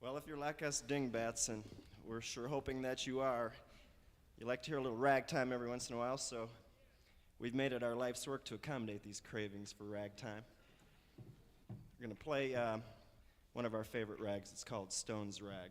Well, if you're like us dingbats, and we're sure hoping that you are, you like to hear a little ragtime every once in a while, so we've made it our life's work to accommodate these cravings for ragtime. We're going to play one of our favorite rags. It's called Stone's Rag.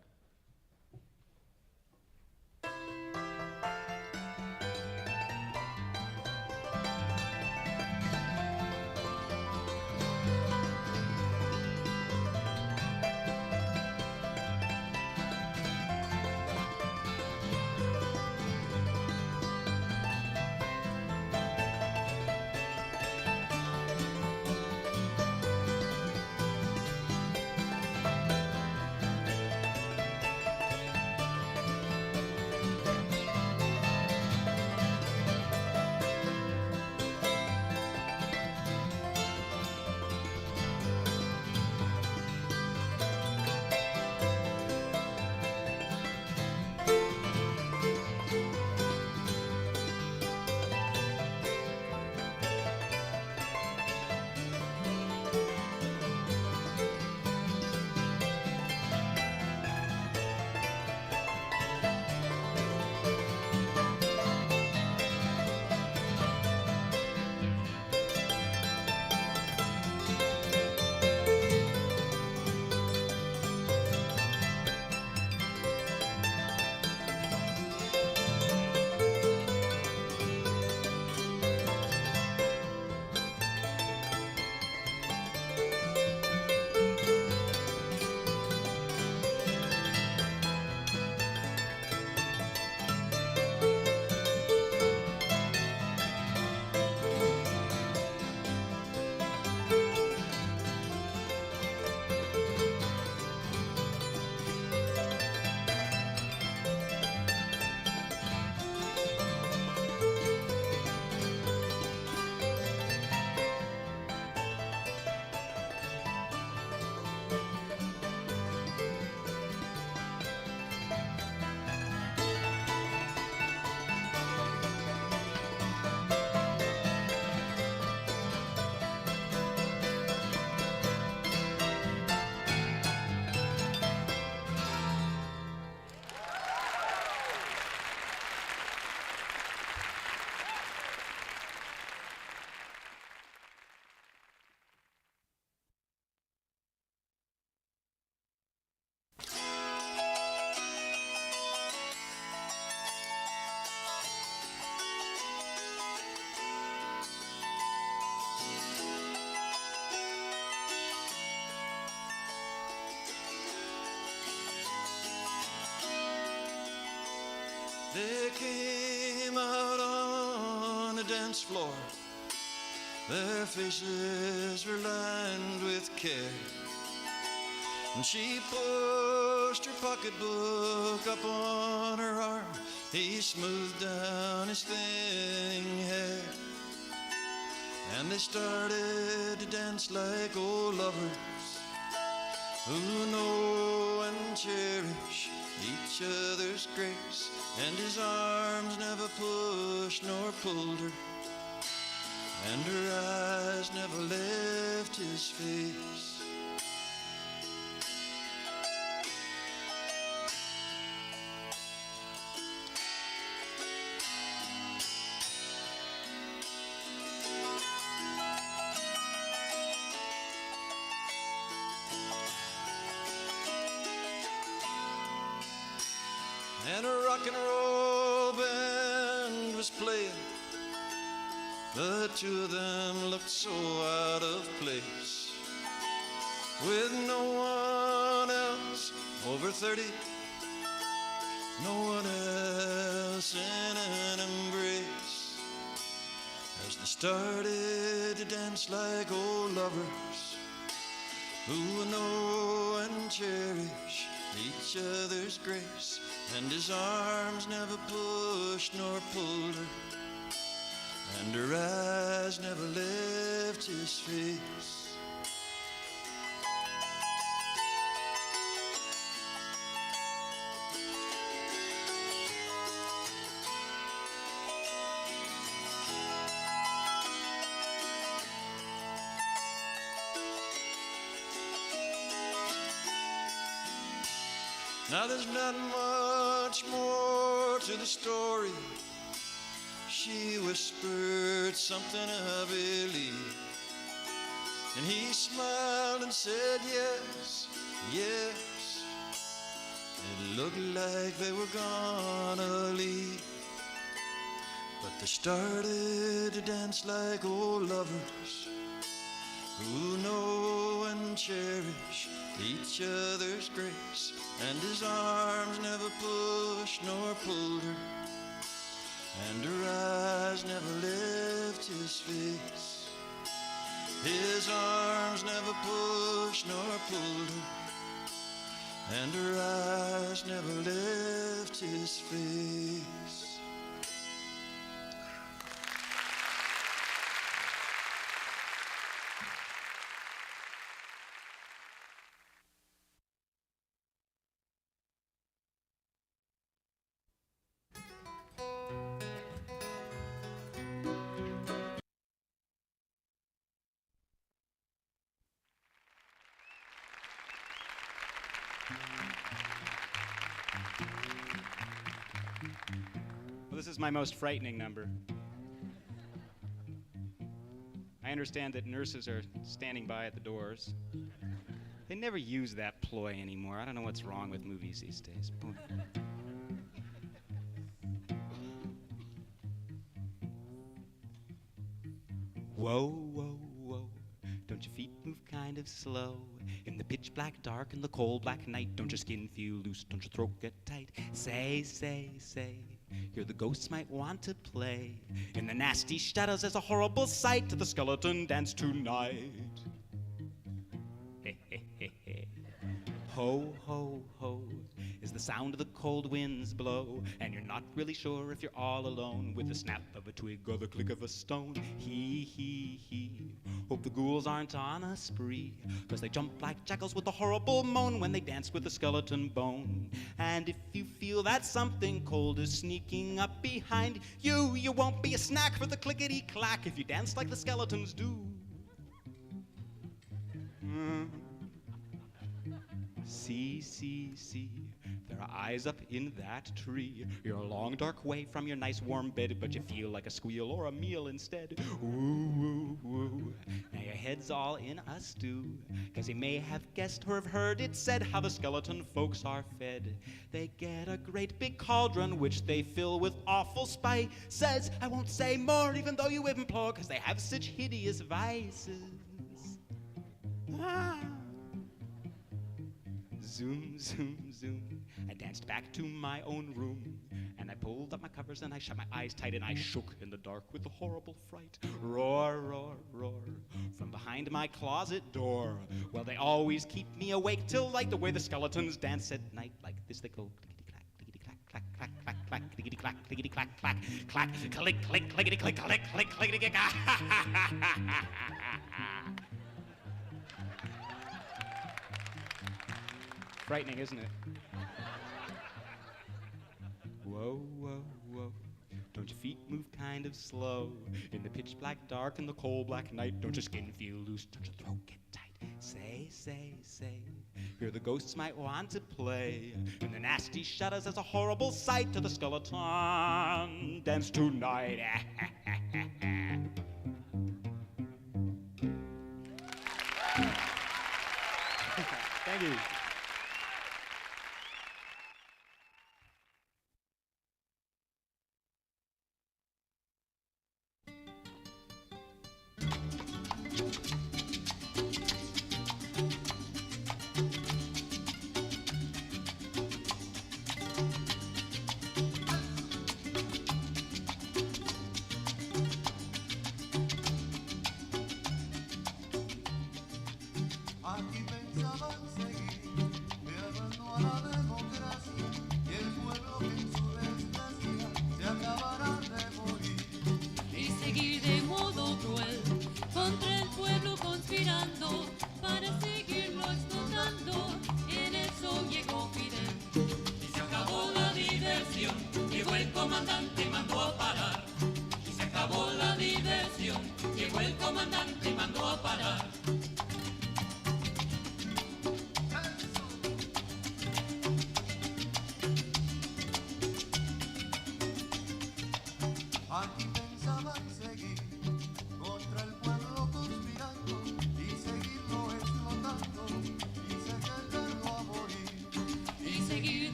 They came out on the dance floor. Their faces were lined with care. And she pushed her pocketbook up on her arm. He smoothed down his thin hair. And they started to dance like old lovers who know and cherish each other's grace. And his arms never pushed nor pulled her, and her eyes never left his face. And a rock and roll band was playing. The two of them looked so out of place, with no one else over 30, no one else in an embrace. As they started to dance like old lovers who know and cherish each other's grace. And his arms never pushed nor pulled her, and her eyes never left his face. Now there's not much more to the story. She whispered something I believe, and he smiled and said yes, yes. It looked like they were gonna leave, but they started to dance like old lovers who know and cherish each other's grace. And his arms never pushed nor pulled her, and her eyes never left his face. His arms never pushed nor pulled her, and her eyes never left his face. Well, this is my most frightening number. I understand that nurses are standing by at the doors. They never use that ploy anymore. I don't know what's wrong with movies these days. Boy. Whoa, whoa, whoa, don't your feet move kind of slow? In the pitch black dark and the cold black night, don't your skin feel loose, don't your throat get tight? Say, say, say, here the ghosts might want to play. In the nasty shadows there's a horrible sight to the skeleton dance tonight. Hey, hey, hey, hey. Ho, ho, ho, is the sound of the cold winds blow, and you're not really sure if you're all alone, with the snap of a twig or the click of a stone. Hee, hee, hee, hope the ghouls aren't on a spree, 'cause they jump like jackals with a horrible moan when they dance with a skeleton bone. And if you feel that something cold is sneaking up behind you, you won't be a snack for the clickety-clack if you dance like the skeletons do. See, see, see, there are eyes up in that tree. You're a long, dark way from your nice warm bed, but you feel like a squeal or a meal instead. Ooh, ooh, ooh. Now your head's all in a stew, 'cause you may have guessed or have heard it said how the skeleton folks are fed. They get a great big cauldron, which they fill with awful spices. I won't say more, even though you implore, 'cause they have such hideous vices. Ah. Zoom, zoom, zoom, I danced back to my own room, and I pulled up my covers and I shut my eyes tight and I shook in the dark with a horrible fright. Roar, roar, roar, from behind my closet door. Well, they always keep me awake till light, the way the skeletons dance at night. Like this they go, clickety-clack, clickety-clack, clack, clack, clack, clack, clickety-clack, clickety-clack, clack, clack, click, click, clickety-click, click, click, clickety-clack. Frightening, isn't it? Whoa, whoa, whoa, don't your feet move kind of slow? In the pitch black dark and the cold black night, don't your skin feel loose, don't your throat get tight? Say, say, say, here the ghosts might want to play. In the nasty shadows there's a horrible sight to the skeleton dance tonight. Thank you. Aquí pensaba seguir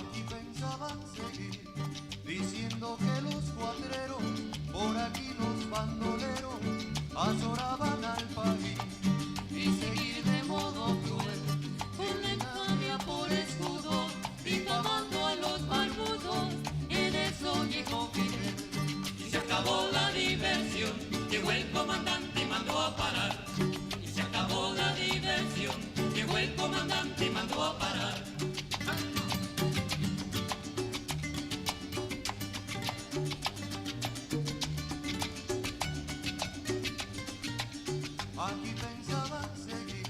Aquí pensaban seguir, diciendo que los cuatreros, por aquí los bandoleros, azoraban al país. Y seguir de modo cruel, con la infamia por escudo, difamando a los barbudos, en eso llegó Fidel. Y se acabó la diversión, llegó el comandante y mandó a parar. Y se acabó la diversión, llegó el comandante y mandó a parar. Aquí pensaban seguir,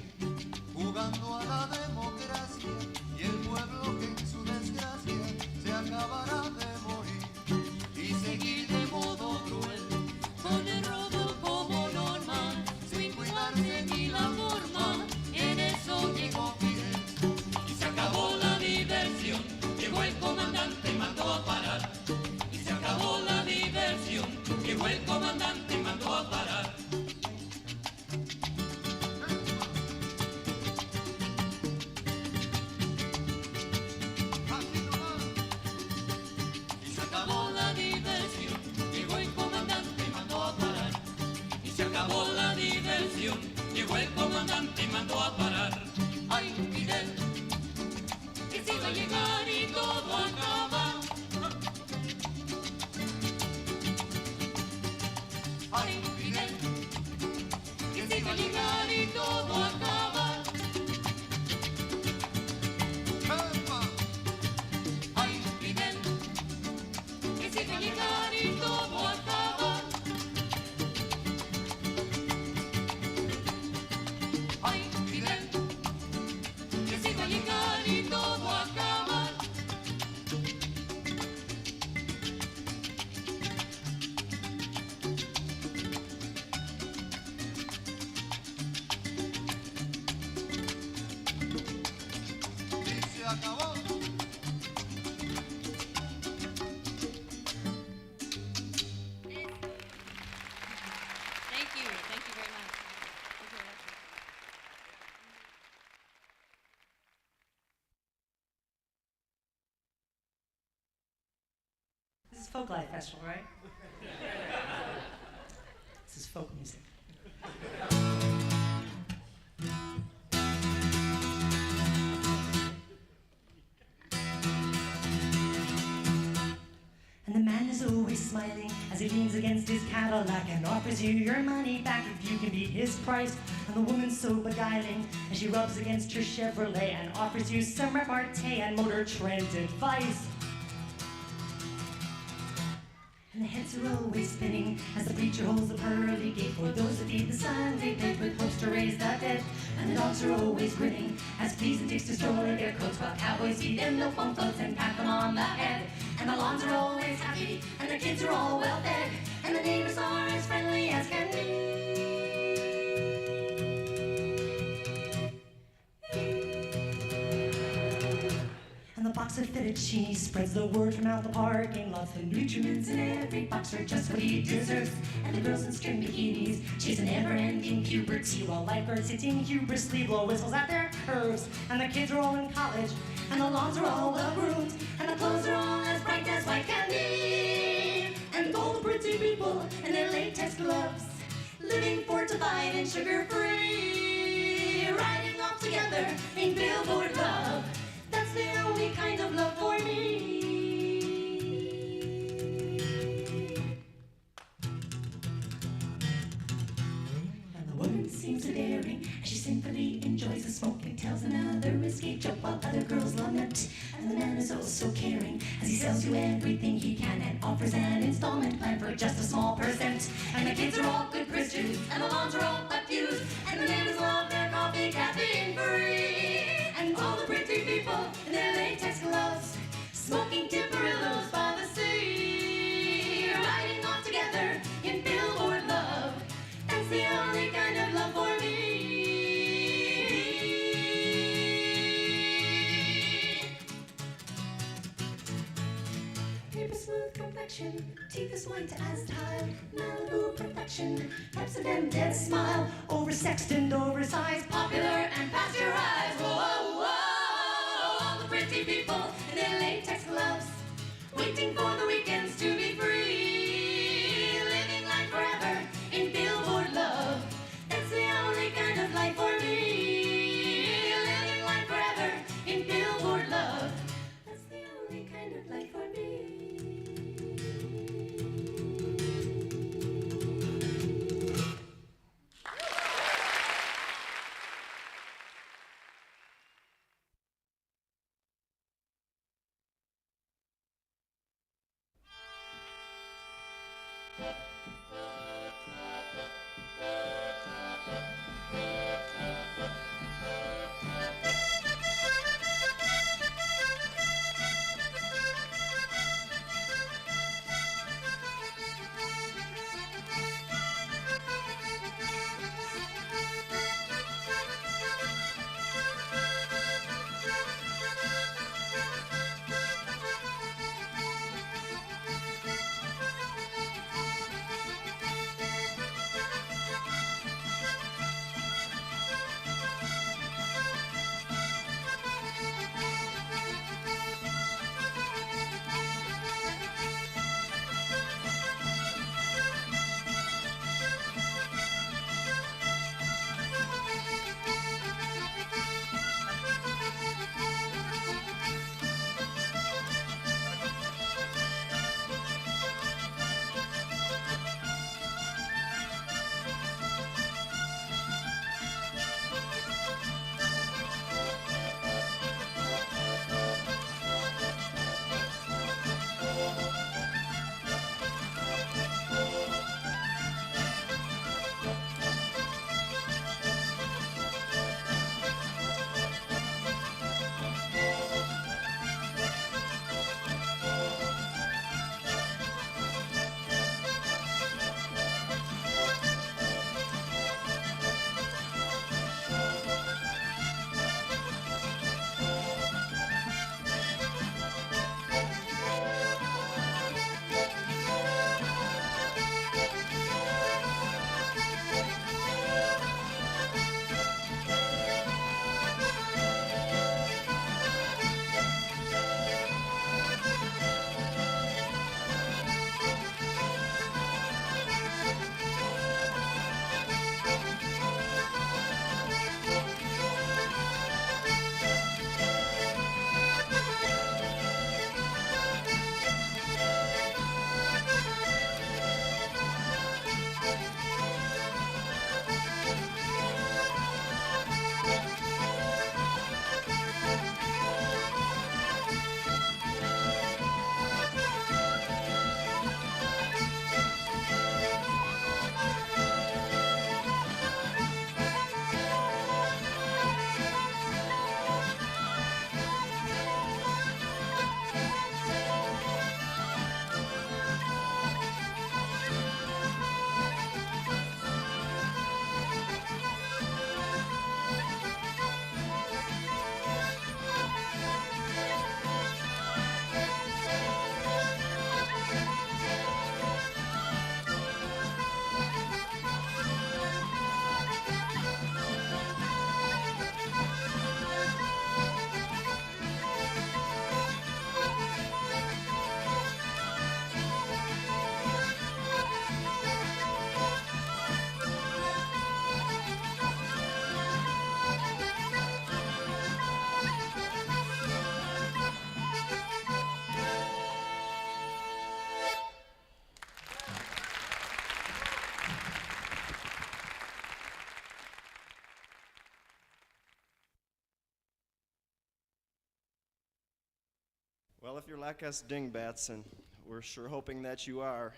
jugando a la democracia, y el pueblo que en su desgracia se acabará de morir. Y seguir de modo cruel, Con el robo como norma, sin cuidarse ni la forma, en eso llegó Fidel. Y se acabó la diversión, llegó el comandante y mandó a parar. Y se acabó la diversión, llegó el comandante y mandó a parar. así nomás. Y se acabó la diversión, llegó el comandante y mandó a parar. Y se acabó la diversión, llegó el comandante y mandó a parar. Ay, Fidel, que se iba a llegar y todo acaba. Ay, Fidel, que se iba a llegar y todo acaba. ¡Epa! Ay, Fidel, que se iba a llegar y todo acaba. Ay, Fidel, que se iba a llegar y todo acaba. Y se acabó. Thank you. Thank you very much. Thank you, Alexis. This is Folklife Festival, right? This is folk music. And the man is always smiling as he leans against his Cadillac and offers you your money back if you can beat his price. And the woman's so beguiling as she rubs against her Chevrolet and offers you some repartee and motor trend advice. And the heads are always spinning as the preacher holds the pearly gate for those who feed the Sunday plate with hopes to raise the dead. And the dogs are always grinning as fleas and ticks destroy their coats while cowboys feed them milk bone floats and pat them on the head. And the lawns are always happy and the kids are all well fed and the neighbors are as friendly as can be. And the box of fettuccine spreads the word from out the parking lots. The nutriments in every box are just what he deserves. And the girls in string bikinis chase an never-ending puberty while lifeguards sitting hubrisly blow whistles at their curves. And the kids are all in college, and the lawns are all well-groomed, and the clothes are all as bright as white candy. And all the pretty people in their latex gloves, living fortified and sugar-free, riding off together in billboard love. That's the only kind of love for me. And the woman seems so daring as she sinfully enjoys the smoke and tells another risky joke while other girls lament. And the man is oh so caring as he sells you everything he can and offers an installment plan for just a small percent. And the kids are all good Christians and the lawns are all abused and the neighbors love their coffee caffeine free. And all the pretty people in their latex gloves, smoking Timparillos by the sea, riding off together in billboard love. That's the only kind of love for me. Paper smooth complexion, teeth as white as tile, Malibu perfection, Pepsodent dead smile, oversexed and oversized, popular and pasteurized. Whoa, whoa, all the pretty people in their latex Well, if you're like us dingbats, and we're sure hoping that you are,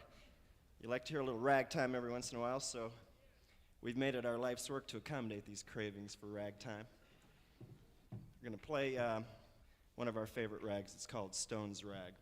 you like to hear a little ragtime every once in a while, so we've made it our life's work to accommodate these cravings for ragtime. We're going to play one of our favorite rags. It's called Stone's Rag.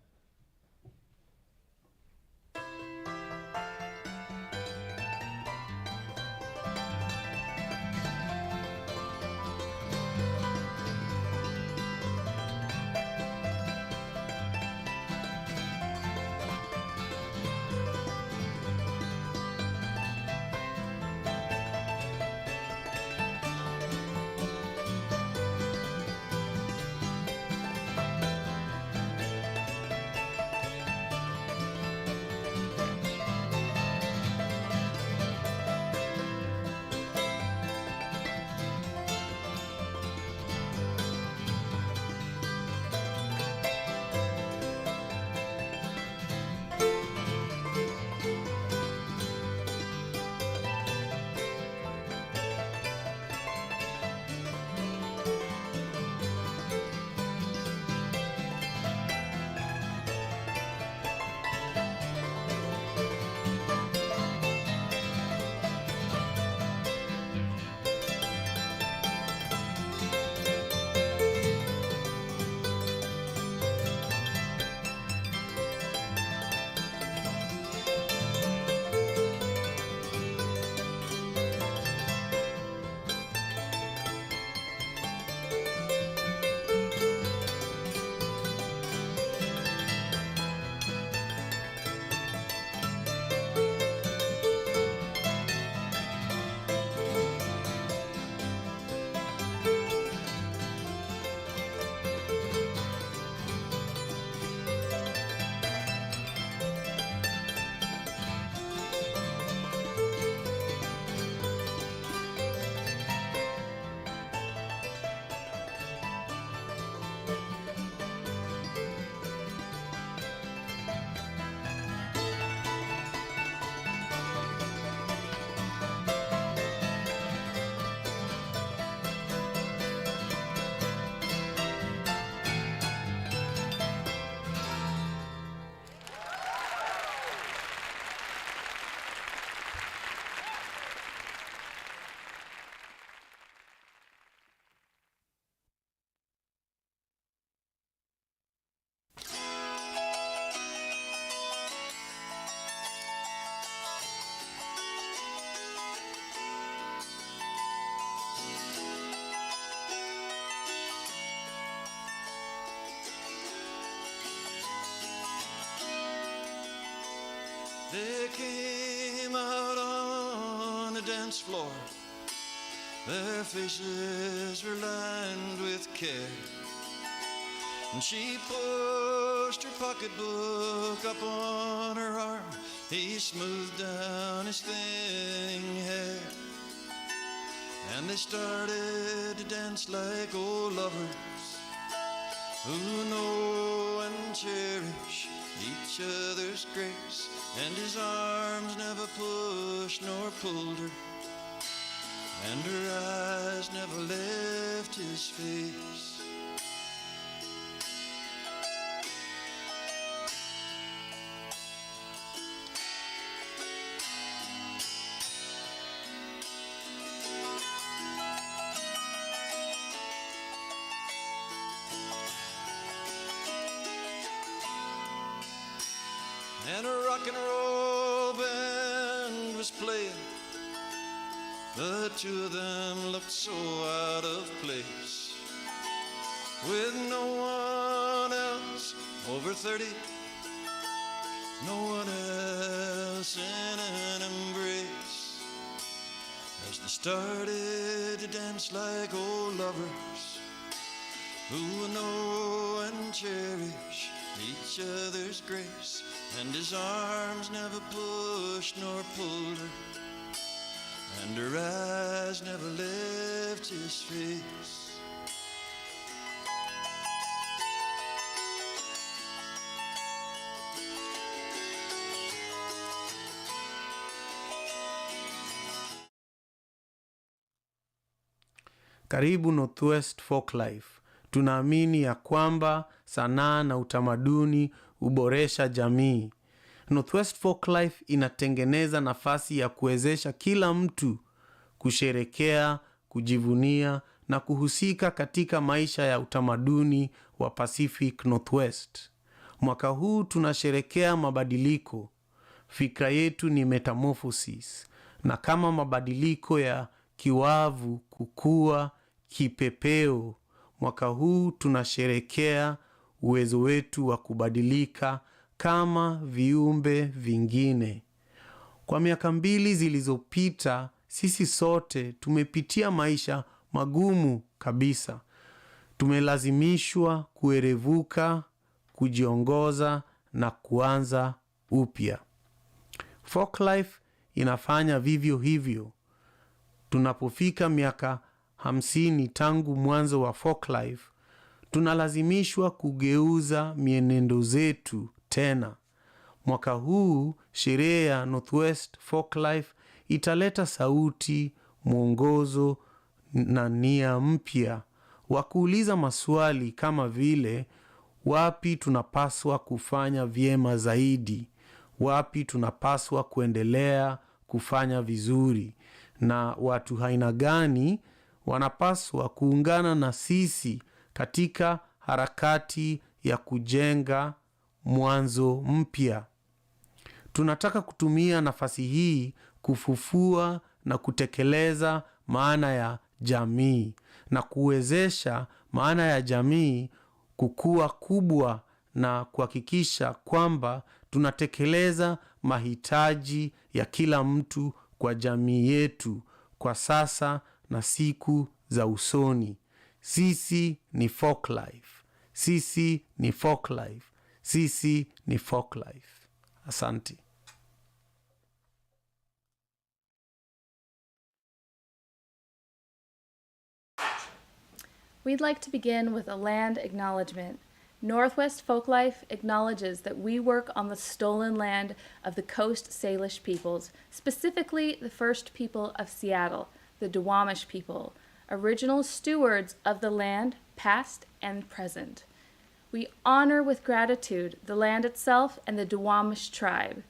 They came out on the dance floor. Their faces were lined with care. And she pushed her pocketbook up on her arm. He smoothed down his thin hair. And they started to dance like old lovers who know and cherish each other's grace. And his arms never pushed nor pulled her, and her eyes never left his face. And a rock and roll band was playing. The two of them looked so out of place, with no one else over 30, no one else in an embrace. As they started to dance like old lovers who know and cherish each other's grace. And his arms never pushed nor pulled her, and her eyes never left his face. Karibu Northwest Folklife. Tunaamini ya kwamba sanaa na utamaduni huboresha jamii. Northwest Folklife inatengeneza nafasi ya kuwezesha kila mtu kusherekea, kujivunia na kuhusika katika maisha ya utamaduni wa Pacific Northwest. Mwaka huu tunasherekea mabadiliko. Fikra yetu ni metamorphosis, na kama mabadiliko ya kiwavu kukua kipepeo, mwaka huu tunasherekea uwezo wetu wa kubadilika kama viumbe vingine. Kwa miaka 2 zilizopita, sisi sote tumepitia maisha magumu kabisa. Tumelazimishwa kuerevuka, kujiongoza na kuanza upya. Folklife inafanya vivyo hivyo. Tunapofika miaka 50 tangu mwanzo wa Folklife, tunalazimishwa kugeuza mienendo zetu tena. Mwaka huu, sherehe ya Northwest Folklife italeta sauti, mwongozo na nia mpya wa kuuliza maswali kama vile: wapi tunapaswa kufanya vyema zaidi? Wapi tunapaswa kuendelea kufanya vizuri? Na watu aina gani wanapaswa kuungana na sisi katika harakati ya kujenga mwanzo mpya? Tunataka kutumia nafasi hii kufufua na kutekeleza maana ya jamii na kuwezesha maana ya jamii kukua kubwa na kuhakikisha kwamba tunatekeleza mahitaji ya kila mtu kwa jamii yetu kwa sasa na siku za usoni. Sisi ni Folklife. Sisi ni Folklife. Sisi ni Folklife. Asante. We'd like to begin with a land acknowledgement. Northwest Folklife acknowledges that we work on the stolen land of the Coast Salish peoples, specifically the first people of Seattle, the Duwamish people, original stewards of the land, past and present. We honor with gratitude the land itself and the Duwamish tribe.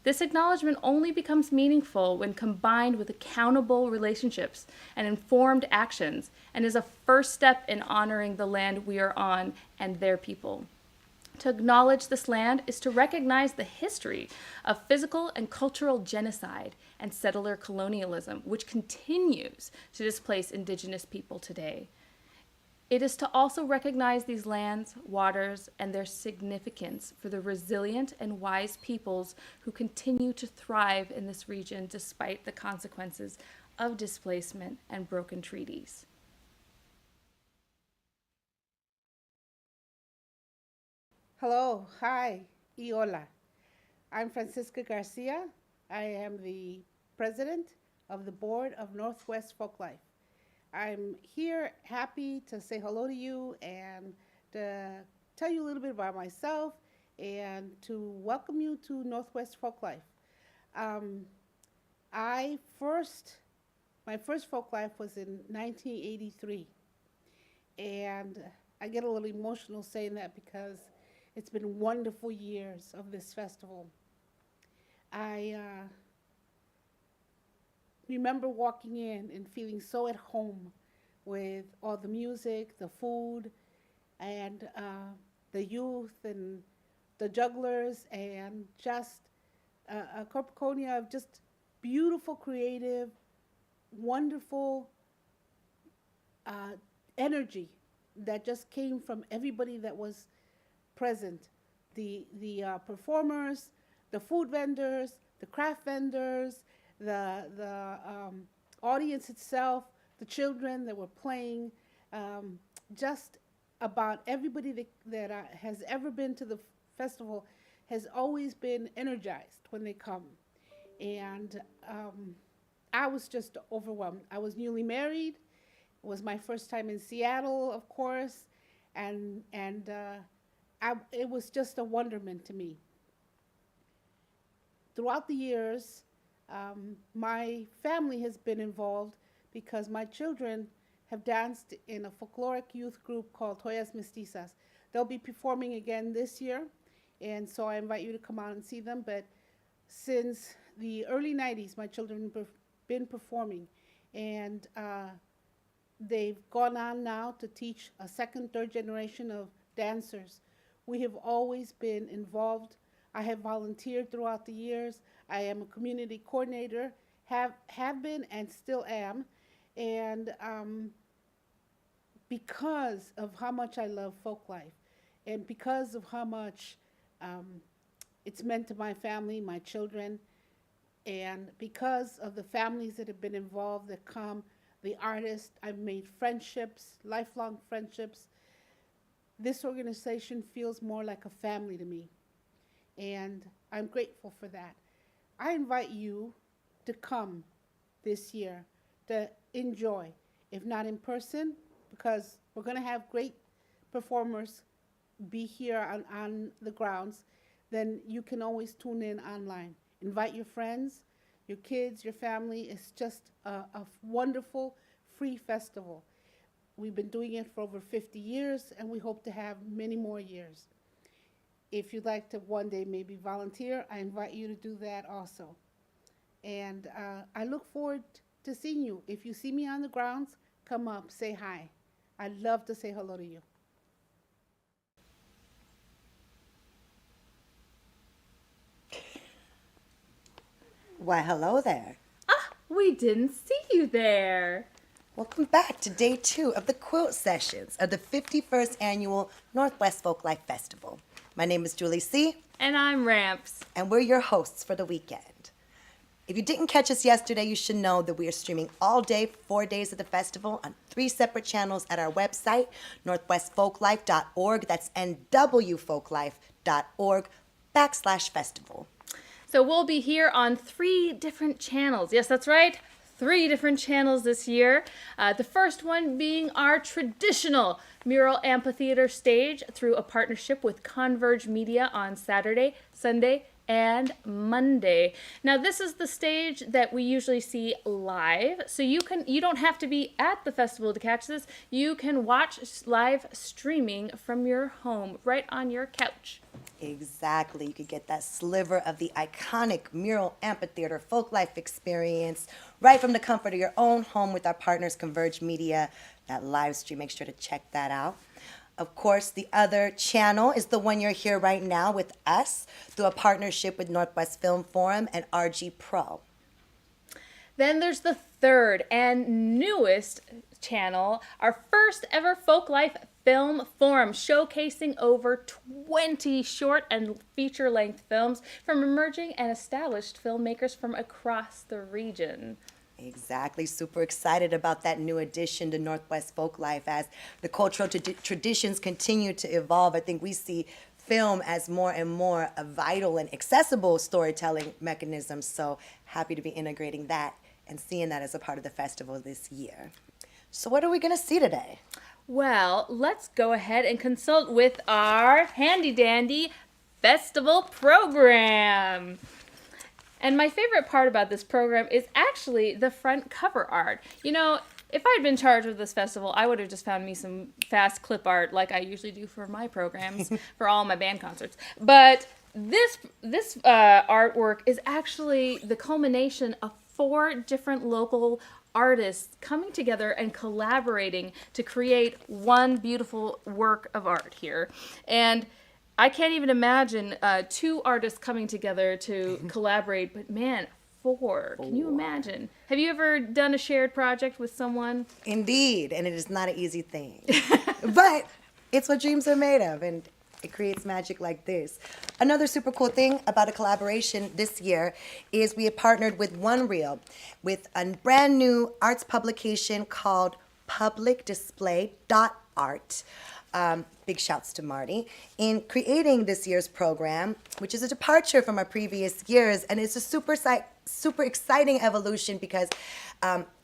This acknowledgement only becomes meaningful when combined with accountable relationships and informed actions, and is a first step in honoring the land we are on and their people. To acknowledge this land is to recognize the history of physical and cultural genocide and settler colonialism, which continues to displace Indigenous people today. It is to also recognize these lands, waters, and their significance for the resilient and wise peoples who continue to thrive in this region despite the consequences of displacement and broken treaties. Hello, hi, y hola. I'm Francisca Garcia. I am the president of the board of Northwest Folklife. I'm here happy to say hello to you and to tell you a little bit about myself and to welcome you to Northwest Folklife. My first Folklife was in 1983, and I get a little emotional saying that because it's been wonderful years of this festival. I remember walking in and feeling so at home with all the music, the food, and the youth and the jugglers, and just a cornucopia of just beautiful, creative, wonderful energy that just came from everybody that was present. The performers, the food vendors, the craft vendors, the audience itself, the children that were playing, just about everybody that has ever been to the festival has always been energized when they come. And I was just overwhelmed. I was newly married. It was my first time in Seattle, of course, and it was just a wonderment to me. Throughout the years, my family has been involved because my children have danced in a folkloric youth group called Joyas Mestizas. They'll be performing again this year, and so I invite you to come out and see them. But since the early 90s, my children have been performing, and they've gone on now to teach a second, third generation of dancers. We have always been involved. I have volunteered throughout the years. I am a community coordinator, have been and still am. And because of how much I love Folklife, and because of how much it's meant to my family, my children, and because of the families that have been involved that come, the artists, I've made friendships, lifelong friendships. This organization feels more like a family to me, and I'm grateful for that. I invite you to come this year to enjoy, if not in person, because we're going to have great performers be here on the grounds, then you can always tune in online. Invite your friends, your kids, your family. It's just a wonderful, free festival. We've been doing it for over 50 years, and we hope to have many more years. If you'd like to one day maybe volunteer, I invite you to do that also. And I look forward to seeing you. If you see me on the grounds, come up, say hi. I'd love to say hello to you. Why, hello there. Ah, we didn't see you there. Welcome back to day 2 of the Quilt sessions of the 51st Annual Northwest Folklife Festival. My name is Julie C. And I'm Ramps. And we're your hosts for the weekend. If you didn't catch us yesterday, you should know that we are streaming all day, 4 days of the festival on 3 separate channels at our website, northwestfolklife.org. That's nwfolklife.org/festival. So we'll be here on 3 different channels. Yes, that's right. 3 different channels this year. The first one being our traditional mural amphitheater stage through a partnership with Converge Media on Saturday, Sunday, and Monday. Now this is the stage that we usually see live, so you don't have to be at the festival to catch this. You can watch live streaming from your home right on your couch. Exactly. You could get that sliver of the iconic mural amphitheater Folklife experience right from the comfort of your own home with our partners Converge Media. That live stream, make sure to check that out. Of course, the other channel is the one you're here right now with us through a partnership with Northwest Film Forum and RG Pro. Then there's the third and newest channel, our first ever Folklife Film Forum, showcasing over 20 short and feature-length films from emerging and established filmmakers from across the region. Exactly. Super excited about that new addition to Northwest Folklife as the cultural traditions continue to evolve. I think we see film as more and more a vital and accessible storytelling mechanism. So happy to be integrating that and seeing that as a part of the festival this year. So what are we going to see today? Well, let's go ahead and consult with our handy-dandy festival program. And my favorite part about this program is actually the front cover art. You know, if I'd been charged with this festival, I would have just found me some fast clip art like I usually do for my programs, for all my band concerts. But this artwork is actually the culmination of 4 different local artists coming together and collaborating to create one beautiful work of art here. And I can't even imagine 2 artists coming together to collaborate, but man, 4. Can you imagine? Have you ever done a shared project with someone? Indeed, and it is not an easy thing. But it's what dreams are made of, and it creates magic like this. Another super cool thing about a collaboration this year is we have partnered with One Reel with a brand new arts publication called publicdisplay.art. Big shouts to Marty in creating this year's program, which is a departure from our previous years, and it's a super exciting evolution because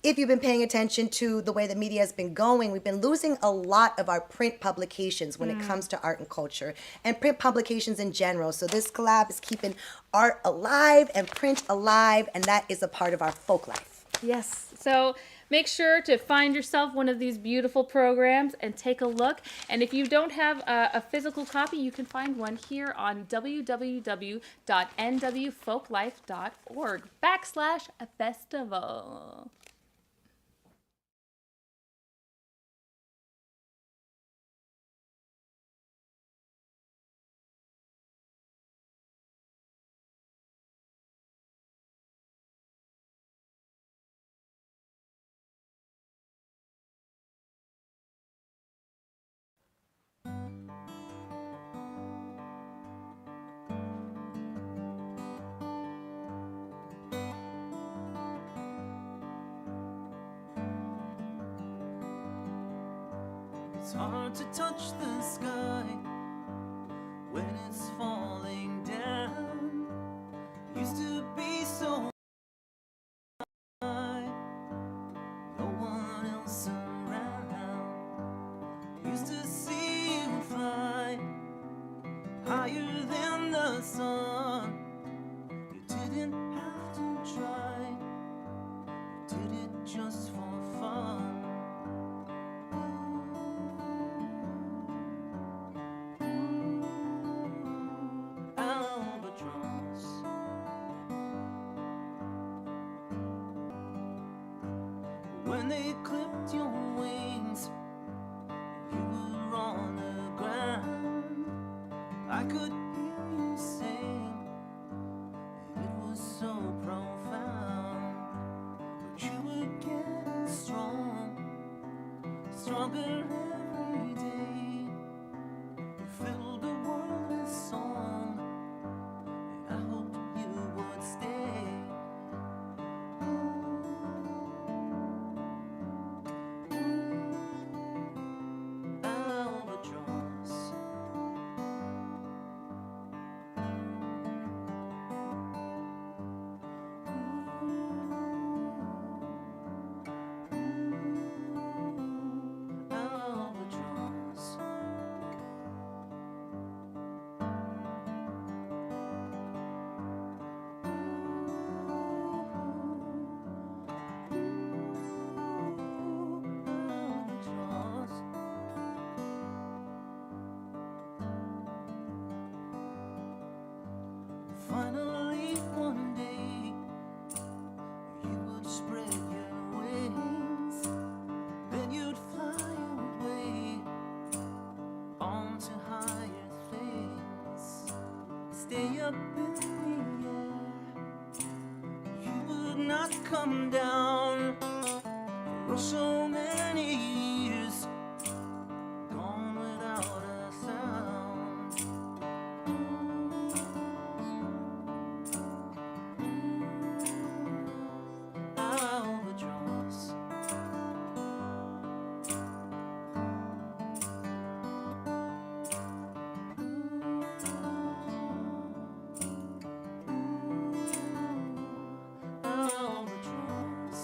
if you've been paying attention to the way the media has been going, we've been losing a lot of our print publications when it comes to art and culture, and print publications in general. So this collab is keeping art alive and print alive, and that is a part of our folk life. Yes. So Make sure to find yourself one of these beautiful programs and take a look. And if you don't have a physical copy, you can find one here on www.nwfolklife.org/festival. It's hard to touch the sky when it's falling down. Used to be so high, no one else around. Used to see you fly higher than the sun. You didn't have to try, you did it just for fun. Albatross. When they clipped your wings, you were on the ground. I could hear you sing, and it was so profound. But you were getting strong, stronger every day. You filled the world with song, and I hoped you would stay. Albatross. Albatross. Albatross. Finally, one day, you would spread your wings, then you'd fly away onto higher things. Stay up in the air, you would not come down for so many years, gone without a sound. Albatross. Albatross. Albatross.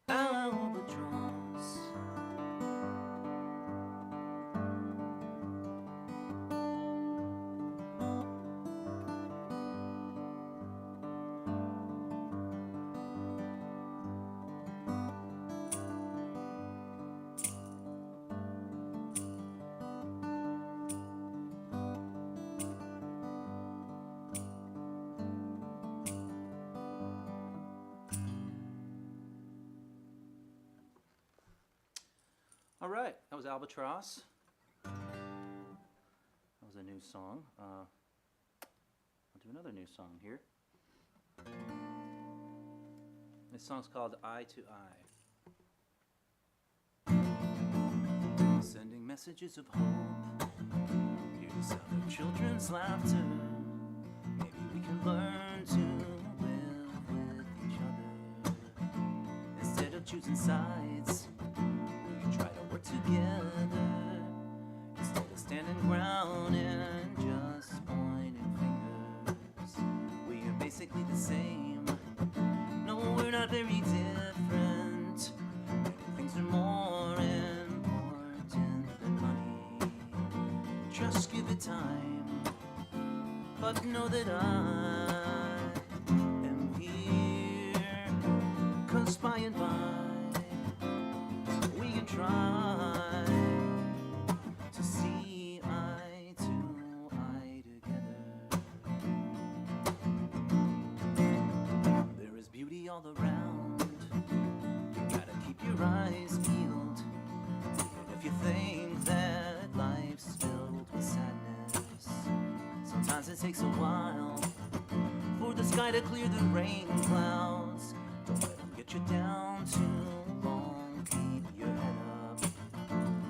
Albatross. All right, that was Albatross. That was a new song. I'll do another new song here. This song's called Eye to Eye. Sending messages of hope. Hear the sound of children's laughter. Maybe we can learn to live with each other. Instead of choosing sides, we try to work Just give it time, but know that I am here. 'Cause by and by we can try to see eye to eye together. There is beauty all around. You gotta keep your eyes peeled. Even if you think that life's filled with sadness, sometimes it takes a while for the sky to clear the rain clouds. Don't let them get you down too long. Keep your head up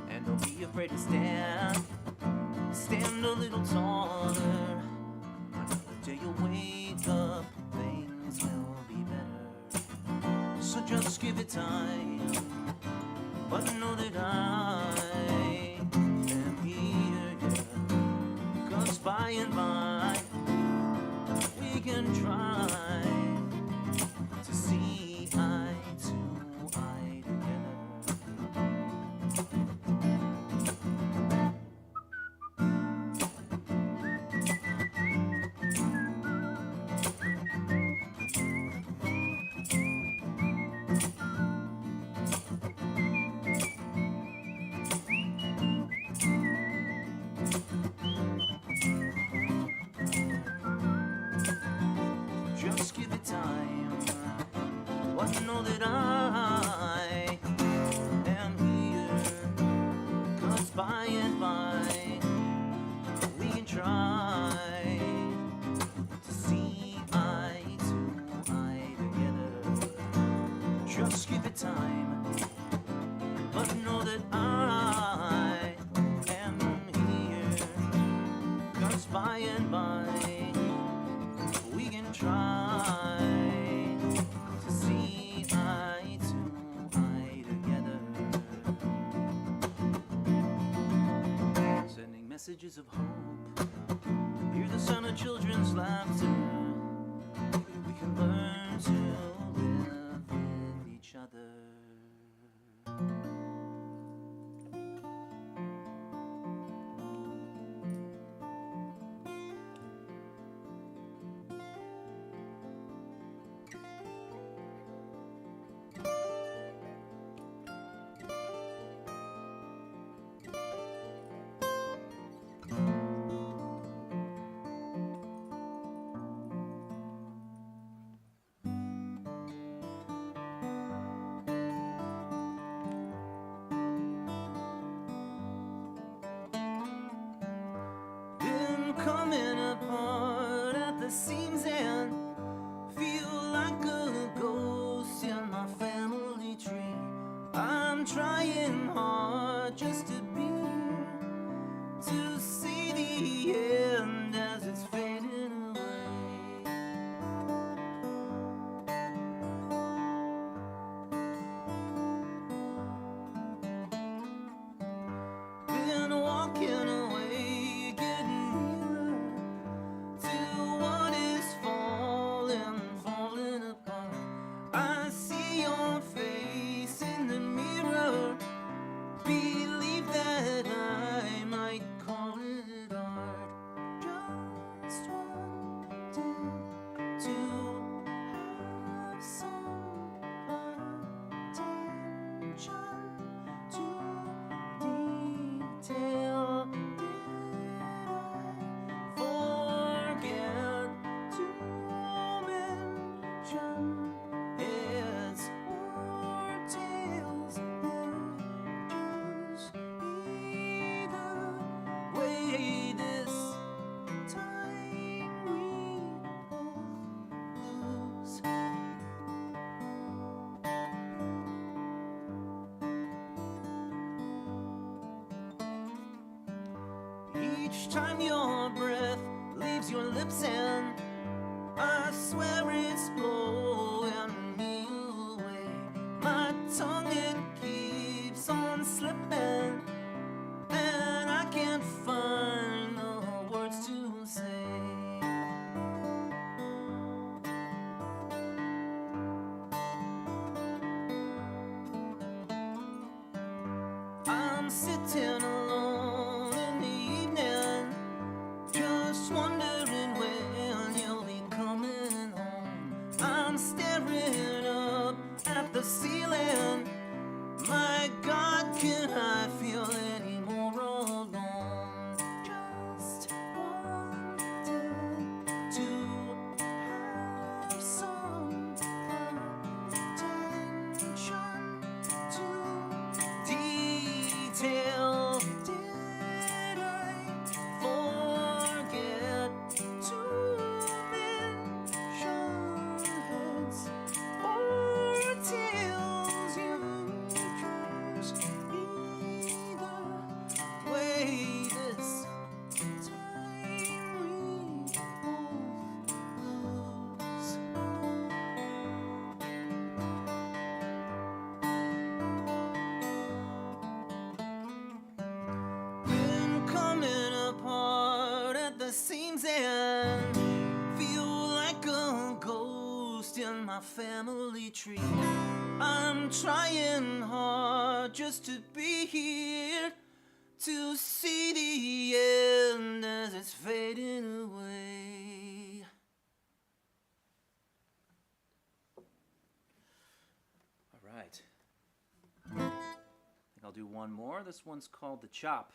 and don't be afraid to stand a little taller. Another day you'll wake up, things will be better. So just give it time, but know that I am here, yeah. 'Cause by and by we can try to see eye to eye together. Just give it time, but know that I am here. 'Cause by and by we can try to see eye to eye together. Just give it time, but know that I am here. 'Cause by and by we can try to see eye to eye together. Sending messages of hope. Hear the sound of children's laughter. Maybe we can learn to live with each other. Been coming apart at the seams and feel like a ghost in my family tree. I'm trying hard just to see the end as it's fading away. Been walking away, getting nearer to what is falling apart. I see your face in the mirror. Believe that I might call it art. Just wanted to have some attention to detail. Did I forget to mention heads or tails? Either way, this time we both lose. Each time your breath leaves your lips and I swear it's blowing me away. My tongue, it keeps on slipping and I can't find the words to say. I'm sitting alone in the evening, my family tree. I'm trying hard just to be here, to see the end as it's fading away. All right. I think I'll do one more. This one's called The Chop.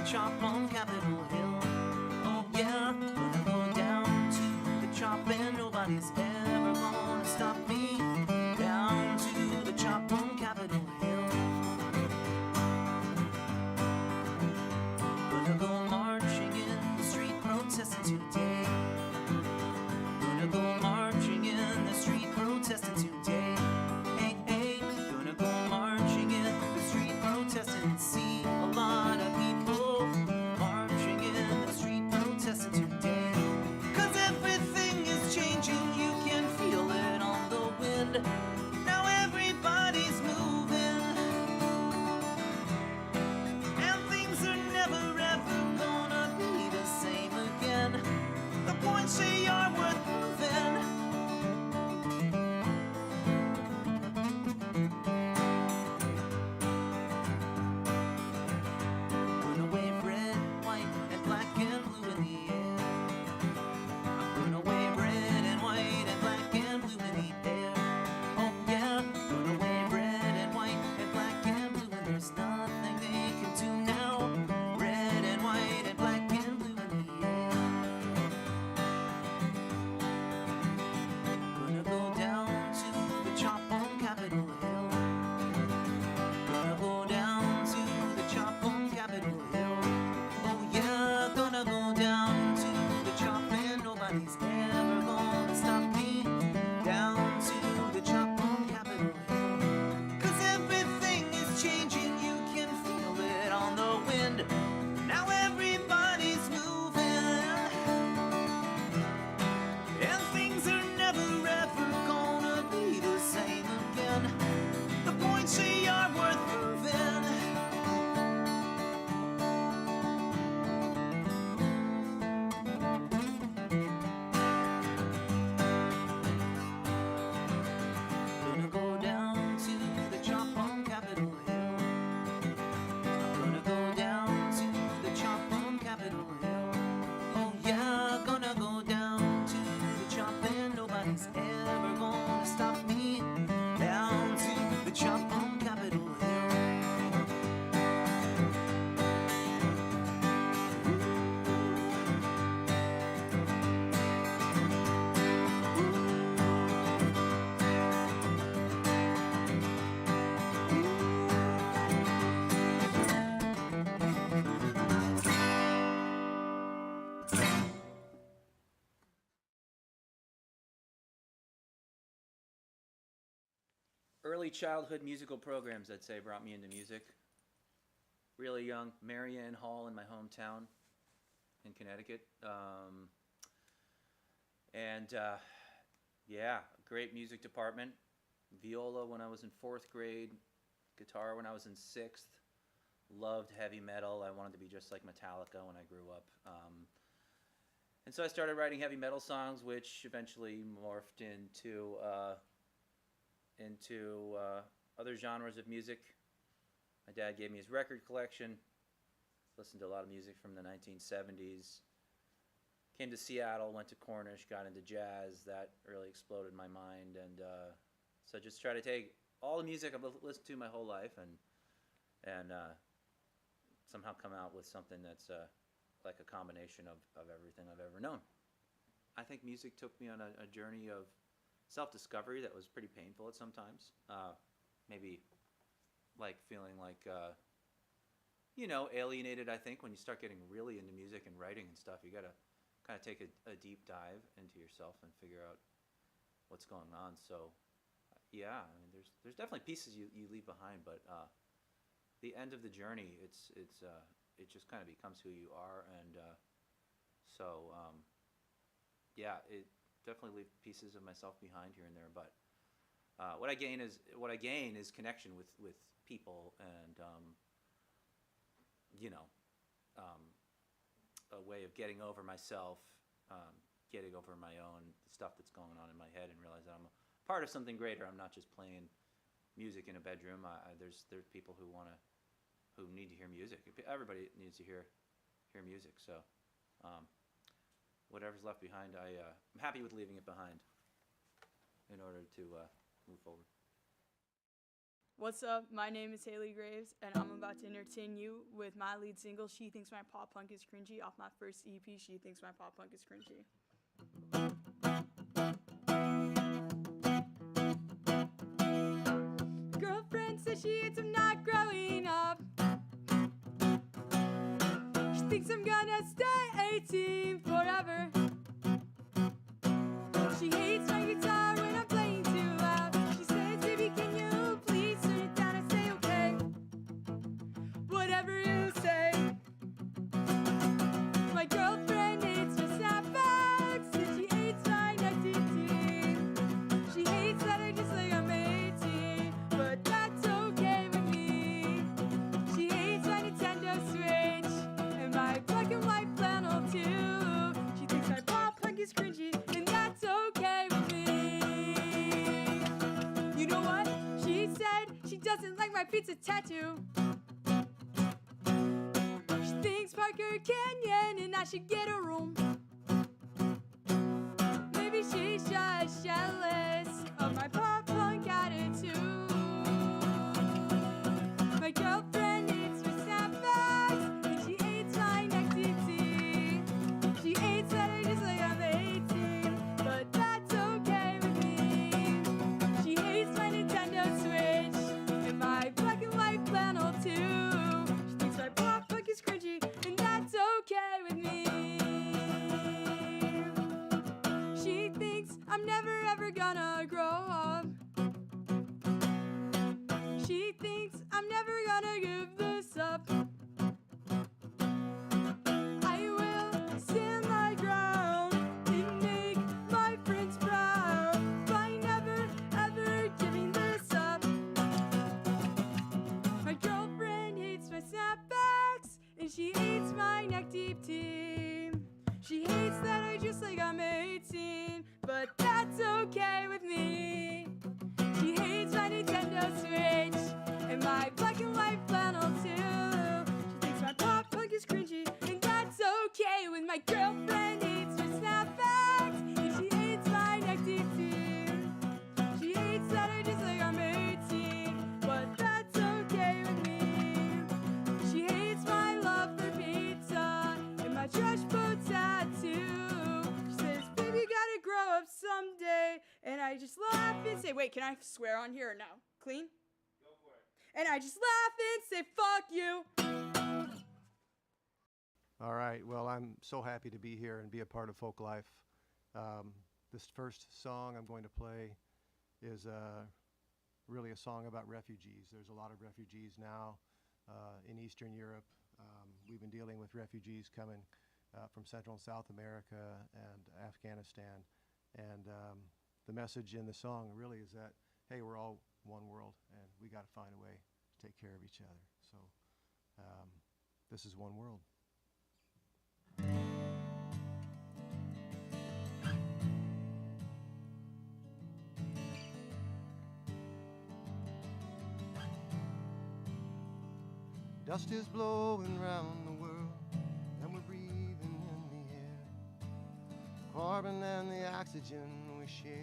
Chop on Capitol Hill. Oh yeah, gonna go down to the chop and nobody's ever gonna stop me. Down to the chop on Capitol Hill. Gonna go marching in the street protesting today. Gonna go marching in the street protesting today. Hey, hey, gonna go marching in the street protesting and see a lot of people marching in the street protesting today. 'Cause everything is changing, you can feel it on the wind. Now everybody's moving, and things are never ever gonna be the same again. The points they are worth proving. Gonna wave red, white, and black and blue in the air. I'm gonna wave red and white and black and blue in the air. Oh yeah, gonna wave red and white and black and blue, and there's nothing they can do now. Red and white and black and blue in the air. Gonna go down to the chop on Capitol Hill. Gonna go down to the chop on Capitol Hill. Oh yeah, gonna go down to the chop and nobody's ever gonna stop me. Down to the chop on Capitol Hill. 'Cause everything is changing, you can feel it on the wind. Now everybody's moving, and things are never ever gonna be the same again. The points they are worth proving. Gonna go down to the chop on Capitol Hill. I'm gonna go down to the chop on Capitol Hill. Oh yeah, gonna go down to the chop and nobody's ever gonna stop me. Down to the chop on Capitol Hill. Early childhood musical programs, I'd say, brought me into music. Really young, Mary Ann Hall in my hometown in Connecticut. Yeah, great music department. Viola when I was in 4th grade, guitar when I was in 6th. Loved heavy metal. I wanted to be just like Metallica when I grew up. And so I started writing heavy metal songs, which eventually morphed into other genres of music. My dad gave me his record collection. Listened to a lot of music from the 1970s. Came to Seattle, went to Cornish, got into jazz. That really exploded my mind. And so I just try to take all the music I've listened to my whole life and somehow come out with something that's like a combination of everything I've ever known. I think music took me on a journey of self-discovery that was pretty painful at sometimes. Maybe like feeling like, alienated, I think, when you start getting really into music and writing and stuff. You got to kind of take a deep dive into yourself and figure out what's going on. So yeah, I mean, there's definitely pieces you leave behind, but the end of the journey, it just kind of becomes who you are, and so yeah, it definitely leave pieces of myself behind here and there, but what I gain is connection with people, and you know, a way of getting over myself, getting over my own stuff that's going on in my head, and realize that I'm a part of something greater. I'm not just playing music in a bedroom. There's people who need to hear music. Everybody needs to hear music. So whatever's left behind, I'm happy with leaving it behind in order to move forward. What's up? My name is Haley Graves, and I'm about to entertain you with my lead single, She Thinks My Pop Punk Is Cringy, off my first EP, She Thinks My Pop Punk Is Cringy. Girlfriend says she hates I'm not growing up. She thinks I'm gonna stay 18 forever. She hates my guitar when I'm playing too loud. She says, baby, can you please turn it down? I say, okay, whatever you say. My girlfriend hates my snapbacks, and she hates my neck team. She hates that I just like I'm 18, but that's okay with me. She hates my Nintendo Switch and my black and white flannel too. She thinks my pop punk is cringy, and that's okay with me. You know what? She said she doesn't like my pizza tattoo. She thinks Parker Canyon and I should get a room. Maybe she's just jealous of my pop punk attitude. My girlfriend hates my snapbacks, and she hates my neck TT. She hates that I just like I'm 18, but that's okay with me. She hates my Nintendo Switch and my black and white flannel too. She thinks my pop punk is cringy, and that's okay with me. She thinks I'm never ever gonna grow up. She thinks I'm never gonna give this up. I will stand my ground and make my friends proud by never ever giving this up. My girlfriend hates my snapbacks, and she hates my neck deep team. She hates that I just like I'm 18, but that's okay with me. She hates my Nintendo Switch and my black and white flannel too. She thinks my pop punk is cringy, and that's okay with my girlfriend hates my snapbacks, and she hates my neck deep team. She hates that I just like I'm 18, but that's okay with me. She hates my love for pizza and my trash boat tattoo. She says, baby, you gotta grow up someday. And I just laugh and say, wait, can I swear on here or no? Clean? Go for it. And I just laugh and say, fuck you. All right. Well, I'm so happy to be here and be a part of Folklife. This first song I'm going to play is really a song about refugees. There's a lot of refugees now in Eastern Europe. We've been dealing with refugees coming from Central and South America and Afghanistan. And the message in the song really is that, hey, we're all one world, and we got to find a way to take care of each other. So this is One World. Dust is blowing round the world, and we're breathing in the air. Carbon and the oxygen we share.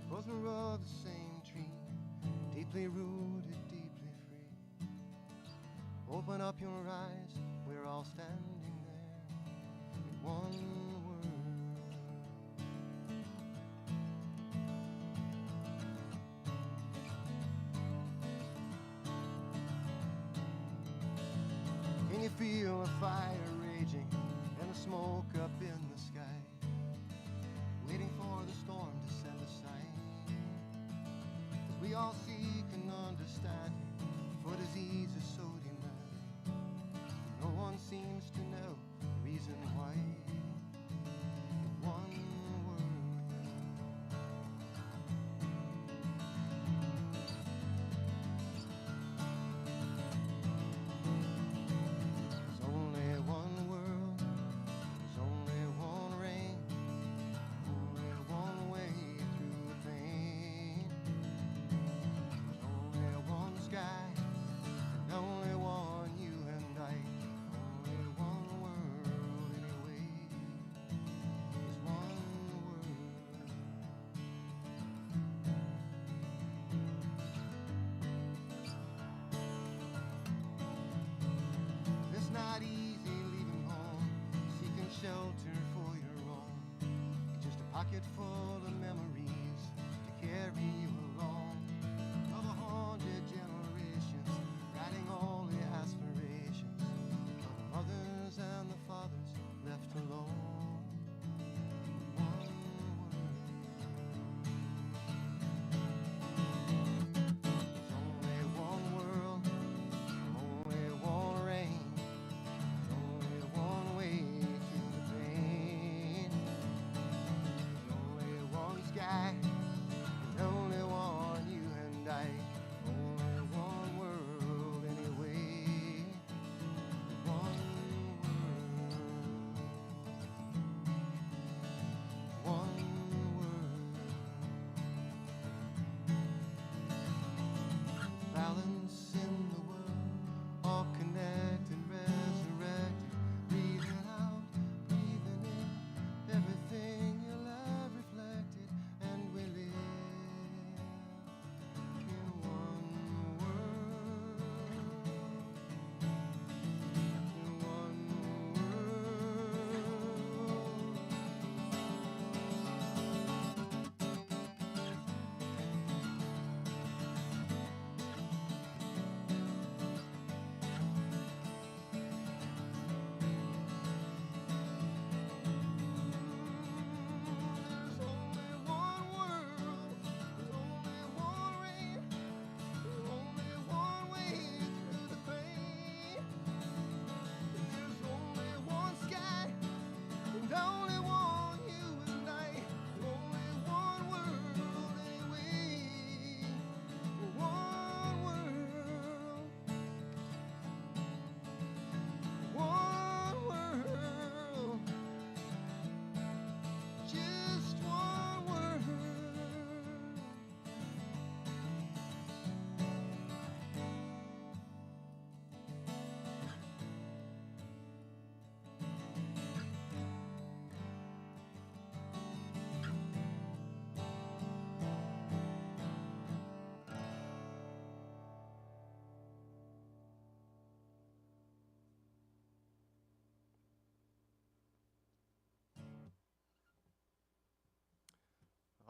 'Cause we're of the same tree, deeply rooted, deeply free. Open up your eyes, we're all standing there in one world. Can you feel a fire raging and the smoke up in the sky, waiting for for the storm to send a sign. 'Cause we all seek an understanding, for disease is so demanding. No one seems to know the reason why. One world. There's only one world. There's only one rain. Only one way through the pain. There's only one sky. And only one you and I. Only one world anyway. There's one world. It's not easy leaving home, seeking shelter for your own. It's just a pocket full of memories to carry you along. Of 100 generations, writing all the aspirations of the mothers and the fathers left alone. One world. There's only one world, only one rain, only one way through the pain. There's only one sky, and only one you and I. Only one world anyway. One world. One world. Balance in the world, all connect and resurrect. Breathing out, breathing in, everything you love reflected, and we live in one world. In one world. There's only one world, there's only one rain, there's only one way through the pain. There's only one sky, and only one you and I. Only one world anyway. One world. One world. Just one world.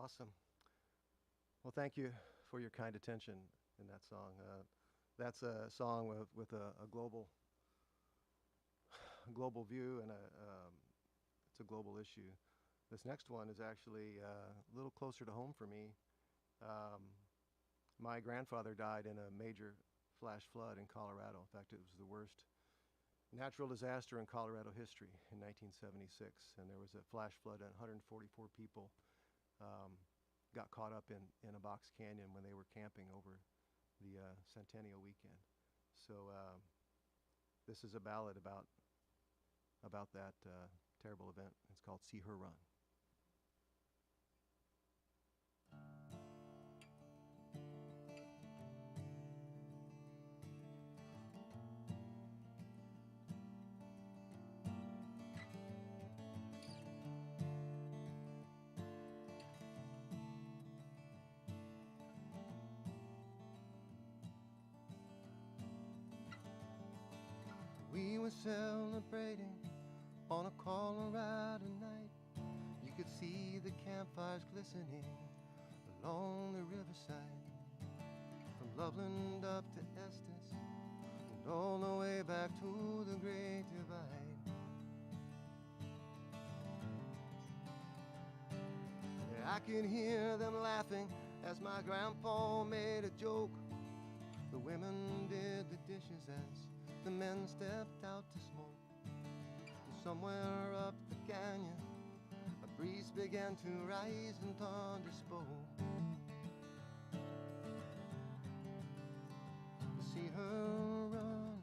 Awesome. Well, thank you for your kind attention in that song. That's a song with a global view, and it's a global issue. This next one is actually a little closer to home for me. My grandfather died in a major flash flood in Colorado. In fact, it was the worst natural disaster in Colorado history in 1976, and there was a flash flood, and 144 people got caught up in a box canyon when they were camping over the Centennial weekend. So this is a ballad about that terrible event. It's called See Her Run. We were celebrating on a Colorado night. You could see the campfires glistening along the riverside. From Loveland up to Estes and all the way back to the Great Divide. I can hear them laughing as my grandpa made a joke. The women did the dishes as the men stepped out to smoke. And somewhere up the canyon, a breeze began to rise and thunder spoke. To see her run,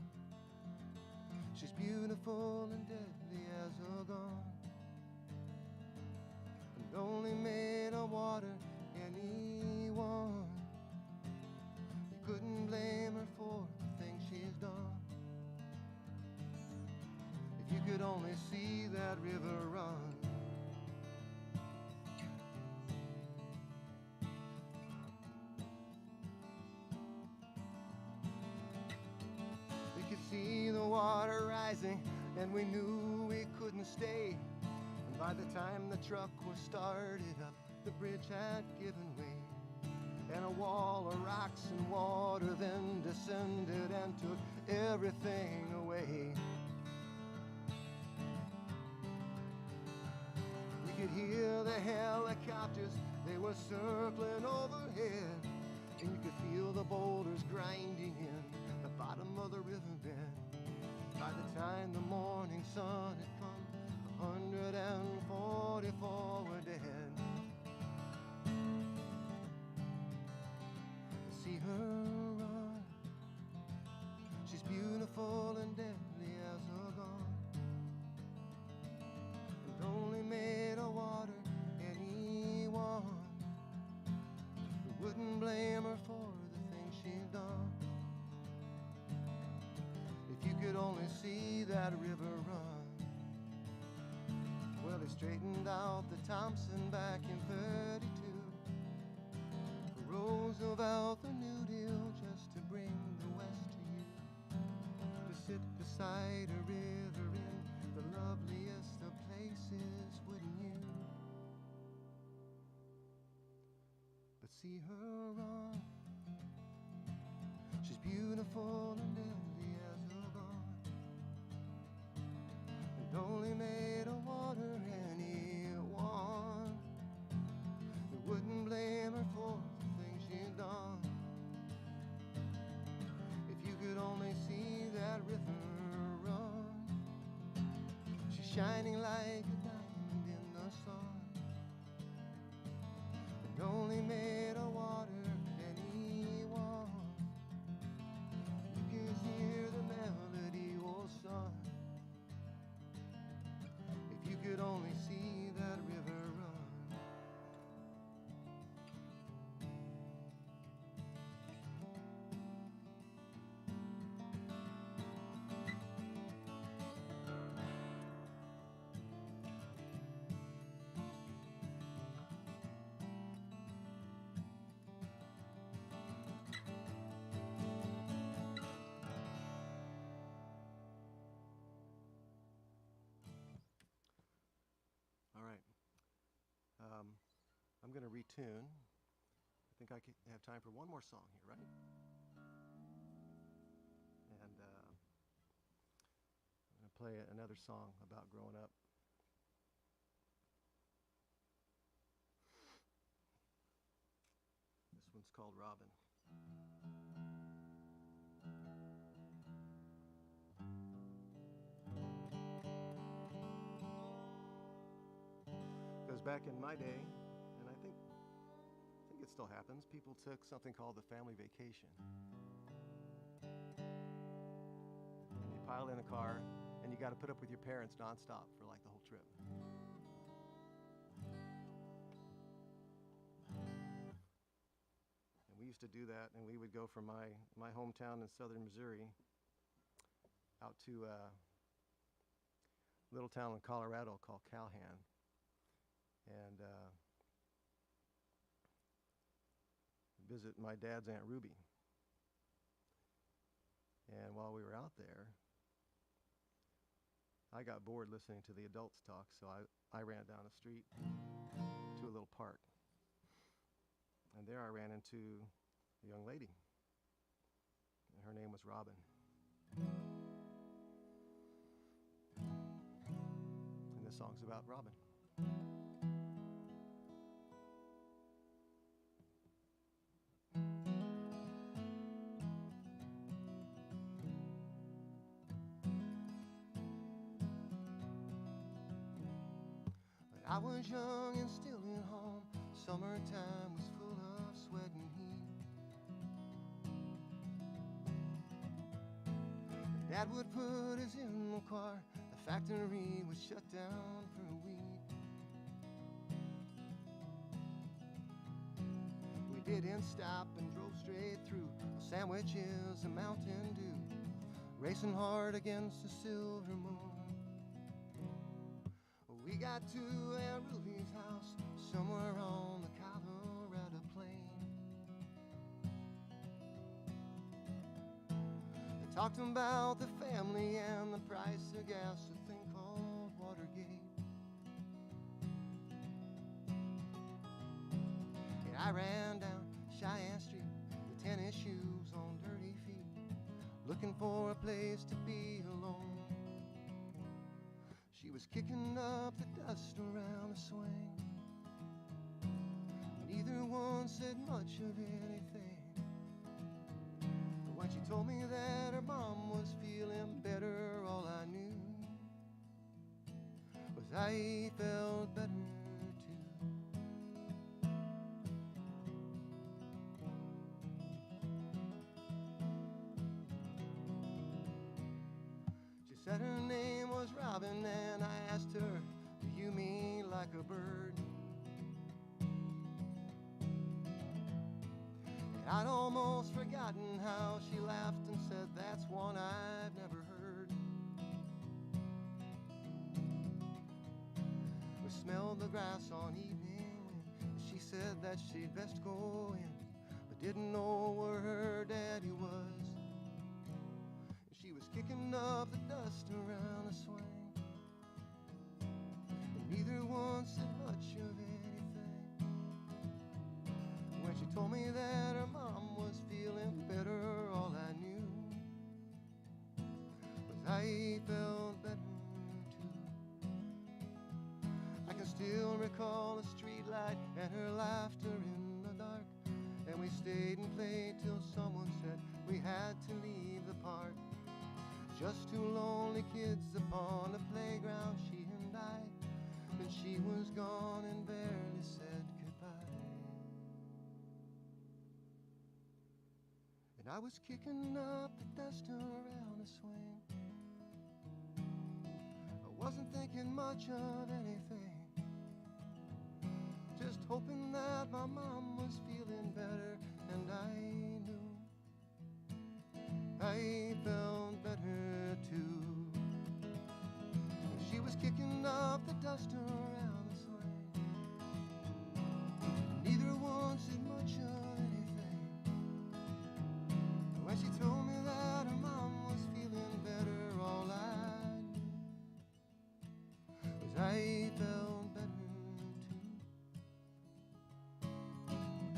she's beautiful and deadly as a gun, and only made of water anyone. You couldn't blame her for the things she's done. If you could only see that river run. We could see the water rising, and we knew we couldn't stay. And by the time the truck was started up, the bridge had given way, and a wall of rocks and water then descended and took everything away. We could hear the helicopters, they were circling overhead, and you could feel the boulders grinding in the bottom of the riverbed. By the time the morning sun had come, 144 were dead. See her run, she's beautiful and deadly as a gun, and only made of water anyone who wouldn't blame her for the things she'd done. If you could only see that river run. Well, they straightened out the Thompson back in 32. Roosevelt, the New Deal, just to bring the West to you, to sit beside a river in the loveliest of places, wouldn't you? But see her run, she's beautiful and deadly as a gun, and only made of water anyone who wouldn't blame her for she's done. If you could only see that river run, she's shining like a diamond in the sun, and only made of water anyone. You can hear the melody, oh son. If you could only see that river run. All right. I'm going to retune. I think I have time for one more song here, right? And I'm going to play another song about growing up. This one's called Robin. Because back in my day, and I think it still happens, people took something called the family vacation. And you pile in a car, and you got to put up with your parents nonstop for like the whole trip. And we used to do that, and we would go from my hometown in southern Missouri out to a little town in Colorado called Calhan. And visit my dad's Aunt Ruby. And while we were out there, I got bored listening to the adults talk, so I ran down the street to a little park. And there I ran into a young lady, and her name was Robin. And this song's about Robin. I was young and still at home. Summertime was full of sweat and heat. Dad would put us in the car. The factory was shut down for a week. We didn't stop and drove straight through. Sandwiches and Mountain Dew, racing hard against the silver moon. We got to Aunt Ruby's house somewhere on the Colorado plain. They talked about the family and the price of gas, a thing called Watergate. And I ran down Cheyenne Street with tennis shoes on dirty feet, looking for a place to be alone. She was kicking up the dust around the swing. Neither one said much of anything. But when she told me that her mom was feeling better, all I knew was I felt better too. She said her name was Robin, and I asked her, do you mean like a bird? And I'd almost forgotten how she laughed and said, that's one I've never heard. We smelled the grass on evening, and she said that she'd best go in, but didn't know where her daddy was. She was kicking up the dust around the swing, and neither one said much of anything. When she told me that her mom was feeling better, all I knew was I felt better too. I can still recall a street light and her laughter in the dark, and we stayed and played till someone said we had to leave the park. Just two lonely kids upon the playground, she and I. Then she was gone and barely said goodbye. And I was kicking up the dust around the swing. I wasn't thinking much of anything, just hoping that my mom was feeling better, and I knew I felt better too. She was kicking up the dust around the swing. Neither one said much of anything. When she told me that her mom was feeling better, all I knew was I felt better too.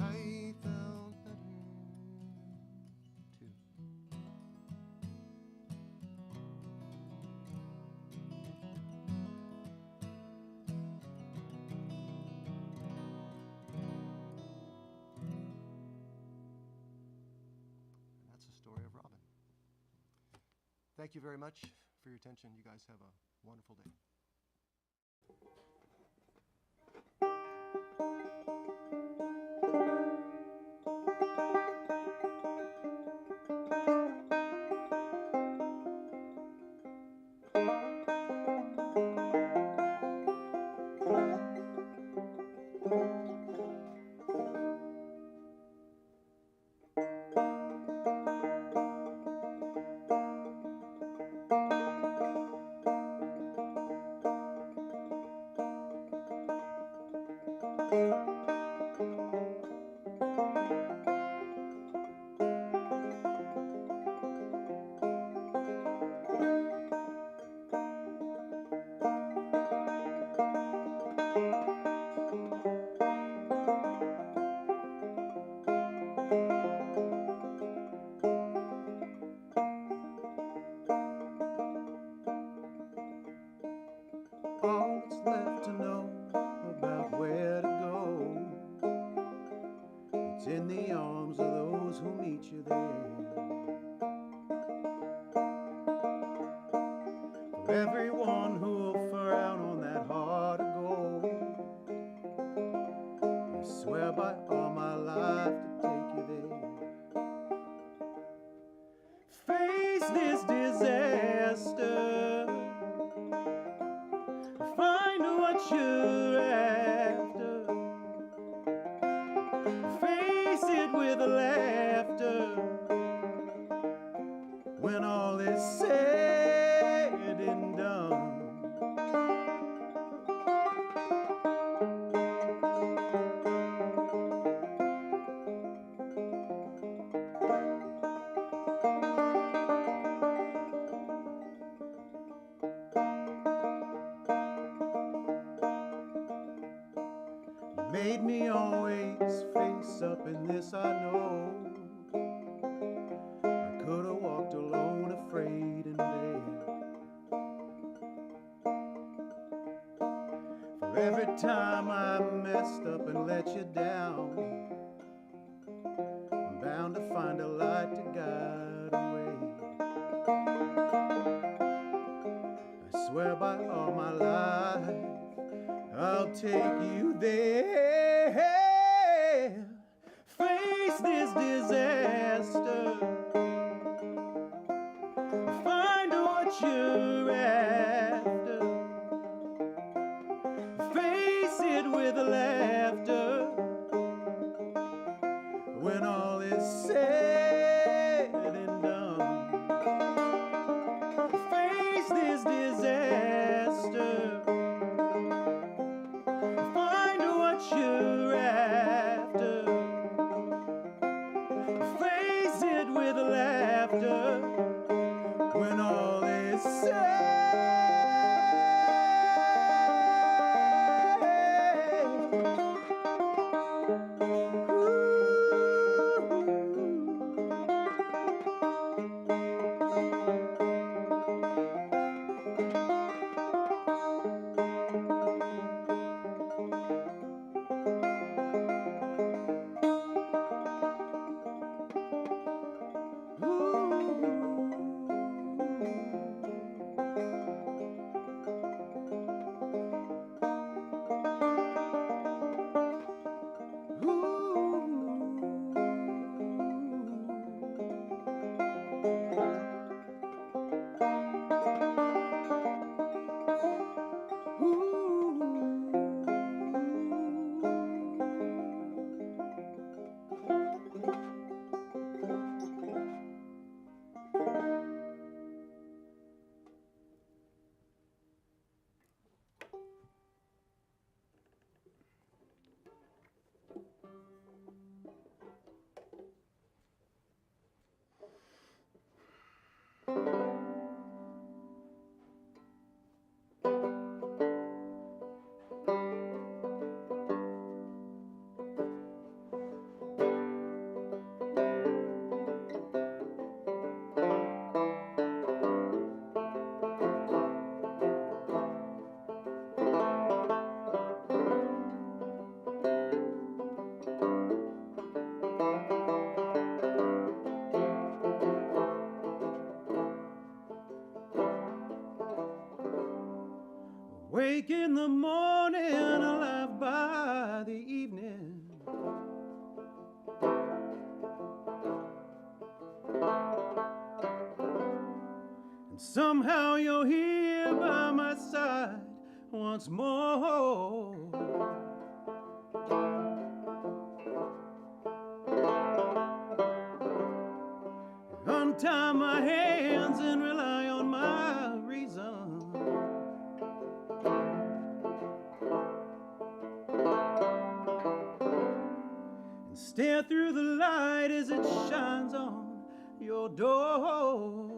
I felt better too. That's the story of Robin. Thank you very much for your attention. You guys have a wonderful day. All that's left to know about where to go, it's in the arms of those who meet you there. For everyone who'll fur out on that heart of gold, swear by all my life to take you there. Face this disaster, find what you're after, face it with laughter when all is said and done. Made me always face up in this, I know. I could have walked alone, afraid and bare. For every time I messed up and let you down, I'm bound to find a light to guide away. I swear by all my life I'll take you there. Face this disaster, find what you're after, face it with laughter when all is said and done. Face this disaster, find what you're after, face it with laughter when all is said. Wake in the morning, alive by the evening. And somehow you're here by my side once more. Untie my hands and rely on my reason. And stare through the light as it shines on your door.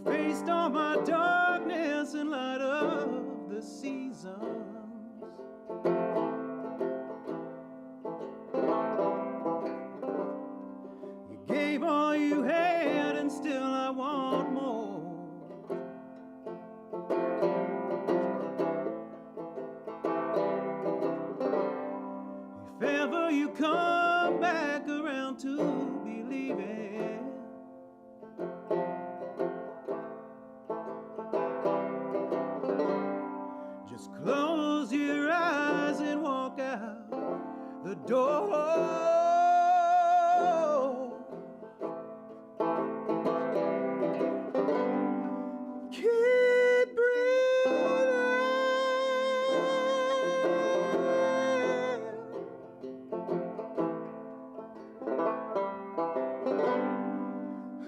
Faced all my darkness in light of the seasons. you come back around to believing. Just close your eyes and walk out the door. Keep breathing.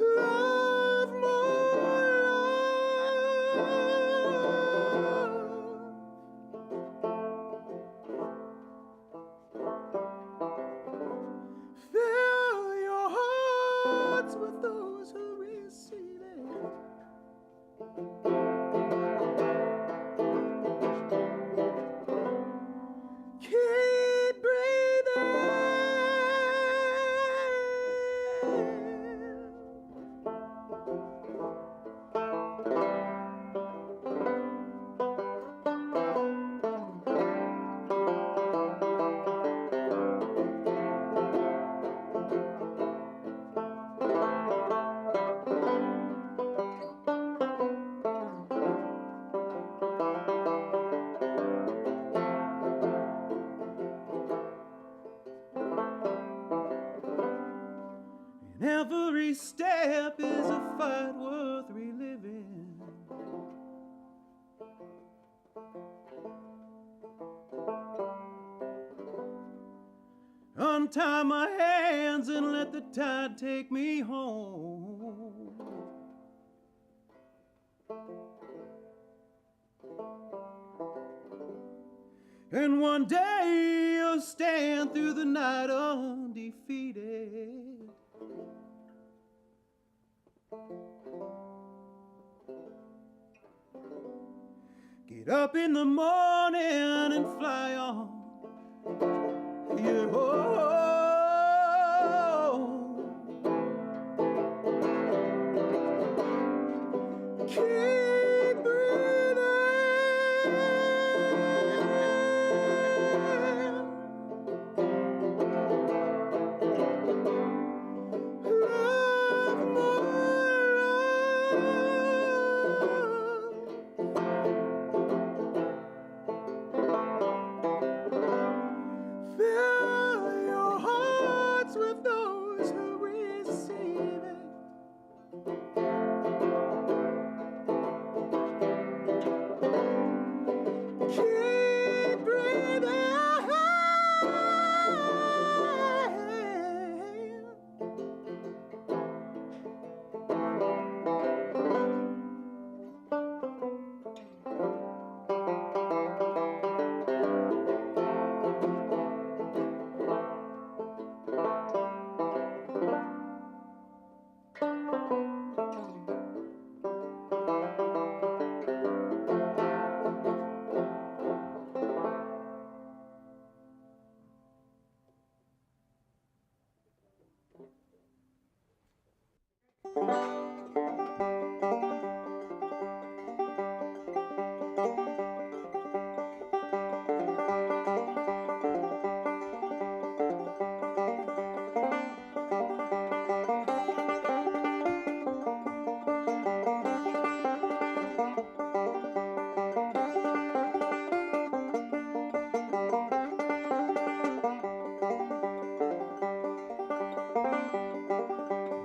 Love fill your hearts with those who receive it. Keep breathing. And every step is a fight worth reliving. Untie my hands and let the tide take me home. And one day you'll stand through the night undefeated. Get up in the morning and fly on your home. Keep breathing. Love fill your hearts with those who receive it. Keep breathing.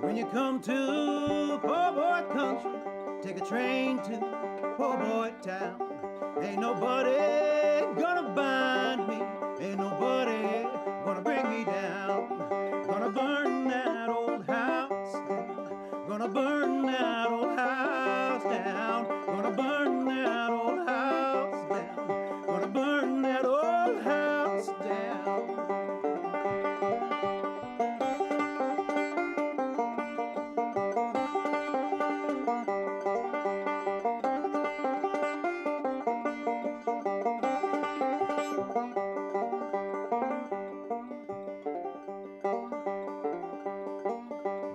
When you come to poor boy country, take a train to poor boy town. Ain't nobody gonna bind me, ain't nobody gonna bring me down. Gonna burn that old house down, gonna burn that old house down, gonna burn that old house down, gonna burn that old house down.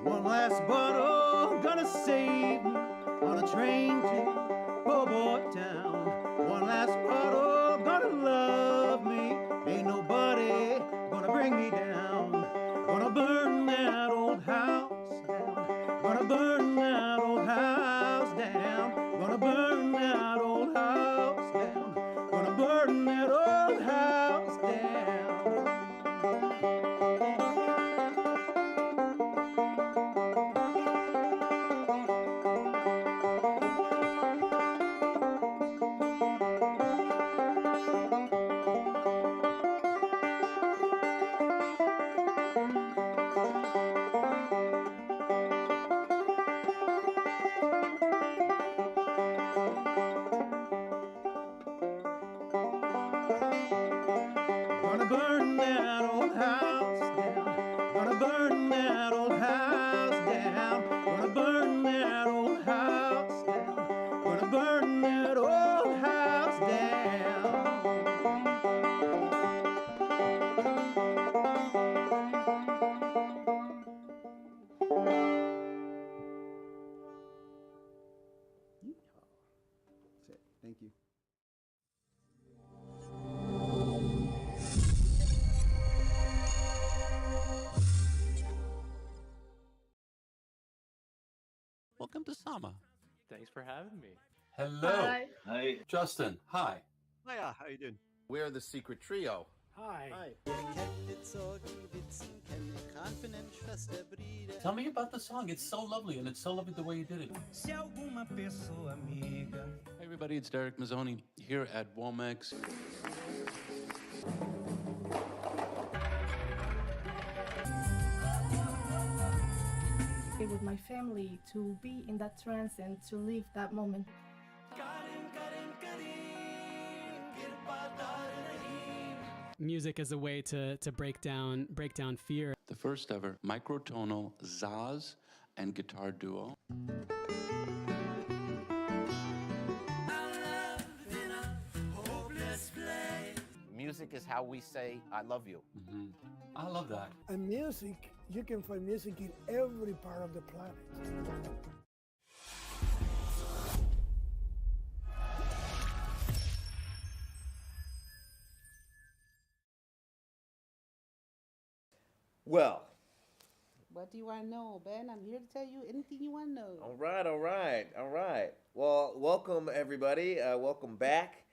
One last bottle gonna save me on a train to poor boy town. One last bottle gonna love me, ain't nobody gonna bring me down. house down. Gonna burn that old house down. Gonna burn that old house down. Gonna burn that old house down. Gonna burn that old house down. Gonna burn that old house down. That's it. Thank you. Welcome to Sama. Thanks for having me. Hello. Hi. Hi. Justin, hi. Hiya, how you doing? We're the secret trio. Hi. Tell me about the song. It's so lovely, and it's so lovely the way you did it. Se alguma pessoa amiga. Hey everybody, it's Derek Mazzoni here at Womex. With my family to be in that trance and to live that moment. Music as a way to break down fear. The first ever microtonal Zaz and guitar duo. Music is how we say, I love you. I love that. And music, you can find music in every part of the planet. Well, What do you want to know, Ben? I'm here to tell you anything you want to know. all right. Well, welcome everybody. Welcome back.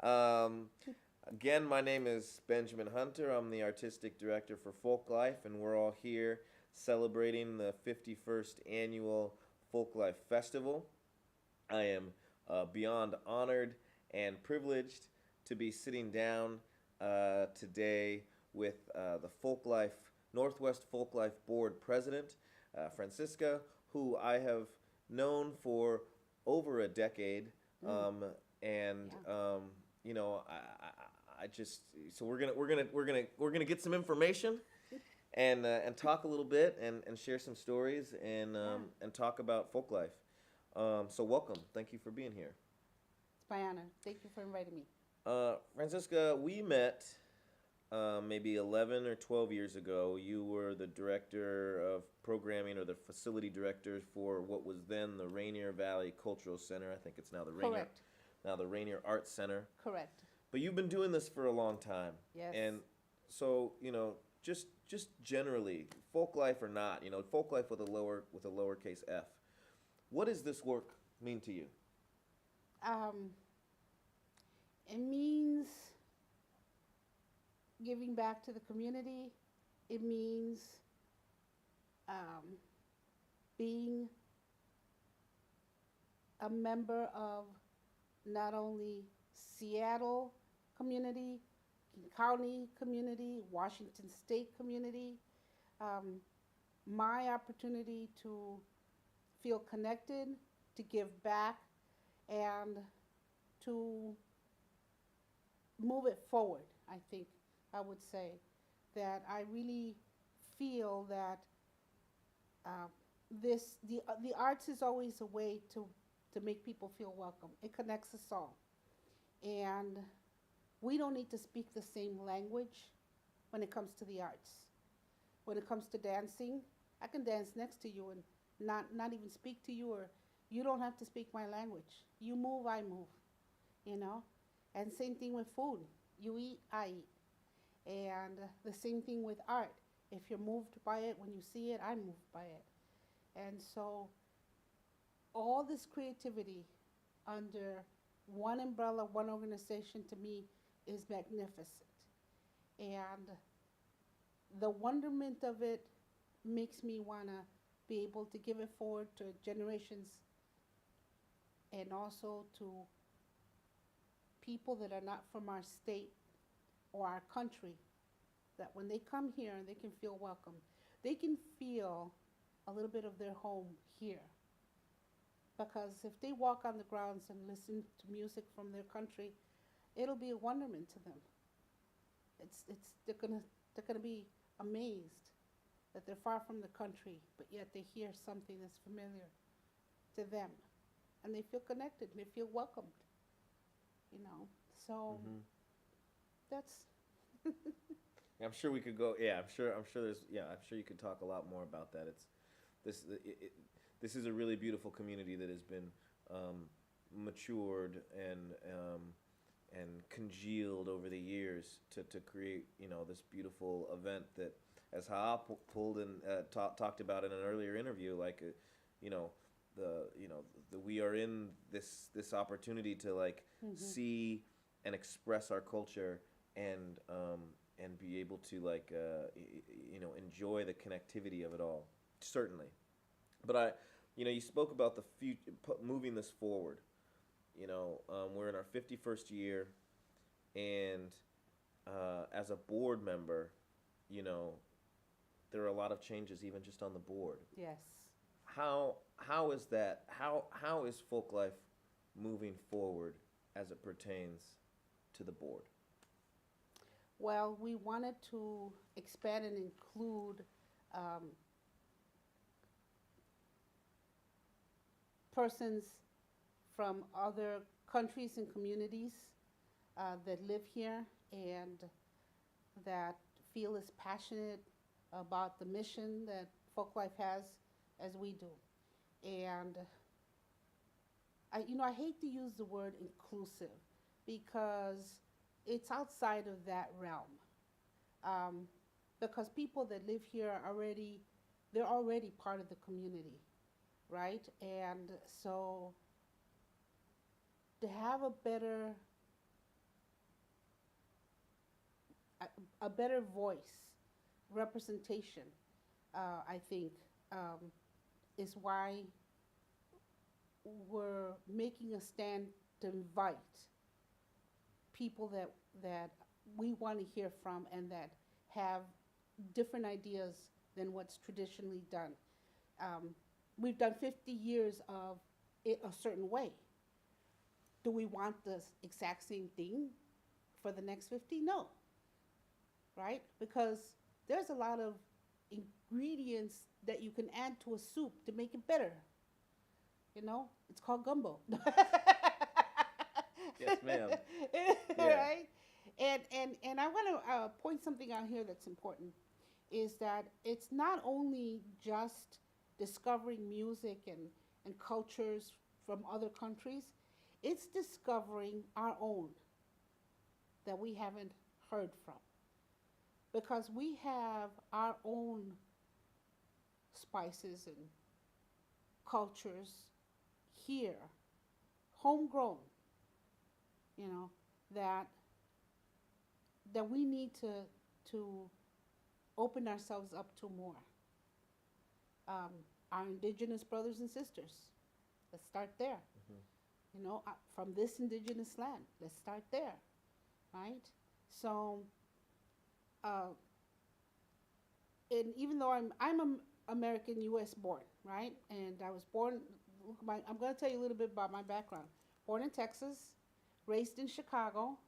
Again, my name is Benjamin Hunter. I'm the artistic director for Folklife, and we're all here celebrating the 51st annual Folklife Festival. I am beyond honored and privileged to be sitting down today with the Folklife Northwest Folklife Board President, Francisca, who I have known for over a decade, you know, I just so we're gonna get some information and talk a little bit and share some stories and talk about Folklife. So welcome, thank you for being here. It's my honor. Thank you for inviting me. Francisca, we met maybe 11 or 12 years ago. You were the director of programming or the facility director for what was then the Rainier Valley Cultural Center. I think it's now the Rainier Arts Center. Correct. But you've been doing this for a long time. Yes. And so, you know, just generally, Folklife or not, you know, Folklife with a lowercase f. What does this work mean to you? It means giving back to the community. It means being a member of not only Seattle community, King County community, Washington State community. My opportunity to feel connected, to give back, and to move it forward. I think I would say that I really feel that the arts is always a way to make people feel welcome. It connects us all. And we don't need to speak the same language when it comes to the arts. When it comes to dancing, I can dance next to you and not even speak to you, or you don't have to speak my language. You move, I move, you know? And same thing with food. You eat, I eat. And the same thing with art. If you're moved by it, when you see it, I'm moved by it. And so all this creativity under one umbrella, one organization to me is magnificent. And the wonderment of it makes me want to be able to give it forward to generations and also to people that are not from our state or our country, that when they come here, they can feel welcome. They can feel a little bit of their home here. Because if they walk on the grounds and listen to music from their country, it'll be a wonderment to them. They're gonna be amazed that they're far from the country, but yet they hear something that's familiar to them, and they feel connected and they feel welcomed. You know, so that's. I'm sure we could go. Yeah, I'm sure there's. Yeah, I'm sure you could talk a lot more about that. This is a really beautiful community that has been matured and congealed over the years to create, this beautiful event that, as Ha pulled and talked about in an earlier interview, like, we are in this opportunity to see and express our culture and be able to enjoy the connectivity of it all, certainly. But you spoke about the future, moving this forward. We're in our 51st year, and as a board member, there are a lot of changes even just on the board. Yes. How is that? How is Folklife moving forward as it pertains to the board? Well, we wanted to expand and include persons from other countries and communities that live here and that feel as passionate about the mission that Folklife has as we do. And I hate to use the word inclusive because it's outside of that realm. Because people that live here they're already part of the community, right? And so to have a better voice, representation, I think, is why we're making a stand to invite people that we want to hear from and that have different ideas than what's traditionally done. We've done 50 years of it a certain way. Do we want the exact same thing for the next 50? No. Right? Because there's a lot of ingredients that you can add to a soup to make it better. It's called gumbo. Yes, ma'am. Right? And I want to point something out here that's important, is that it's not only just discovering music and cultures from other countries, it's discovering our own that we haven't heard from. Because we have our own spices and cultures here, homegrown, that we need to open ourselves up to more. Our indigenous brothers and sisters, let's start there. From this indigenous land, let's start there, right? So, and even though I'm American U.S. born, right? And I was born, I'm going to tell you a little bit about my background. Born in Texas, raised in Chicago,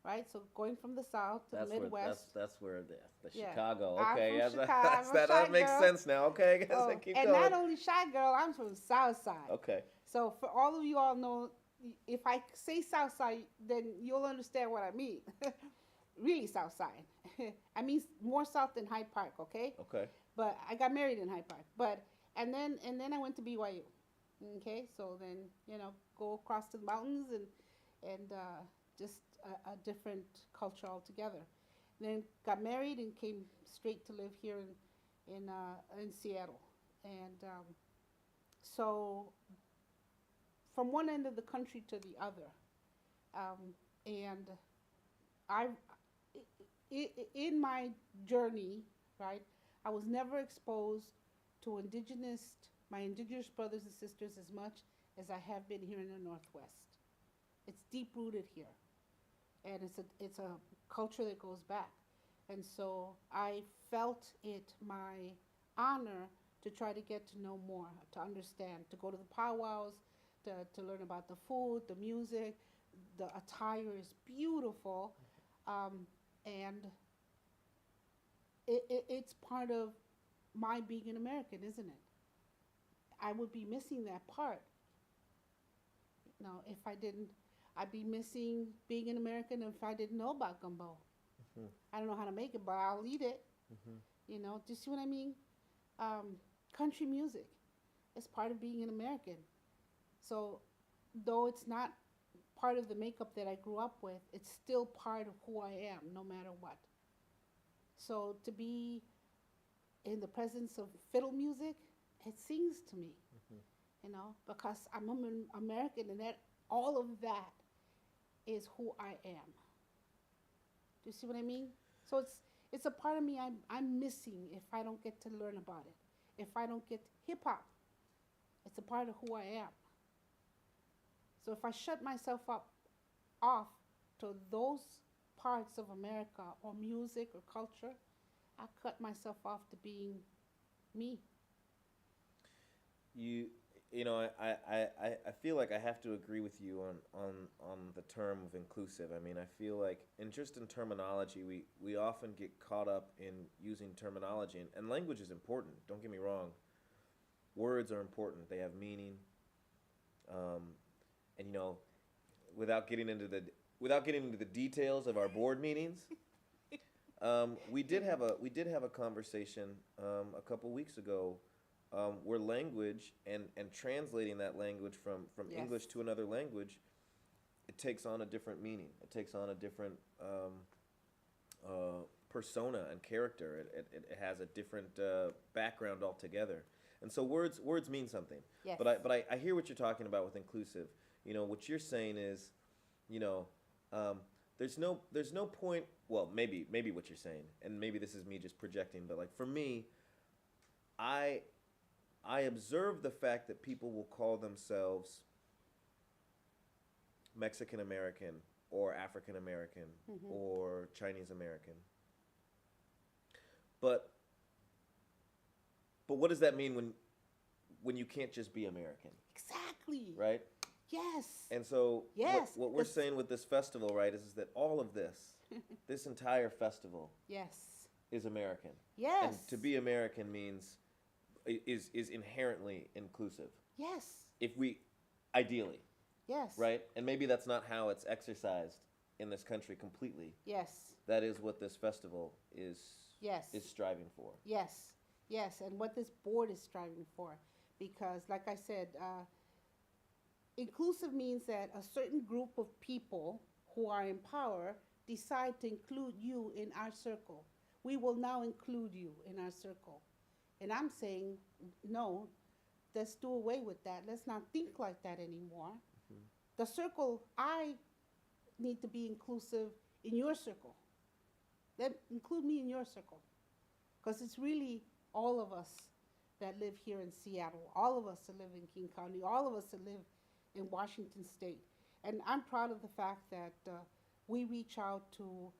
right? So going from the South to the Midwest. That's where the Yeah. Chicago. I'm Okay, from yeah, Chicago. that makes Girl. sense now. Okay, I guess I keep and going. not only shy girl, I'm from South Side. Okay. So for all of you all know, if I say South Side, then you'll understand what I mean. Really South Side. I mean more South than Hyde Park, okay? Okay. But I got married in Hyde Park. And then I went to BYU. Okay, so then go across to the mountains and just a different culture altogether. Then got married and came straight to live here in Seattle. And so from one end of the country to the other. And I, in my journey, right, I was never exposed to my indigenous brothers and sisters as much as I have been here in the Northwest. It's deep rooted here, and it's a culture that goes back. And so I felt it my honor to try to get to know more, to understand, to go to the powwows, to learn about the food, the music. The attire is beautiful, and it's part of my being an American, isn't it? I would be missing that part. If I didn't, I'd be missing being an American if I didn't know about gumbo. I don't know how to make it, but I'll eat it. Do you see what I mean? Country music is part of being an American. So, though it's not part of the makeup that I grew up with, it's still part of who I am, no matter what. So, to be in the presence of fiddle music, it sings to me, because I'm an American, and that all of that is who I am. Do you see what I mean? So it's a part of me I'm missing if I don't get to learn about it. If I don't get hip hop, it's a part of who I am. So if I shut myself off to those parts of America or music or culture, I cut myself off to being me. I feel like I have to agree with you on the term of inclusive. I mean, I feel like in terminology, we often get caught up in using terminology, and language is important. Don't get me wrong. Words are important. They have meaning. And without getting into the details of our board meetings, we did have a conversation a couple weeks ago where language and translating that language from Yes. English to another language, it takes on a different meaning. It takes on a different persona and character. It has a different background altogether. And so words mean something. Yes. But I hear what you're talking about with inclusive. What you're saying is, there's no point. Well, maybe what you're saying, and maybe this is me just projecting, but like for me, I observe the fact that people will call themselves Mexican American or African American or Chinese American. But what does that mean when you can't just be American? Exactly. Right? Yes. And so Yes. what we're saying with this festival, right, is that all of this entire festival Yes. is American. Yes. And to be American means is inherently inclusive. Yes. If we ideally, Yes. right? And maybe that's not how it's exercised in this country completely. Yes. That is what this festival is striving for. Yes. Yes. And what this board is striving for. Because, like I said, inclusive means that a certain group of people who are in power decide to include you in our circle. We will now include you in our circle. And I'm saying, no, let's do away with that. Let's not think like that anymore. The circle, I need to be inclusive in your circle. Include me in your circle. Because it's really all of us that live here in Seattle, all of us that live in King County, all of us that live in Washington State. And I'm proud of the fact that we reach out to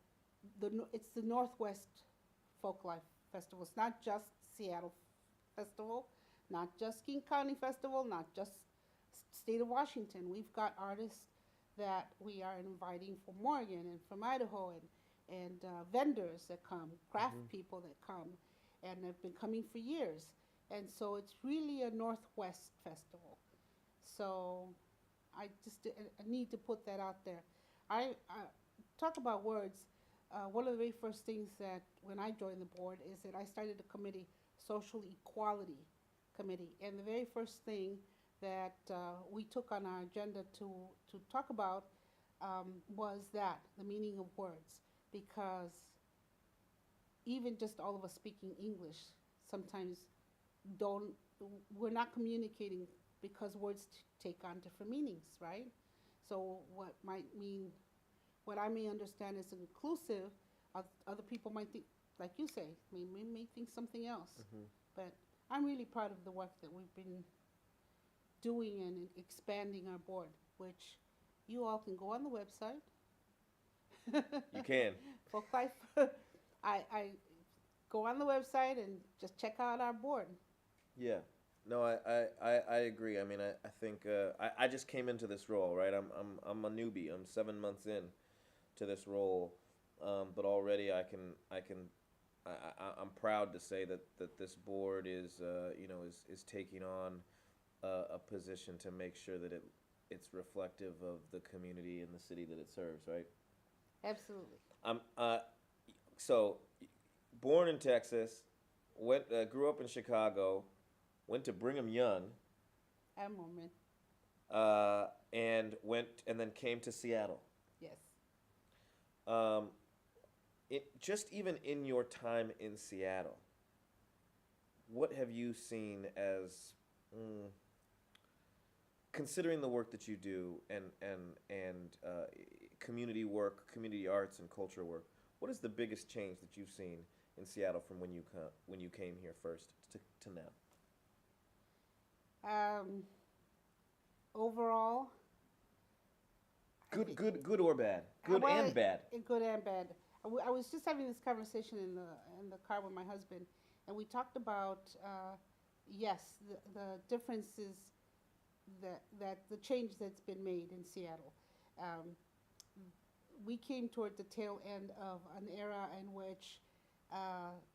it's the Northwest Folklife Festival. It's not just Seattle Festival, not just King County Festival, not just State of Washington. We've got artists that we are inviting from Oregon and from Idaho, and vendors that come, craft people that come, and have been coming for years. And so it's really a Northwest festival. So I just need to put that out there. I talk about words. One of the very first things that when I joined the board is that I started a committee, Social Equality Committee. And the very first thing that we took on our agenda to talk about was that, the meaning of words. Because even just all of us speaking English sometimes we're not communicating because words take on different meanings, right? So what I may understand as inclusive, other people might think, like you say, may think something else. But I'm really proud of the work that we've been doing and expanding our board, which you all can go on the website. You can. Folklife. I go on the website and just check out our board. Yeah. No, I agree. I mean, I think I just came into this role, right? I'm a newbie. I'm 7 months in to this role, but already I'm proud to say that this board is is taking on a position to make sure that it's reflective of the community and the city that it serves, right? Absolutely. So born in Texas, grew up in Chicago, went to Brigham Young, A moment. and then came to Seattle. Yes. Just even in your time in Seattle, what have you seen as, considering the work that you do and community work, community arts and culture work, what is the biggest change that you've seen in Seattle from when you came here first to now? Overall, good or bad, good and bad. Good and bad. I was just having this conversation in the car with my husband, and we talked about yes, the differences that the change that's been made in Seattle. We came toward the tail end of an era in which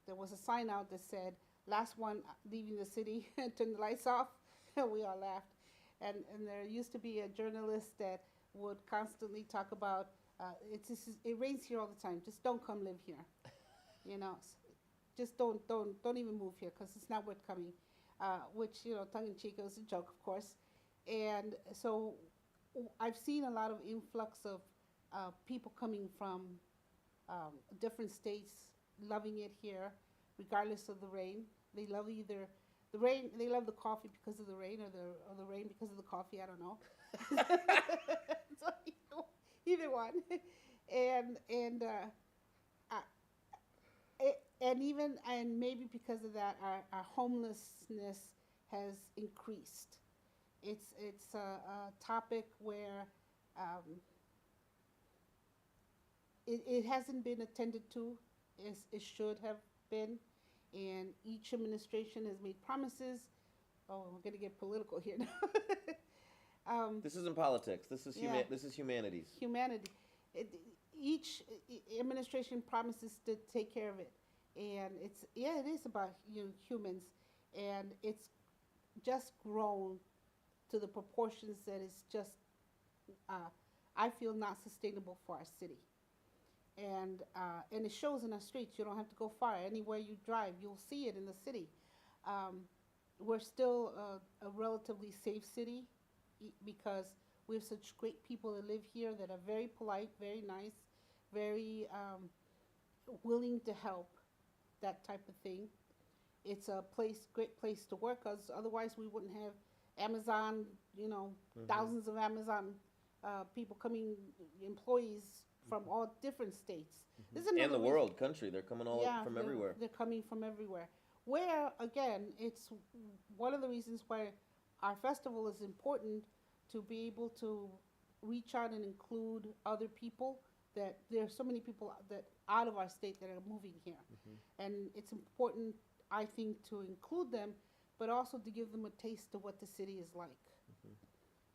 there was a sign out that said, "Last one leaving the city, turn the lights off." We all laughed. And there used to be a journalist that would constantly talk about, it rains here all the time, just don't come live here. Just don't even move here because it's not worth coming. Which, tongue in cheek, was a joke, of course. And so I've seen a lot of influx of people coming from different states, loving it here, regardless of the rain. They love either the rain. They love the coffee because of the rain, or the rain because of the coffee. I don't know. So either one, and maybe because of that, our homelessness has increased. It's a topic where it hasn't been attended to as it should have been, and each administration has made promises. Oh, we're going to get political here now. This isn't politics. This is this is humanities. Humanity. Each administration promises to take care of it, and it is about humans, and it's just grown to the proportions that it's just, I feel, not sustainable for our city. And it shows in our streets. You don't have to go far. Anywhere you drive, you'll see it in the city. We're still a relatively safe city because we have such great people that live here that are very polite, very nice, very willing to help, that type of thing. It's a great place to work, because otherwise we wouldn't have Amazon, thousands of Amazon people coming, employees from all different states. And the world, country. They're coming all from everywhere. They're coming from everywhere. Where, again, it's one of the reasons why our festival is important, to be able to reach out and include other people, that there are so many people that out of our state that are moving here. And it's important, I think, to include them, but also to give them a taste of what the city is like,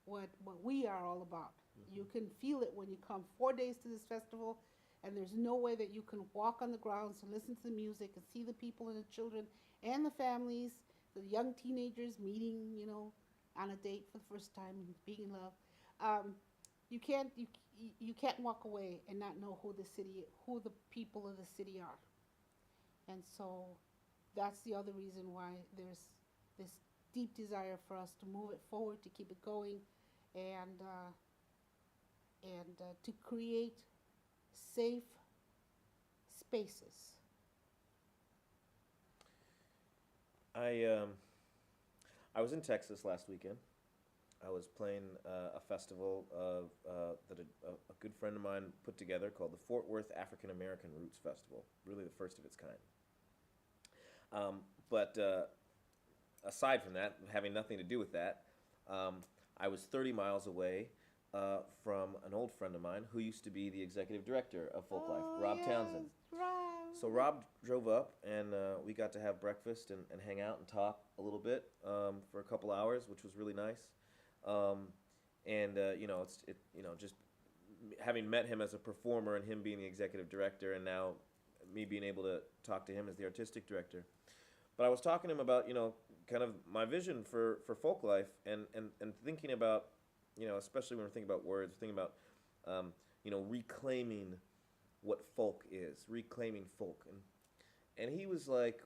what we are all about. You can feel it when you come 4 days to this festival, and there's no way that you can walk on the grounds and listen to the music and see the people and the children and the families, the young teenagers meeting, on a date for the first time and being in love. You can't walk away and not know who the people of the city are. And so that's the other reason why there's this deep desire for us to move it forward, to keep it going, and to create safe spaces. I was in Texas last weekend. I was playing a festival that a good friend of mine put together called the Fort Worth African American Roots Festival. Really the first of its kind. But aside from that, having nothing to do with that, I was 30 miles away from an old friend of mine who used to be the executive director of Folklife, Rob Townsend. So Rob drove up, and we got to have breakfast and hang out and talk a little bit for a couple hours, which was really nice. Just having met him as a performer and him being the executive director, and now me being able to talk to him as the artistic director. But I was talking to him about, kind of my vision for Folklife and thinking about, especially when we're thinking about words, thinking about, reclaiming what folk is, reclaiming folk. And he was like,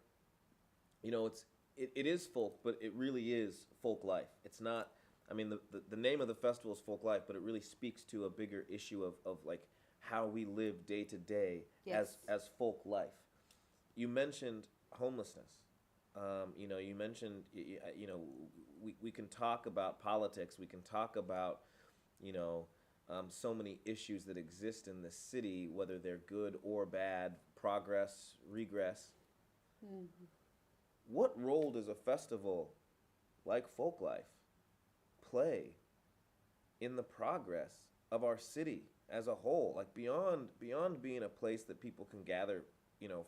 it is folk, but it really is folk life. It's not, the name of the festival is Folklife, but it really speaks to a bigger issue of like how we live day to day as folk life. You mentioned homelessness. You mentioned, we can talk about politics. We can talk about, so many issues that exist in the city, whether they're good or bad, progress, regress. Mm-hmm. What role does a festival like Folklife play in the progress of our city as a whole? Like beyond being a place that people can gather,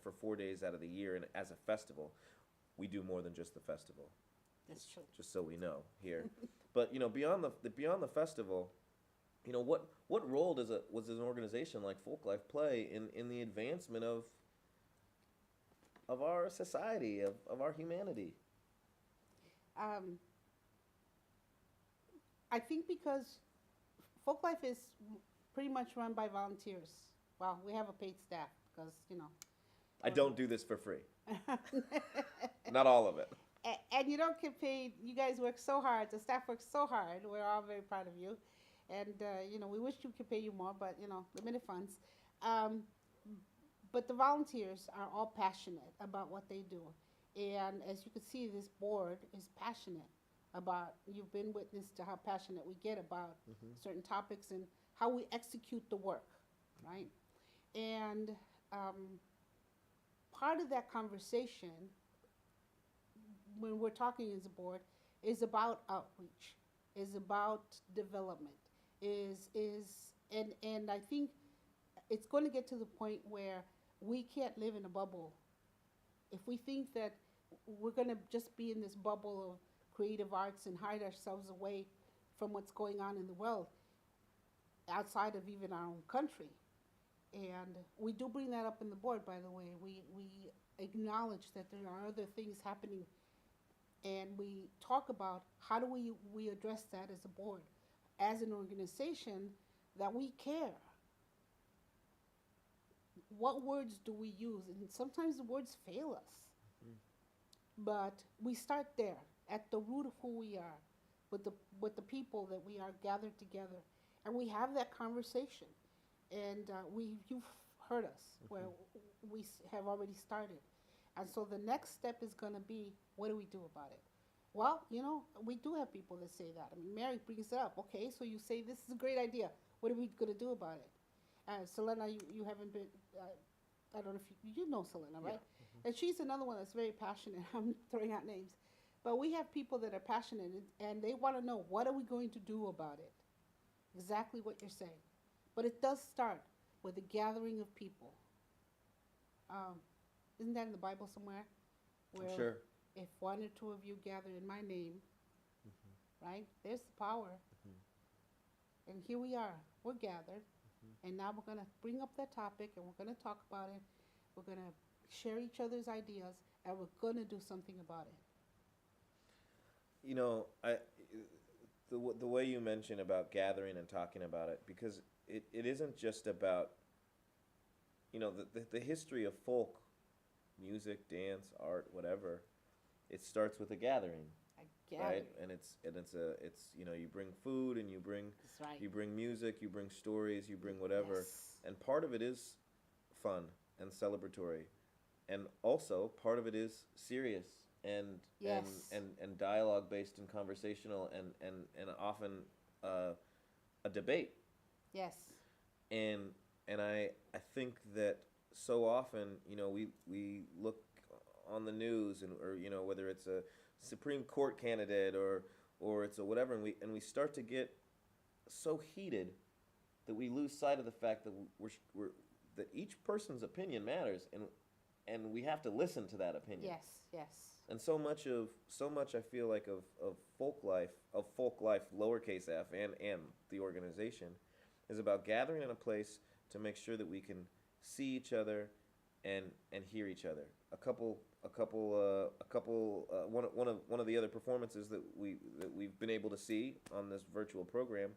for 4 days out of the year and as a festival. We do more than just the festival. That's true. Just so we know here. But beyond the festival, what role does an organization like Folklife play in the advancement of our society, of our humanity? I think because Folklife is pretty much run by volunteers. Well, we have a paid staff because I don't do this for free. Not all of it. And you don't get paid. You guys work so hard. The staff works so hard. We're all very proud of you. And, we wish we could pay you more, but, limited funds. But the volunteers are all passionate about what they do. And as you can see, this board is passionate about, you've been witness to how passionate we get about certain topics and how we execute the work, right? And part of that conversation, when we're talking as a board, is about outreach, is about development, and I think it's going to get to the point where we can't live in a bubble. If we think that we're going to just be in this bubble of creative arts and hide ourselves away from what's going on in the world, outside of even our own country. And we do bring that up in the board, by the way. We acknowledge that there are other things happening, and we talk about how do we address that as a board, as an organization, that we care. What words do we use? And sometimes the words fail us. But we start there, at the root of who we are, with the people that we are gathered together. And we have that conversation. And you've heard us, where we have already started. And so the next step is going to be, what do we do about it? Well, we do have people that say that. Mary brings it up. Okay, so you say this is a great idea. What are we going to do about it? Selena, you haven't been, I don't know if you know Selena, right? Yeah. And she's another one that's very passionate. I'm throwing out names. But we have people that are passionate, and they want to know, what are we going to do about it? Exactly what you're saying. But it does start with a gathering of people. Isn't that in the Bible somewhere? Where Sure. If one or two of you gather in my name, right? There's the power. And here we are. We're gathered. And now we're going to bring up that topic, and we're going to talk about it. We're going to share each other's ideas, and we're going to do something about it. The way you mentioned about gathering and talking about it, because it isn't just about, the history of folk music, dance, art, whatever. It starts with a gathering, right? And it's you bring food, and you bring music, you bring stories, you bring whatever, and part of it is fun and celebratory, and also part of it is serious Yes. and dialogue based and conversational and often a debate. Yes. And I think that so often, you know, we look on the news and or you know whether it's a Supreme Court candidate or it's a whatever, and we start to get so heated that we lose sight of the fact that we're that each person's opinion matters, and we have to listen to that opinion. Yes. Yes. And so much I feel like of Folklife lowercase f and the organization is about gathering in a place to make sure that we can see each other and hear each other. One of the other performances that we've been able to see on this virtual program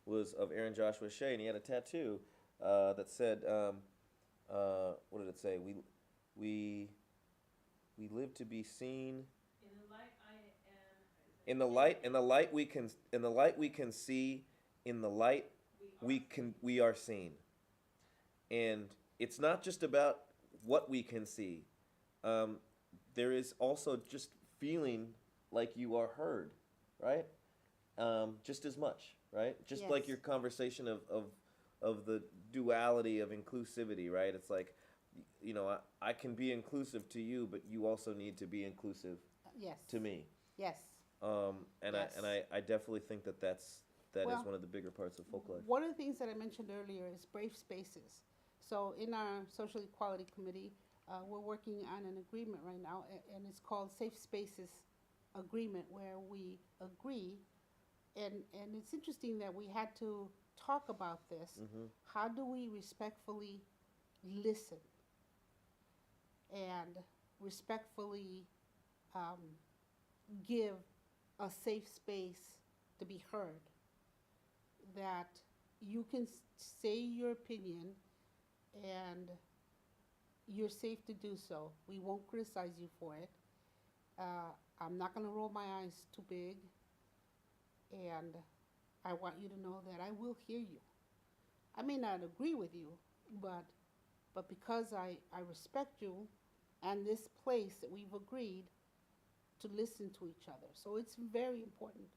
was of Aaron Joshua Shea, and he had a tattoo that said, what did it say? We live to be seen. In the light we can see. In the light we are seen. And it's not just about what we can see. There is also just feeling like you are heard, right? Just as much, right? Just Yes. like your conversation of the duality of inclusivity, right? It's like, you know, I can be inclusive to you, but you also need to be inclusive Yes. to me. Yes. And Yes. I definitely think that that Well, is one of the bigger parts of Folklife. One of the things that I mentioned earlier is brave spaces. So in our Social Equality Committee, we're working on an agreement right now, and it's called Safe Spaces Agreement, where we agree. And it's interesting that we had to talk about this. Mhm. How do we respectfully listen and respectfully give a safe space to be heard? That you can say your opinion and you're safe to do so. We won't criticize you for it. I'm not going to roll my eyes too big. And I want you to know that I will hear you. I may not agree with you, but because I respect you and this place that we've agreed to listen to each other. So it's very important.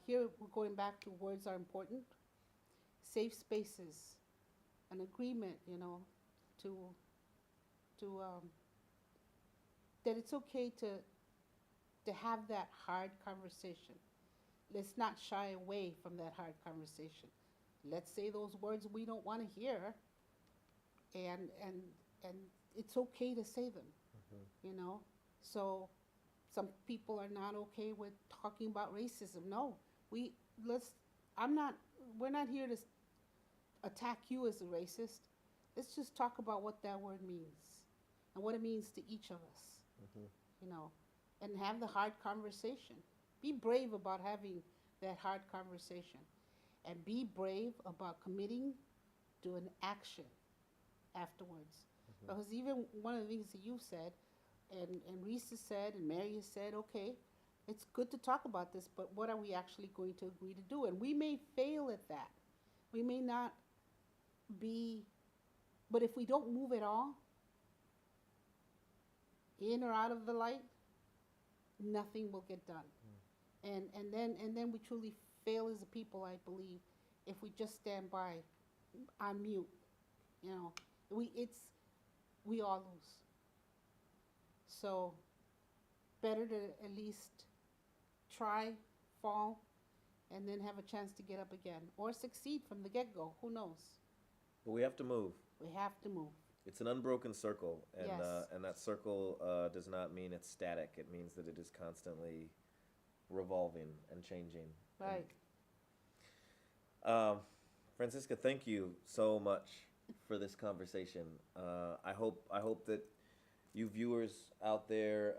Here we're going back to words are important. Safe spaces, an agreement, you know, to that it's okay to have that hard conversation. Let's not shy away from that hard conversation. Let's say those words we don't want to hear, and it's okay to say them, you know. So some people are not okay with talking about racism. No, we're not here to attack you as a racist. Let's just talk about what that word means and what it means to each of us, you know, and have the hard conversation. Be brave about having that hard conversation, and be brave about committing to an action afterwards. Because even one of the things that you said, and Reese has said, and Mary has said, okay, it's good to talk about this, but what are we actually going to agree to do? And we may fail at that. We may not be, but if we don't move at all, in or out of the light, nothing will get done. And then we truly fail as a people, I believe, if we just stand by on mute. You know, we all lose. So better to at least try, fall, and then have a chance to get up again, or succeed from the get-go. Who knows? But we have to move. We have to move. It's an unbroken circle, and Yes. And that circle does not mean it's static. It means that it is constantly revolving and changing. Right. Francisca, thank you so much for this conversation. I hope that you viewers out there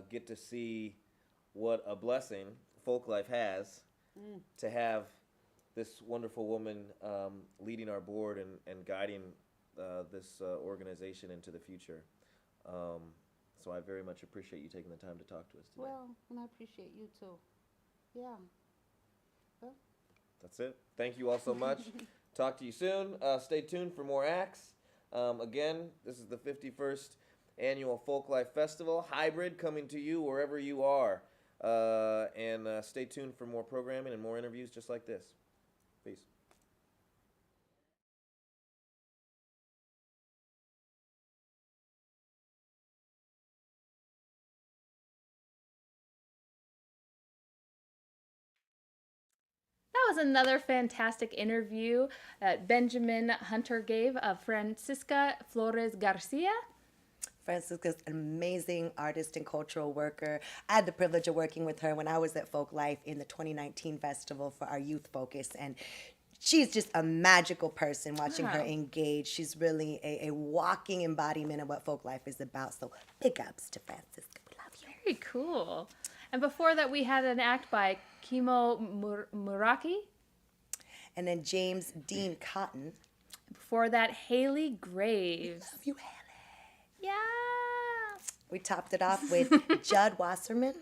get to see what a blessing Folklife has to have this wonderful woman leading our board and guiding this organization into the future. So I very much appreciate you taking the time to talk to us today. Well, and I appreciate you too. Yeah. Well. That's it. Thank you all so much. Talk to you soon. Stay tuned for more acts. Again, this is the 51st annual Folklife Festival, hybrid, coming to you wherever you are. And stay tuned for more programming and more interviews just like this. Peace. That was another fantastic interview that Benjamin Hunter gave of Francisca Flores Garcia. Francisca's an amazing artist and cultural worker. I had the privilege of working with her when I was at Folklife in the 2019 festival for our youth focus, and she's just a magical person watching her Wow. engage. She's really a walking embodiment of what Folklife is about, so big ups to Francisca. We love you. Very cool. And before that, we had an act by Kimo Muraki. And then James Dean Cotton. Before that, Haley Graves. Love you, Haley. Yeah. We topped it off with Judd Wasserman.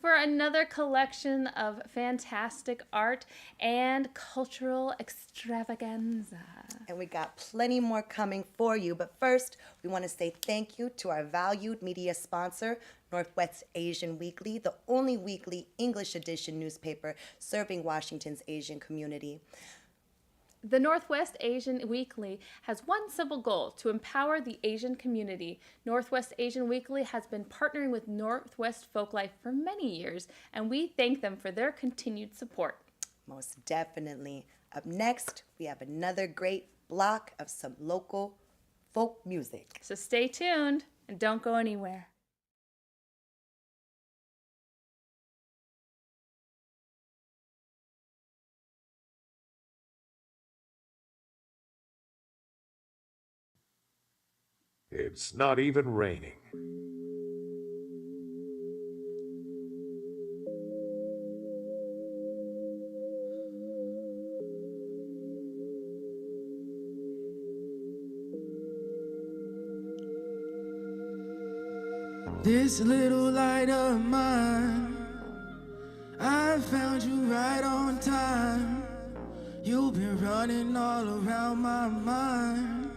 For another collection of fantastic art and cultural extravaganza. And we got plenty more coming for you. But first, we want to say thank you to our valued media sponsor, Northwest Asian Weekly, the only weekly English edition newspaper serving Washington's Asian community. The Northwest Asian Weekly has one simple goal: to empower the Asian community. Northwest Asian Weekly has been partnering with Northwest Folklife for many years, and we thank them for their continued support. Most definitely. Up next, we have another great block of some local folk music. So stay tuned and don't go anywhere. It's not even raining. This little light of mine, I found you right on time. You've been running all around my mind.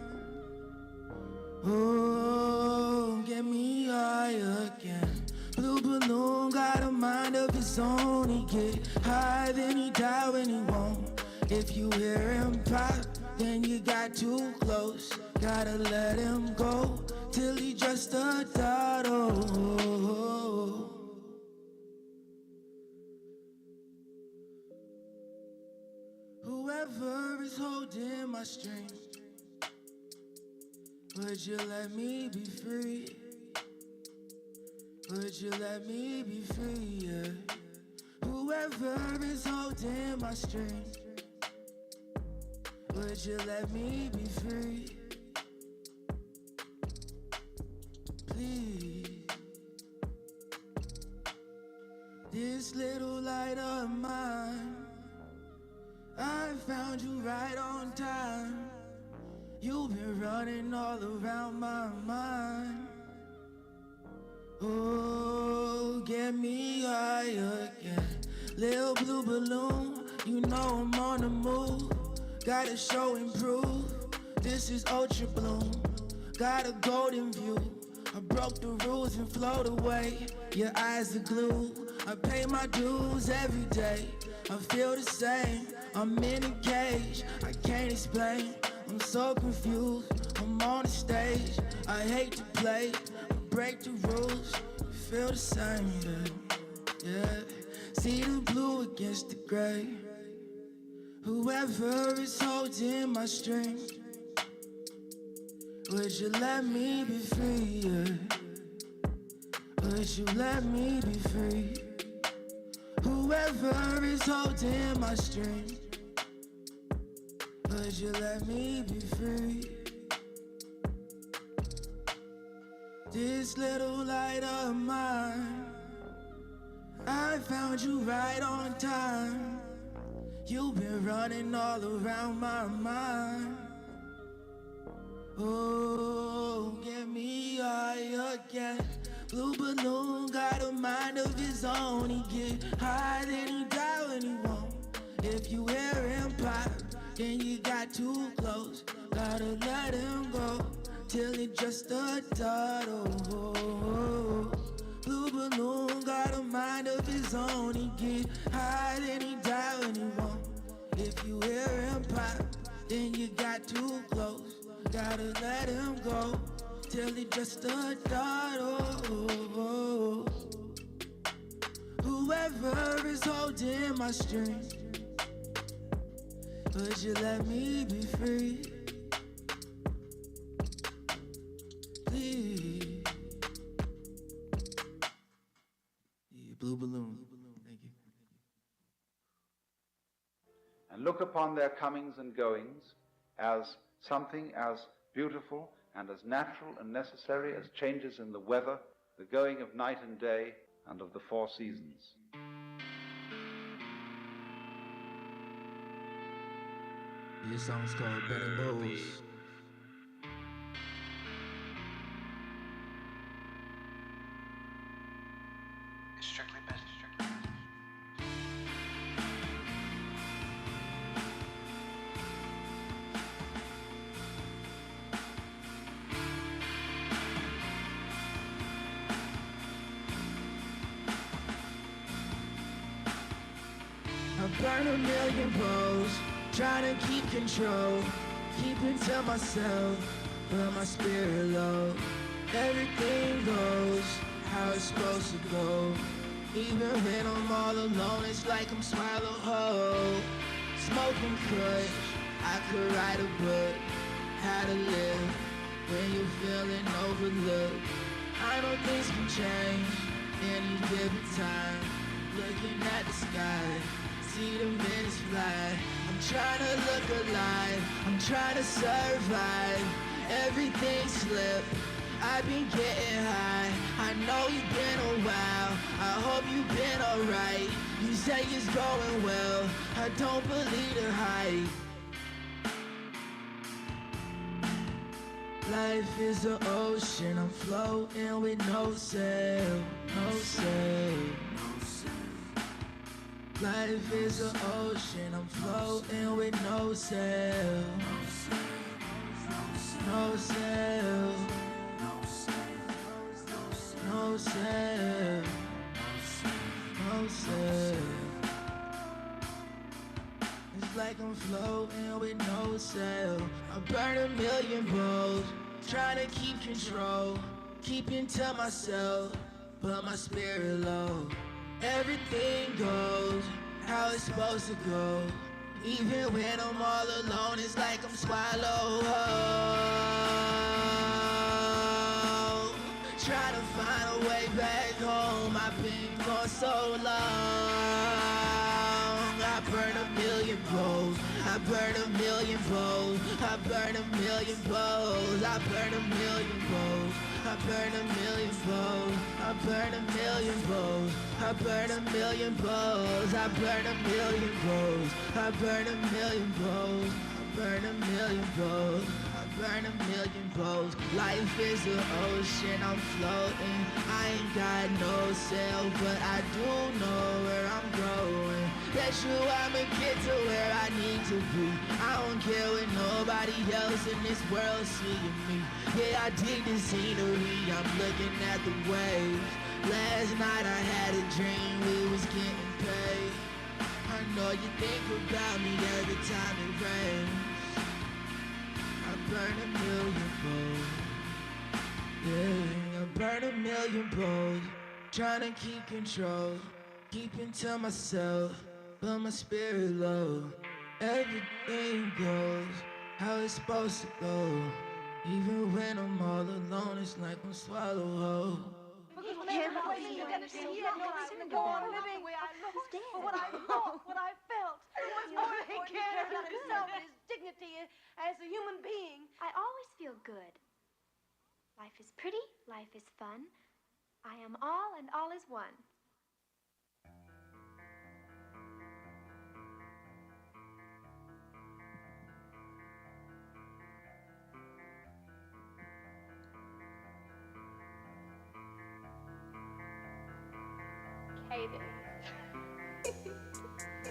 Oh, get me high again. Blue balloon got a mind of his own. He get high, then he die when he won't. If you hear him pop, then you got too close. Gotta let him go till he just a dot. Oh. Whoever is holding my strings, would you let me be free? Would you let me be free? Yeah. Whoever is holding my strings, would you let me be free? Please. This little light of mine, I found you right on time. You've been running all around my mind. Oh, get me high again. Little blue balloon, you know I'm on the move. Gotta show and prove, this is ultra bloom. Got a golden view, I broke the rules and float away. Your eyes are glue, I pay my dues every day. I feel the same, I'm in a cage, I can't explain. I'm so confused, I'm on the stage. I hate to play, break the rules. Feel the same, yeah. See the blue against the gray. Whoever is holding my strings, would you let me be free, yeah? Would you let me be free? Whoever is holding my strings, would you let me be free? This little light of mine, I found you right on time. You've been running all around my mind. Oh, get me high again. Blue balloon got a mind of his own. He get high, then he die when he won't. If you hear him pop, then you got too close. Gotta let him go till it just a dot. Oh, blue balloon got a mind of his own. He get high and he die when he won't. If you hear him pop, then you got too close. Gotta let him go till it just a dot. Oh, whoever is holding my string, would you let me be free? Please. Yeah, blue balloon. Thank you. And look upon their comings and goings as something as beautiful and as natural and necessary as changes in the weather, the going of night and day, and of the four seasons. This song's called Benny Bowes. Strictly business. I burn a million bows, trying to keep control, keeping to myself, but my spirit low. Everything goes how it's supposed to go. Even when I'm all alone, it's like I'm swallowed whole. Smoking kush, I could write a book, how to live when you're feeling overlooked. I know things can change any given time. Looking at the sky, see the minutes fly. I'm trying to look alive, I'm trying to survive. Everything slip, I've been getting high. I know you've been a while, I hope you've been alright. You say it's going well, I don't believe the hype. Life is an ocean, I'm floating with no sail, no sail. Life is an ocean, I'm floating with no sail, no sail, no sail, no sail. It's like I'm floating with no sail. I burn a million bowls, trying to keep control, keeping to myself, but my spirit low. Everything goes how it's supposed to go. Even when I'm all alone, it's like I'm swallowed whole. Trying to find a way back home, I've been gone so long. I burn a million bowls, I burn a million bowls, I burn a million bowls, I burn a million bowls, I burn a million bowls, I burn a million bowls, I burn a million bowls, I burn a million bowls, I burn a million bowls, I burn a million bowls, I burn a million bowls. Life is an ocean, I'm floating. I ain't got no sail, but I do know where I'm going. That's true, I'ma get to where I need to be. I don't care what nobody else in this world seeing me. Yeah, I dig the scenery, I'm looking at the waves. Last night I had a dream, we was getting paid. I know you think about me every time it rains. I burn a million bowls, yeah, I burn a million bowls, trying to keep control, keeping to myself, but my spirit low. Everything goes how it's supposed to go. Even when I'm all alone, it's like I'm swallowed whole. Because when everybody knew you're gonna see it, no, I couldn't go on living the way I looked, for what I thought, what I felt. What's more, he cared about himself and his dignity as a human being. I always feel good. Life is pretty, life is fun. I am all and all is one.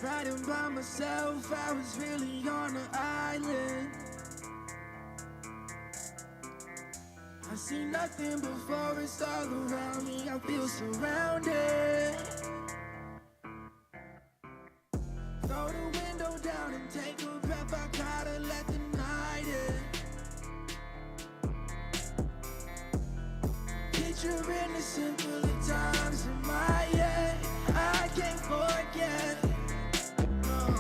Riding by myself, I was really on an island. I see nothing before it's all around me. I feel surrounded. Throw the window down and take a breath. I gotta let the night in. Picturing the simpler times in my head. I can't forget. No.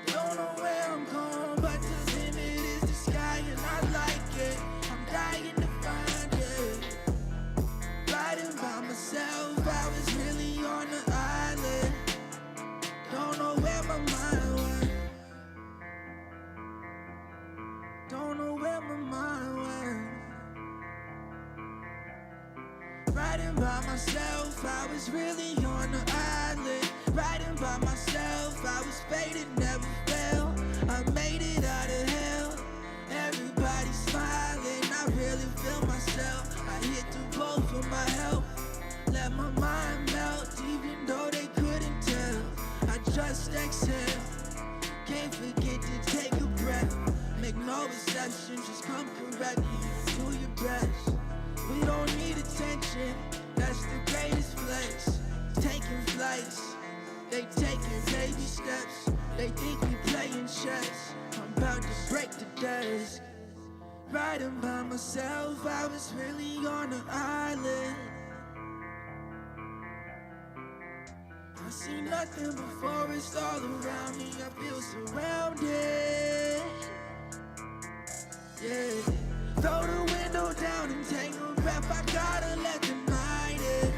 Don't know where I'm going, but the limit is the sky, and I like it. I'm dying to find it. Riding by myself, I was really on the island. Don't know where my mind went. Don't know where my mind went. Riding by myself, I was really on the island. Riding by myself, I was faded, never fell. I made it out of hell. Everybody smiling, I really feel myself. I hit the boat for my help. Let my mind melt, even though they couldn't tell. I just exhale. Can't forget to take a breath. Make no exceptions, just come correct. Do your best. We don't need attention, that's the greatest flex. Taking flights, they taking baby steps. They think we playing chess. I'm about to break the desk. Riding by myself, I was really on the island. I see nothing before it's all around me. I feel surrounded. Yeah. Throw the window down and take a breath. I gotta let the night in.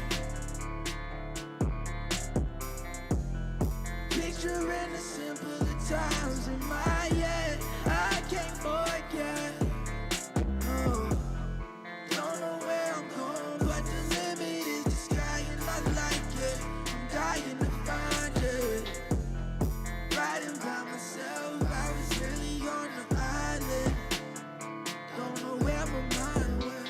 Picturing the simpler times in my head. I can't forget. Oh, don't know where I'm going, but the limit is the sky, and I like it. I'm dying to find it. Riding by myself, I was really on the island. Don't know where my mind went.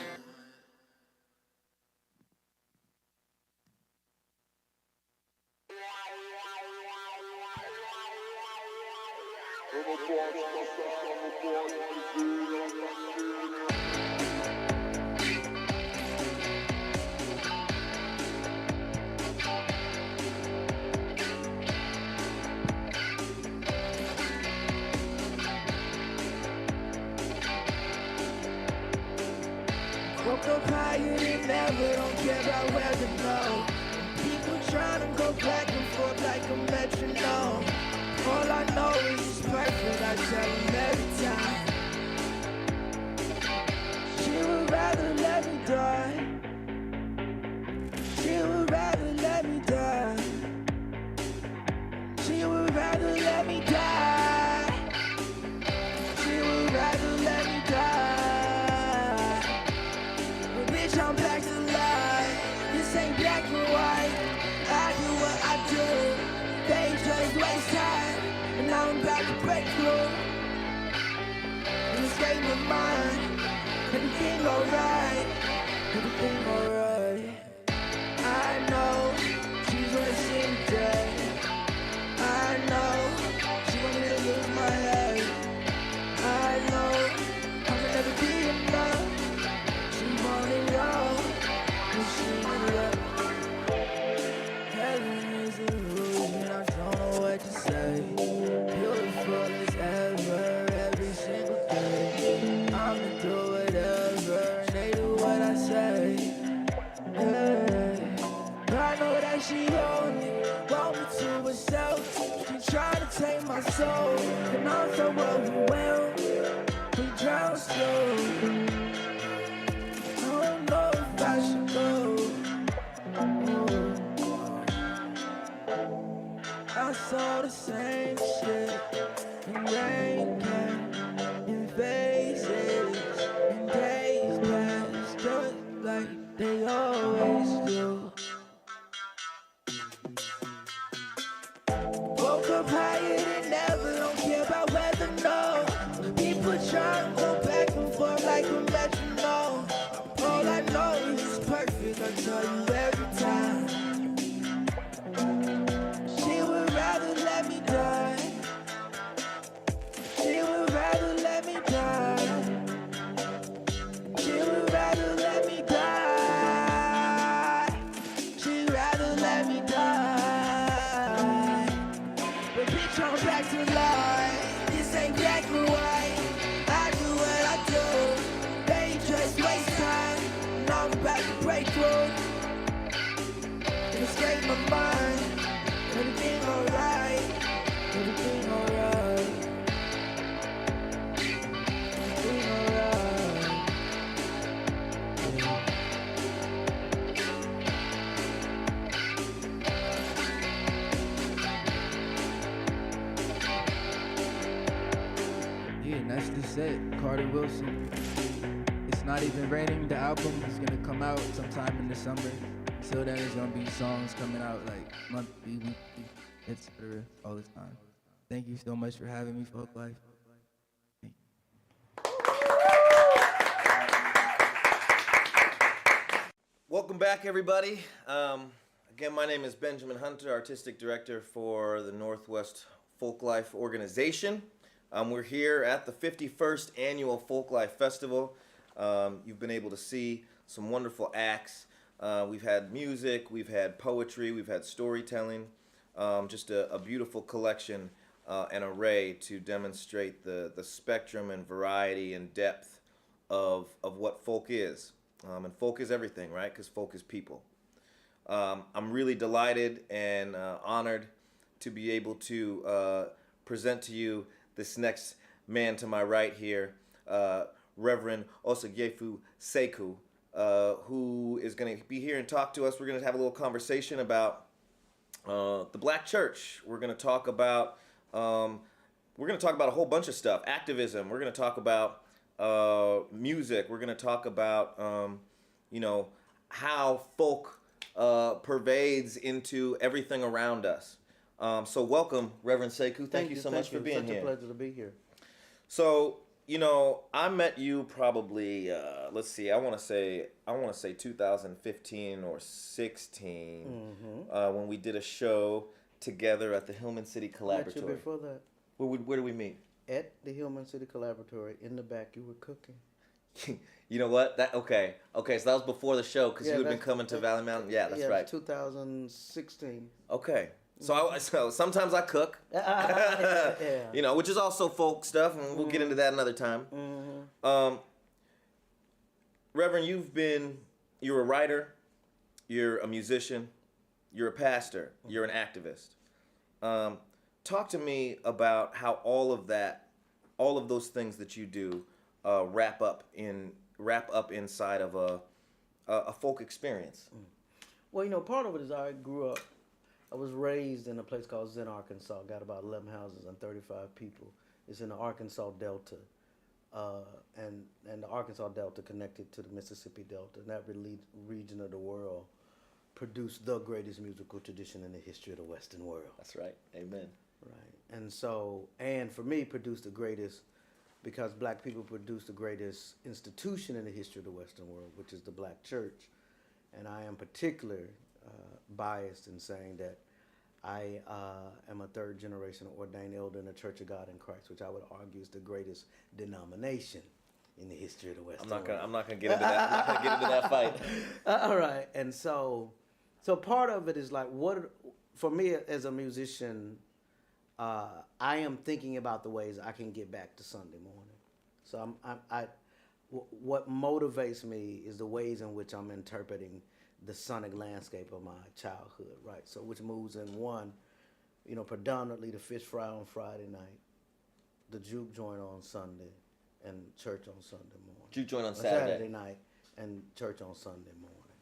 Woke up higher than ever, don't care about where to go. People trying to go back and forth like a metronome. All I know is it's perfect, I tell them every time. She would rather let me die. She would rather let me die. She would rather let me die. She would rather let me die. But bitch, I'm back to life. This ain't black and white. I do what I do. They just waste time. And now I'm about to break through. And escape my mind. Everything alright. Everything alright. I know she's gonna see me dead. I know she want me to lose my head. I know I can never be enough. She want it all, and she left. Heaven is an illusion, I don't know what to say. Beautiful as ever, every single day. I'm gonna do whatever, and they do what I say. Hey. I know that she want me to herself. She trying to take my soul, and I'm so overwhelmed. We drown slow. I don't know if I should go. I saw the same shit in rain came in phases, and days passed just like they always do. Woke up higher than ever, don't care about weather, no. People trying to go back and forth like a metronome. All I know is it's perfect, I tell you every time. She would rather let me die. She Yeah, and that's just it. Carter Wilson. It's Not Even Raining. The album is gonna come out sometime in the summer. Until then, there's gonna be songs coming out like monthly, weekly, etc. all the time. Thank you so much for having me, Folklife. Welcome back, everybody. Again, my name is Benjamin Hunter, Artistic Director for the Northwest Folklife organization. We're here at the 51st Annual Folklife Festival. You've been able to see some wonderful acts. We've had music, we've had poetry, we've had storytelling. Just a beautiful collection and array to demonstrate the spectrum and variety and depth of what folk is. And folk is everything, right? Because folk is people. I'm really delighted and honored to be able to present to you this next man to my right here, Reverend Osagefu Seku, who is going to be here and talk to us. We're going to have a little conversation about the Black Church. We're going to talk about a whole bunch of stuff. Activism. We're going to talk about music. We're going to talk about how folk pervades into everything around us. So welcome, Reverend Seku. Thank you so much for being here. Such a pleasure to be here. So, I met you probably, let's see, I want to say 2015 or 16, when we did a show together at the Hillman City Collaboratory. Met you before that. Where did we meet? At the Hillman City Collaboratory. In the back, you were cooking. You know what? Okay. So that was before the show because you had been coming to Valley Mountain. Yeah, that's right. 2016. Okay. So sometimes I cook, Yeah. which is also folk stuff, and we'll get into that another time. Reverend, you're a writer, you're a musician, you're a pastor, you're an activist. Talk to me about how all of those things that you do wrap up inside of a folk experience. Well, part of it is I was raised in a place called Zen, Arkansas. Got about 11 houses and 35 people. It's in the Arkansas Delta, and the Arkansas Delta connected to the Mississippi Delta. And that region of the world produced the greatest musical tradition in the history of the Western world. That's right. Amen. Right. And for me, produced the greatest, because black people produced the greatest institution in the history of the Western world, which is the Black Church. And I am particularly biased in saying that I am a third generation ordained elder in the Church of God in Christ, which I would argue is the greatest denomination in the history of the Western world. I'm not gonna get into that. I'm not gonna get into that fight. All right. And so part of it is like, for me as a musician, I am thinking about the ways I can get back to Sunday morning. So what motivates me is the ways in which I'm interpreting the sonic landscape of my childhood, right? So which moves in one, predominantly the fish fry on Friday night, the juke joint on Sunday, and church on Sunday morning. Juke joint on Saturday night, and church on Sunday morning.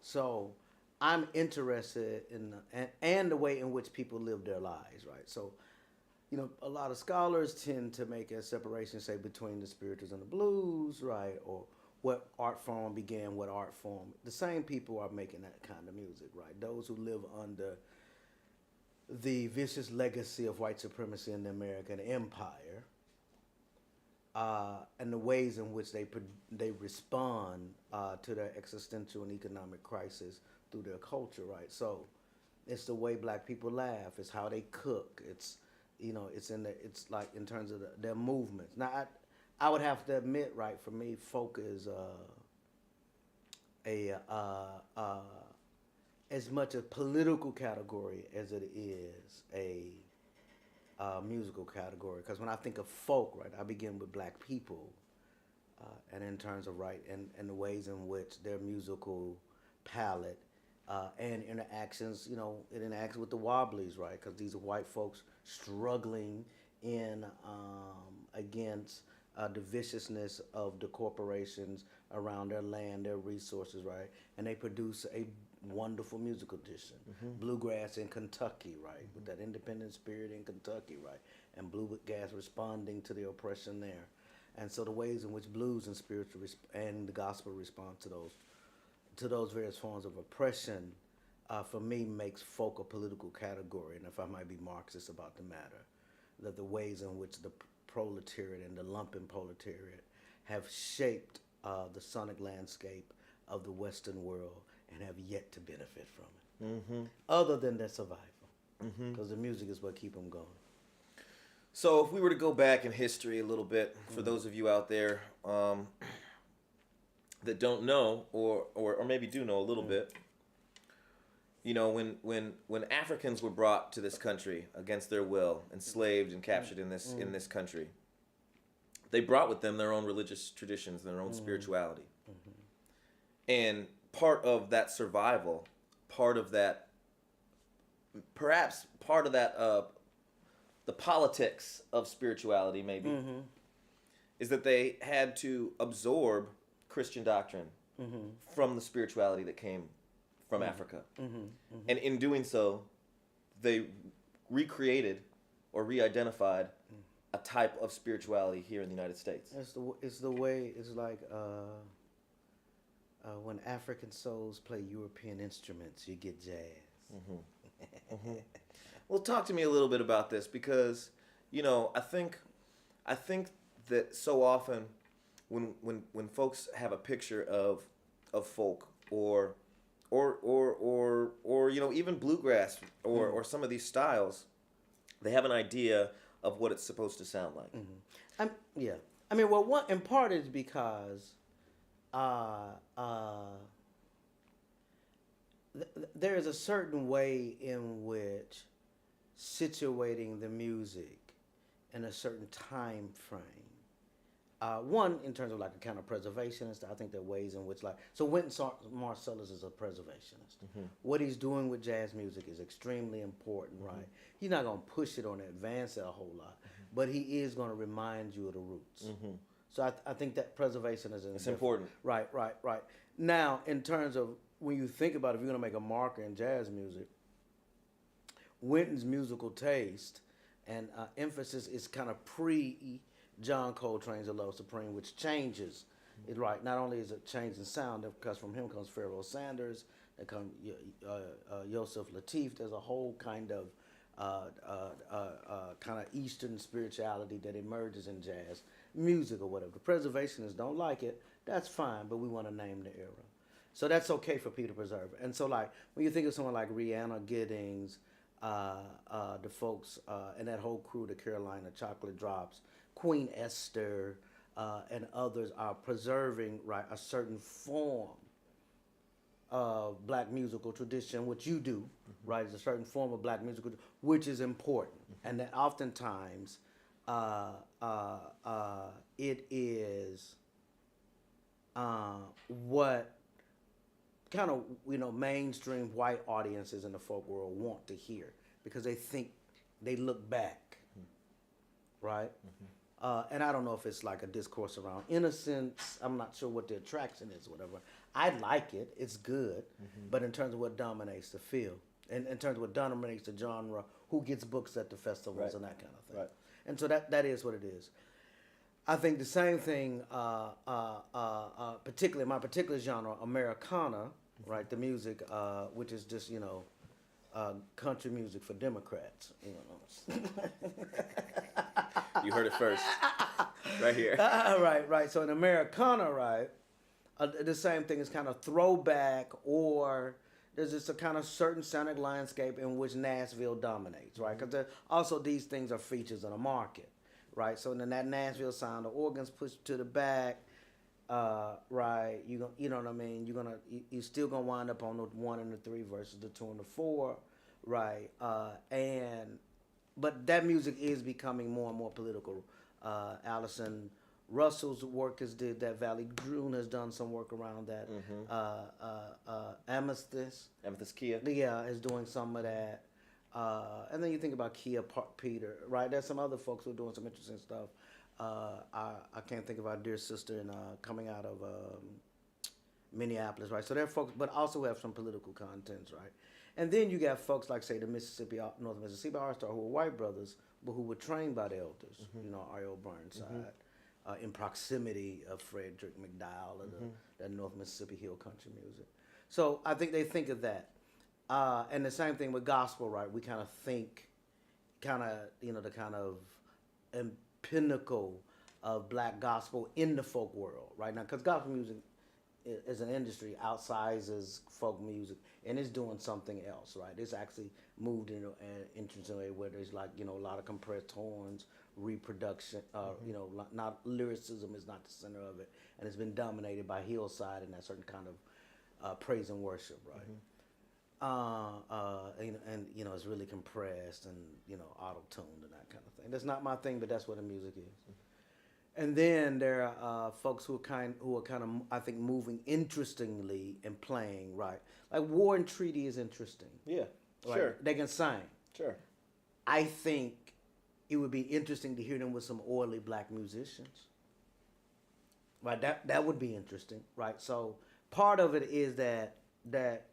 So I'm interested in and the way in which people live their lives, right? So, a lot of scholars tend to make a separation, say, between the spirituals and the blues, right? Or what art form began what art form. The same people are making that kind of music, right? Those who live under the vicious legacy of white supremacy in the American empire, and the ways in which they respond to their existential and economic crisis through their culture, right? So it's the way black people laugh. It's how they cook. It's it's like in terms of their movements. Now, I would have to admit, right, for me, folk is as much a political category as it is a musical category. Because when I think of folk, right, I begin with black people, and in terms of, right, and the ways in which their musical palette and interactions, it interacts with the Wobblies, right? Because these are white folks struggling against the viciousness of the corporations around their land, their resources, right? And they produce a wonderful musical tradition. Bluegrass in Kentucky, right? With that independent spirit in Kentucky, right? and bluegrass responding to the oppression there. And so the ways in which blues and spiritual and the gospel respond to those various forms of oppression, for me, makes folk a political category. And if I might be Marxist about the matter, that the ways in which the proletariat and the lumpen proletariat have shaped the sonic landscape of the Western world and have yet to benefit from it, other than their survival, because the music is what keep them going. So if we were to go back in history a little bit, for those of you out there that don't know, or maybe do know a little bit, you know, when Africans were brought to this country against their will, enslaved and captured in this country, they brought with them their own religious traditions, their own spirituality. And part of that survival, perhaps part of that, the politics of spirituality maybe, is that they had to absorb Christian doctrine from the spirituality that came from Africa. And in doing so, they recreated or re-identified a type of spirituality here in the United States. It's the way, it's like when African souls play European instruments, you get jazz. Well, talk to me a little bit about this, because, you know, I think that so often when folks have a picture of folk or you know, even bluegrass or some of these styles, they have an idea of what it's supposed to sound like. Yeah. I mean, well, one in part is because there is a certain way in which situating the music in a certain time frame. One, in terms of like a kind of preservationist, I think there are ways in which, like, so Wynton Marsalis is a preservationist. What he's doing with jazz music is extremely important, right? He's not going to push it or advance it a whole lot, but he is going to remind you of the roots. So I think that preservation is important. Right. Now, in terms of when you think about if you're going to make a marker in jazz music, Wynton's musical taste and emphasis is kind of John Coltrane's A Love Supreme, which changes it, right? Not only is it changing sound, because from him comes Pharoah Sanders, there comes Yosef Lateef. There's a whole kind of Eastern spirituality that emerges in jazz music or whatever. The preservationists don't like it. That's fine, but we want to name the era. So that's okay for people to preserve it. And so, like, when you think of someone like Rhianna Giddings, the folks and that whole crew, the Carolina Chocolate Drops, Queen Esther, and others are preserving, right, a certain form of black musical tradition, which you do, right? It's a certain form of black musical, which is important, and that oftentimes it is what kind of, you know, mainstream white audiences in the folk world want to hear, because they think, they look back, right? And I don't know if it's like a discourse around innocence. I'm not sure what the attraction is, whatever. I like it. It's good. But in terms of what dominates the field, and in terms of what dominates the genre, who gets booked at the festivals and that kind of thing. And so that is what it is. I think the same thing, particularly my particular genre, Americana, right? The music, which is just, you know, country music for Democrats. You know. You heard it first, right here. Right. So in Americana, right, the same thing is kind of throwback, or there's just a kind of certain sonic landscape in which Nashville dominates, right? Because also these things are features in a market, right? So in that Nashville sound, the organs pushed to the back, right? You know what I mean? You're still gonna wind up on the 1 and the 3 versus the 2 and the 4, right? But that music is becoming more and more political. Allison Russell's work did that. Valley Droon has done some work around that. Amethyst Kia. Yeah, is doing some of that. And then you think about Kia Peter, right? There's some other folks who are doing some interesting stuff. I can't think of our dear sister coming out of Minneapolis, right? So there are folks, but also have some political contents, right? And then you got folks like, say, the North Mississippi All-Star, who are white brothers, but who were trained by the elders, you know, R.L. Burnside, in proximity of Frederick McDowell of the North Mississippi Hill country music. So I think they think of that. And the same thing with gospel, right? We kind of think, you know, the kind of pinnacle of black gospel in the folk world right now, because gospel music as an industry outsizes folk music and it's doing something else, right? It's actually moved in an interesting way where there's like, you know, a lot of compressed horns, reproduction, you know, not lyricism is not the center of it, and it's been dominated by hillside and that certain kind of praise and worship, right? And you know, it's really compressed and, you know, auto-tuned and that kind of thing. That's not my thing, but that's what the music is. And then there are folks who are kind of, I think, moving interestingly and playing, right? Like War and Treaty is interesting. Yeah, right? sure. They can sing. Sure. I think it would be interesting to hear them with some oily black musicians. Right, that would be interesting, right? So part of it is that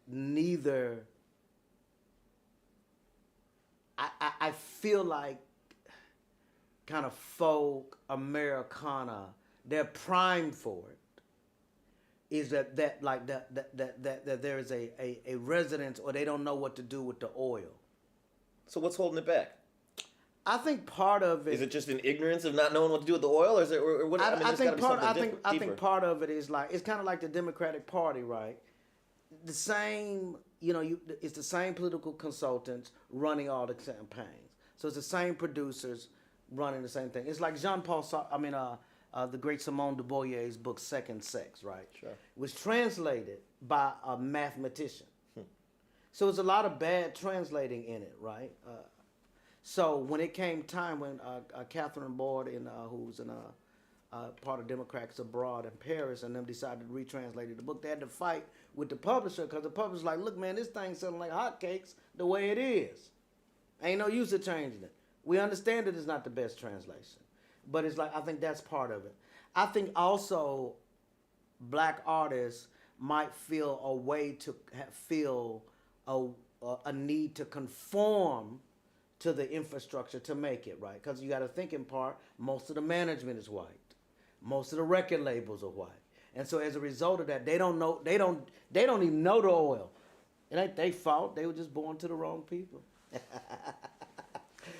neither, I feel like kind of folk Americana, they're primed for it. Is that there is a resonance, or they don't know what to do with the oil. So what's holding it back? I think part of it is it just an ignorance of not knowing what to do with the oil, or is it? Or what? I think part of it is like, it's kind of like the Democratic Party, right? The same, you know, it's the same political consultants running all the campaigns. So it's the same producers running the same thing. It's like the great Simone de Beauvoir's book Second Sex, right? Sure. It was translated by a mathematician. So it's a lot of bad translating in it, right? So when it came time when Catherine Boyd, who's in part of Democrats Abroad in Paris, and them decided to retranslate the book, they had to fight with the publisher, because the publisher's like, look, man, this thing's selling like hotcakes the way it is. Ain't no use of changing it. We understand that it's not the best translation, but it's like, I think that's part of it. I think also black artists might feel a way to feel a need to conform to the infrastructure to make it, right? Because you got to think in part, most of the management is white. Most of the record labels are white. And so as a result of that, they don't even know the oil. It ain't their fault. They were just born to the wrong people.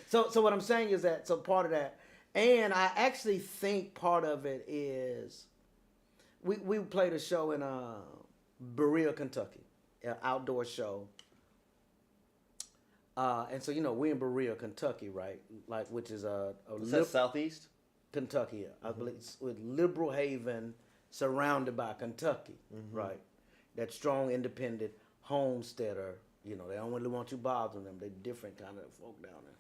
So what I'm saying is that, so part of that, and I actually think part of it is, we played a show in Berea, Kentucky, an outdoor show. And so, you know, we're in Berea, Kentucky, right? Like, which is is that southeast? Kentucky, I believe, with Liberal Haven, surrounded by Kentucky, right? That strong, independent homesteader, you know, they don't really want you bothering them. They're different kind of folk down there.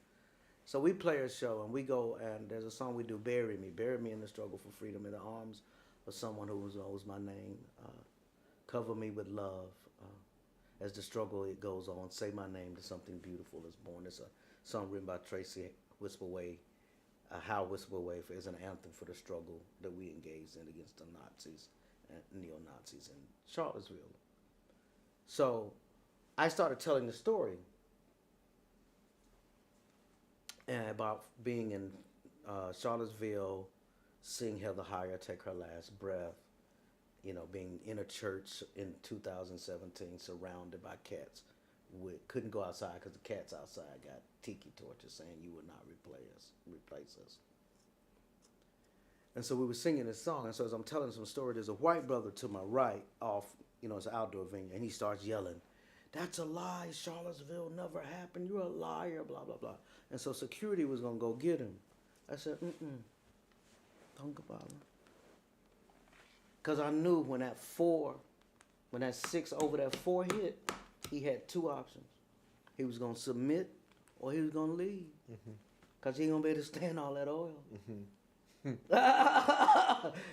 So we play a show, and we go, and there's a song we do, Bury Me in the Struggle for Freedom, in the arms of someone who knows my name. Cover me with love. As the struggle it goes on, say my name to something beautiful is born. It's a song written by Tracy Whisperway, How Whisperway, as an anthem for the struggle that we engaged in against the Nazis and neo-Nazis in Charlottesville. So I started telling the story about being in Charlottesville, seeing Heather Heyer take her last breath, you know, being in a church in 2017 surrounded by cats. We couldn't go outside because the cats outside got tiki torches saying you would not replace us. And so we were singing this song, and so as I'm telling some story, there's a white brother to my right off, you know, it's an outdoor venue, and he starts yelling, "That's a lie, Charlottesville never happened, you're a liar, blah, blah, blah." And so security was gonna go get him. I said, don't go bother him. Because I knew when that 6 over that 4 hit, he had 2 options. He was going to submit or he was going to leave. Because he ain't going to be able to stand all that oil.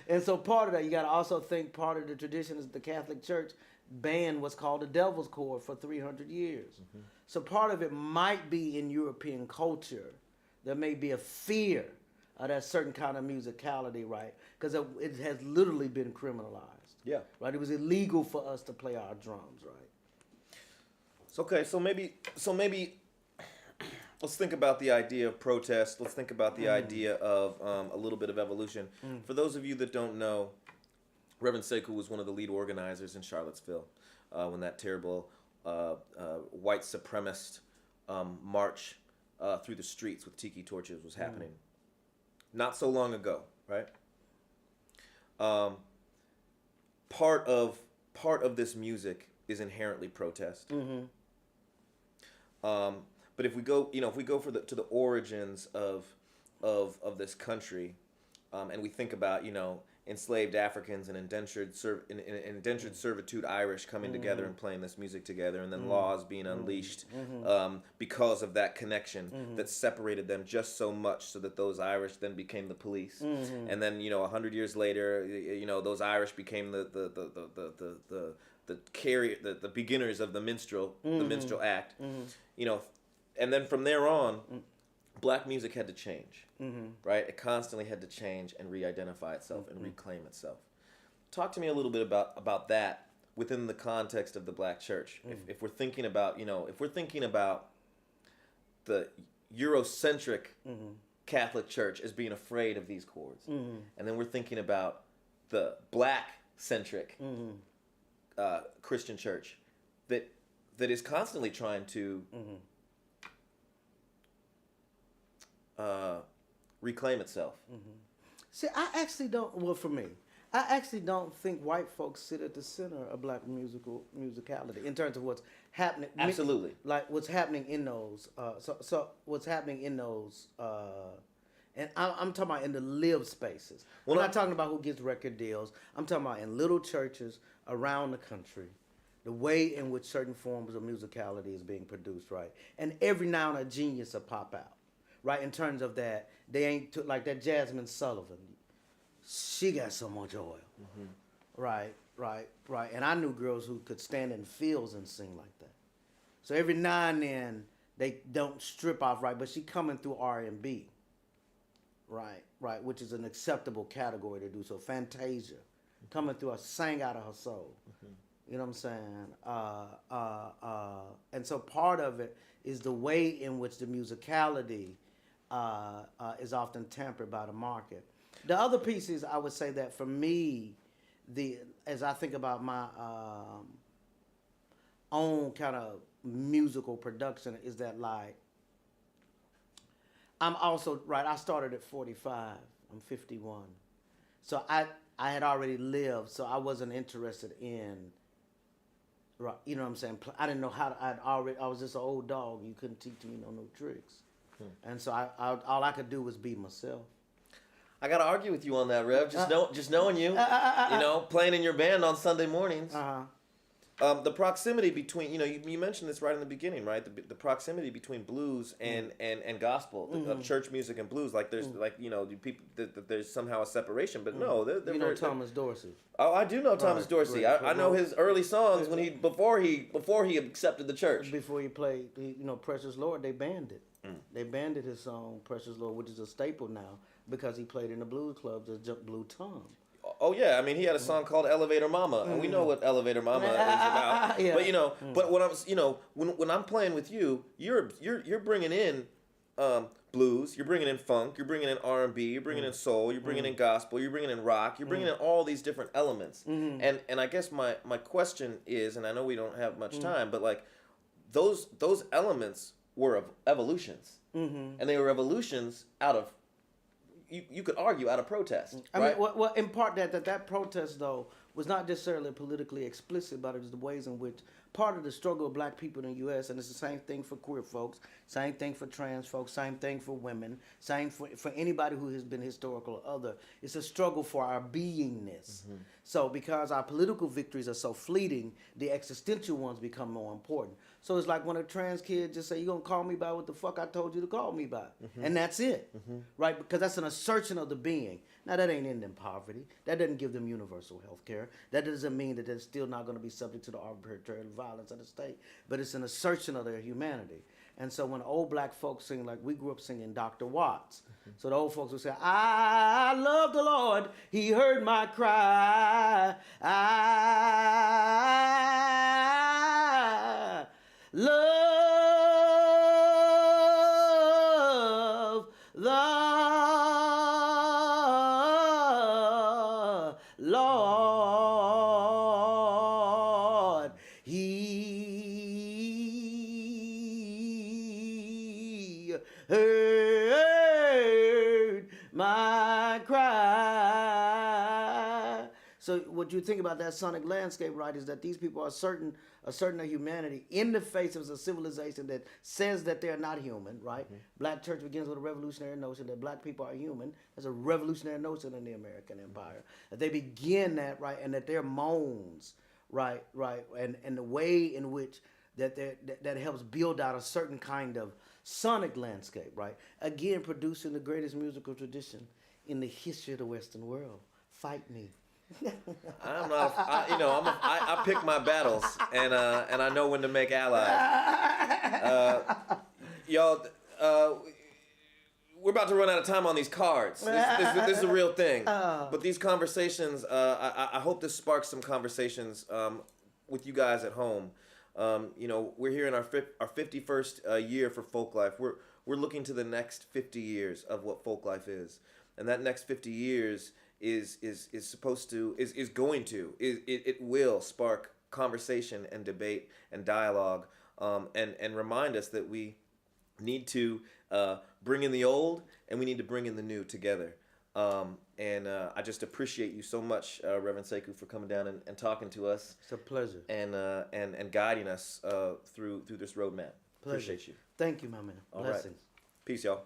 And so part of that, you got to also think part of the tradition is the Catholic Church banned what's called the Devil's Chord for 300 years. So part of it might be in European culture. There may be a fear of that certain kind of musicality, right? Because it has literally been criminalized. Yeah. Right? It was illegal for us to play our drums, right? So, okay, so maybe, let's think about the idea of protest. Let's think about the idea of a little bit of evolution. For those of you that don't know, Reverend Sekou was one of the lead organizers in Charlottesville when that terrible white supremacist march through the streets with tiki torches was happening. Not so long ago, right? Part of this music is inherently protest. But if we go, to the origins of this country, and we think about, enslaved Africans and indentured servitude Irish coming together and playing this music together, and then laws being unleashed because of that connection that separated them just so much, so that those Irish then became the police, and then 100 years later, those Irish became the beginners of the minstrel act, and then from there on, black music had to change. Right? It constantly had to change and re-identify itself and reclaim itself. Talk to me a little bit about that within the context of the black church. If we're thinking about, the Eurocentric Catholic Church as being afraid of these chords, and then we're thinking about the black-centric Christian church that is constantly trying to reclaim itself. See, I actually don't. Well, for me, I actually don't think white folks sit at the center of black musicality in terms of what's happening. Absolutely. Like what's happening in those. So what's happening in those. And I'm talking about in the live spaces. We're not talking about who gets record deals. I'm talking about in little churches around the country, the way in which certain forms of musicality is being produced, right? And every now and then a genius will pop out. Right, in terms of that, they ain't like that Jasmine Sullivan. She got so much oil. Right. And I knew girls who could stand in fields and sing like that. So every now and then they don't strip off right, but she coming through R&B. Right, which is an acceptable category to do so. Fantasia, coming through, sang out of her soul. You know what I'm saying? And so part of it is the way in which the musicality is often tempered by the market. The other piece is, I would say that for me, as I think about my own kind of musical production, is that like, I'm also, right, I started at 45, I'm 51. So I had already lived, so I wasn't interested in, right, you know what I'm saying? I didn't know how to, I was just an old dog, you couldn't teach me no new tricks. And so all I could do was be myself. I gotta argue with you on that, Rev. Just knowing you, playing in your band on Sunday mornings. The proximity between, you mentioned this right in the beginning, right? The proximity between blues and gospel, of church music and blues. Like there's people that there's somehow a separation, but no, they're Thomas Dorsey. Oh, I do know Thomas Dorsey. Right. I know his early songs before he accepted the church. Before he played, Precious Lord, they banned it. They banned his song Precious Lord, which is a staple now because he played in the blues clubs as Blue Tom. Oh yeah, I mean he had a song called Elevator Mama, and we know what Elevator Mama is about. Yeah. But when when I'm playing with you, you're bringing in blues, you're bringing in funk, you're bringing in R&B, you're bringing in soul, you're bringing in gospel, you're bringing in rock, you're bringing in all these different elements. And I guess my question is, and I know we don't have much time, but like those elements were of evolutions, and they were evolutions out of, you could argue, out of protest. I mean, well, in part that protest though was not necessarily politically explicit, but it was the ways in which part of the struggle of black people in the U.S., and it's the same thing for queer folks, same thing for trans folks, same thing for women, same for anybody who has been historical or other. It's a struggle for our beingness. So because our political victories are so fleeting, the existential ones become more important. So it's like when a trans kid just say, "You gonna call me by what the fuck I told you to call me by," and that's it, right? Because that's an assertion of the being. Now that ain't ending poverty. That doesn't give them universal health care. That doesn't mean that they're still not going to be subject to the arbitrary violence of the state. But it's an assertion of their humanity. And so when old black folks sing, like we grew up singing Dr. Watts, so the old folks would say, "I love the Lord, He heard my cry. I love Lord, He heard my cry. So what you think about that sonic landscape, right, is that these people are certain of humanity in the face of a civilization that says that they're not human, right? Black church begins with a revolutionary notion that black people are human. That's a revolutionary notion in the American empire. That they begin that, right, and that their moans, right, and the way in which that helps build out a certain kind of sonic landscape, right? Again, producing the greatest musical tradition in the history of the Western world. Fight me. I'm not. I pick my battles, and I know when to make allies. Y'all, we're about to run out of time on these cards. This is a real thing. But these conversations, I hope this sparks some conversations with you guys at home. We're here in our 51st year for Folklife. We're looking to the next 50 years of what Folklife is, and that next 50 years is it will spark conversation and debate and dialogue, and remind us that we need to bring in the old and we need to bring in the new together. I just appreciate you so much, Reverend Sekou, for coming down and talking to us. It's a pleasure. And guiding us through this roadmap. Pleasure. Appreciate you. Thank you, my man. All Blessings. Right. Peace, y'all.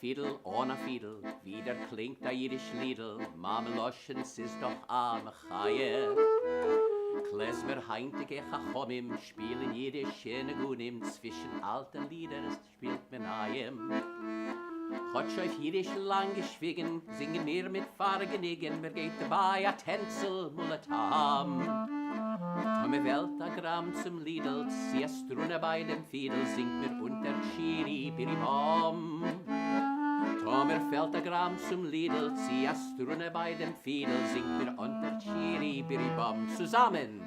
Fiedel, ohne Fiedel, wieder klingt der jiddisch Liedl, Mameloschens ist doch arme Chaie. Klezmer heintige Chachomim spielen jiddisch Gunim, zwischen alten Liedern spielt mir Naim. Chotsch auf jiddisch lang geschwiegen, singen wir mit Fargenigen, mir geht dabei a Tänzel Mulatam. Tome Welt a Gramm zum Liedl, sie a Strune bei dem Fiedel, singt mir unter Chiri Biribom. Tomer fällt a Gramm zum Liedl, zieh a Strune bei dem Fiedel, singt mir unter Chiri Biribom zusammen.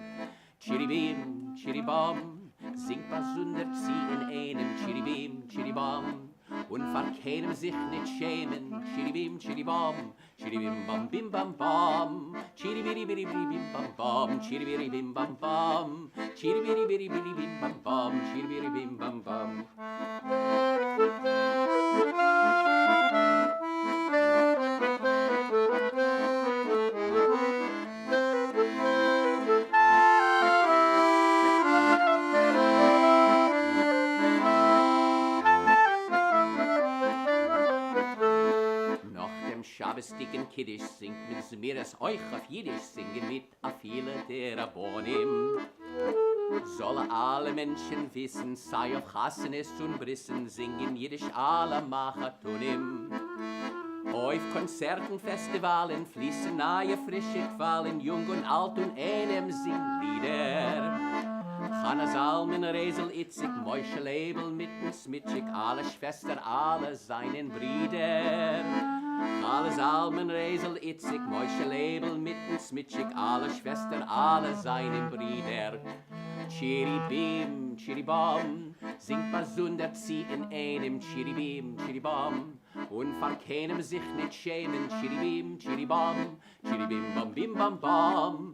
Chiribim, Chiribom, singt was unter zieh in einem Chiribim, Chiribom. Und vor keinem sich nicht schämen, Chiribim, Chiribom, Chiribim bam bim bam bam, Chiribiri biri biri bim bam bam, Chiribiri bim bam bam, Chiribiri biri biri bim bam bam, Chiribiri bim bam bam. Schabestigen Kiddisch singt mit mir es euch auf Jiddisch singen mit a viele der Abonim. Solle alle Menschen wissen, sei auf Hassenes und Brissen, singen Jiddisch alle Machatunim. Auf Konzerten, Festivalen fließen nahe frische Qualen, jung und alt und einem singen Lieder. Chana Salmen, Resel, Itzig, Moische Label, mitten Smitschig, alle Schwester, alle seinen Brüder. Alle Salmen, Resel, Itzig, Moische Label, mitten Smitschig, alle Schwester, alle seinen Brüder. Chiribim, Chiribom, singt Basunder, zieh in einem Chiribim, Chiribom. Und vor keinem sich nicht schämen, Chiribim, Chiribom, Chiribim, bam, bim, bam, bam,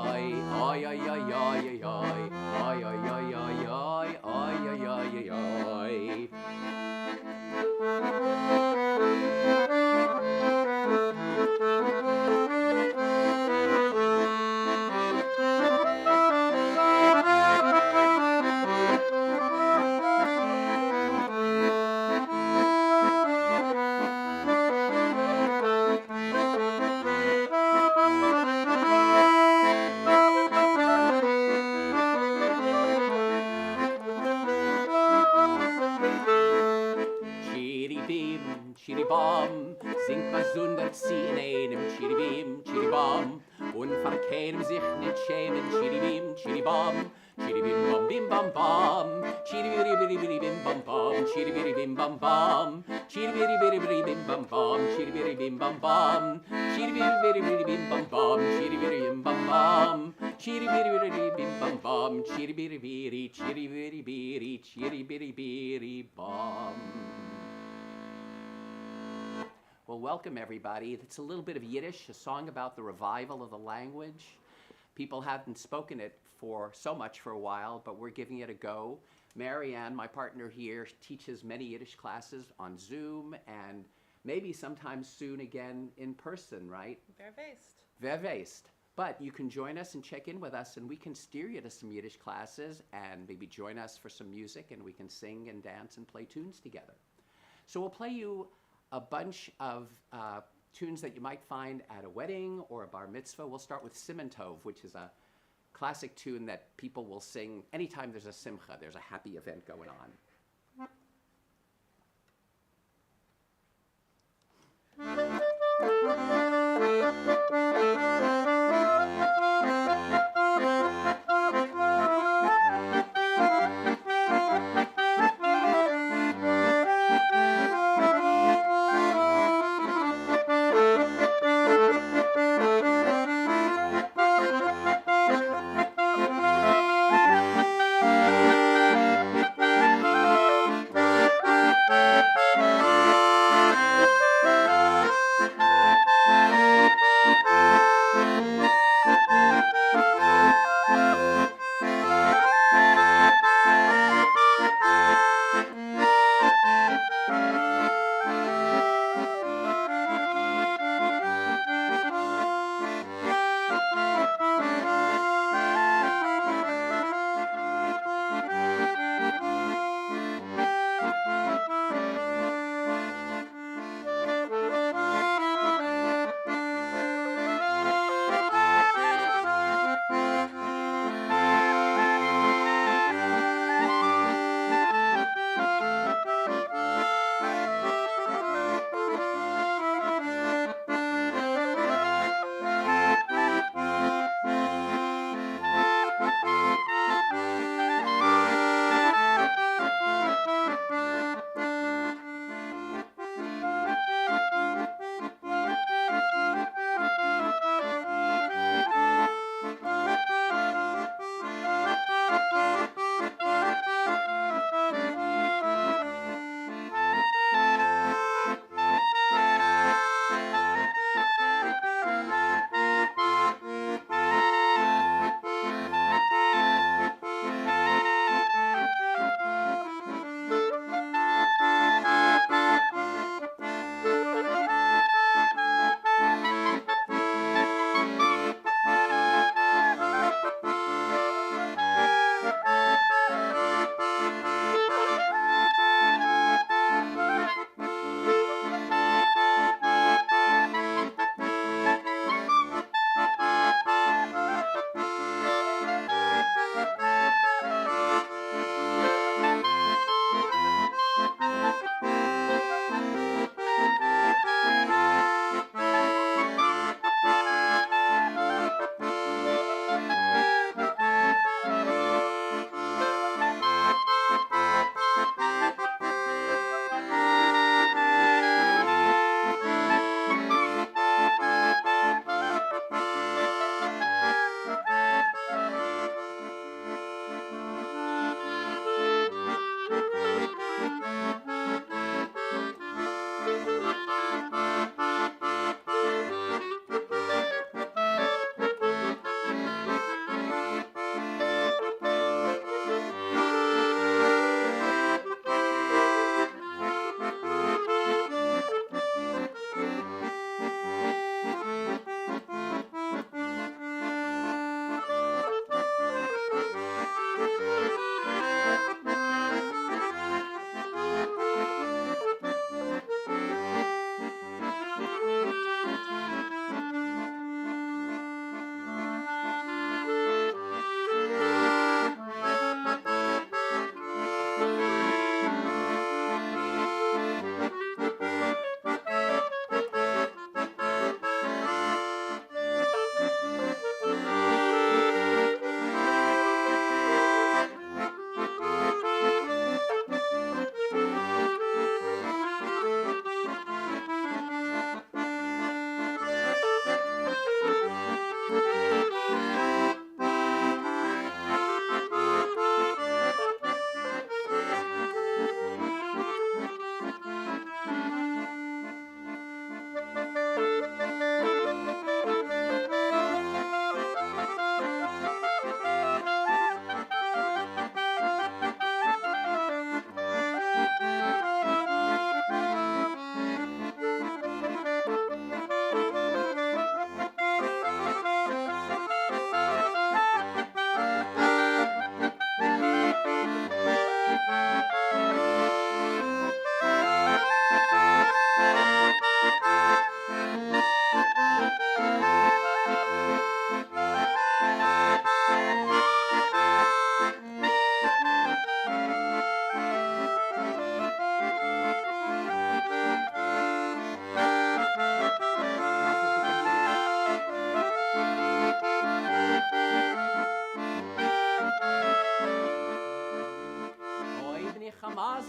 oi, oi, oi, oi, oi, oi, oi, oi, oi, oi, oi, oi, oi, oi. Chiribim, chiribom, singt man sundert sie in einem Chiribim, chiribom, und verkehren sich nicht schämen. Chiribim, chiribom, chiribim bom bim bom bom, chiribiribiribim bom bom, chiribiribim bom bom, chiribiribiribim bom bom, chiribiribim bom bom, chiribiribiribim bom bom, chiribiribim bom bom, chiribiribiribim bom bom, chiribiribiri, chiribiribiri, chiribiribiri bom. Well, welcome everybody. It's a little bit of Yiddish, a song about the revival of the language. People haven't spoken it for so much for a while, but we're giving it a go. Marianne, my partner here, teaches many Yiddish classes on Zoom and maybe sometime soon again in person, right? Verweist. But you can join us and check in with us, and we can steer you to some Yiddish classes and maybe join us for some music, and we can sing and dance and play tunes together. So we'll play you a bunch of tunes that you might find at a wedding or a bar mitzvah. We'll start with Siman Tov, which is a classic tune that people will sing anytime there's a simcha, there's a happy event going on.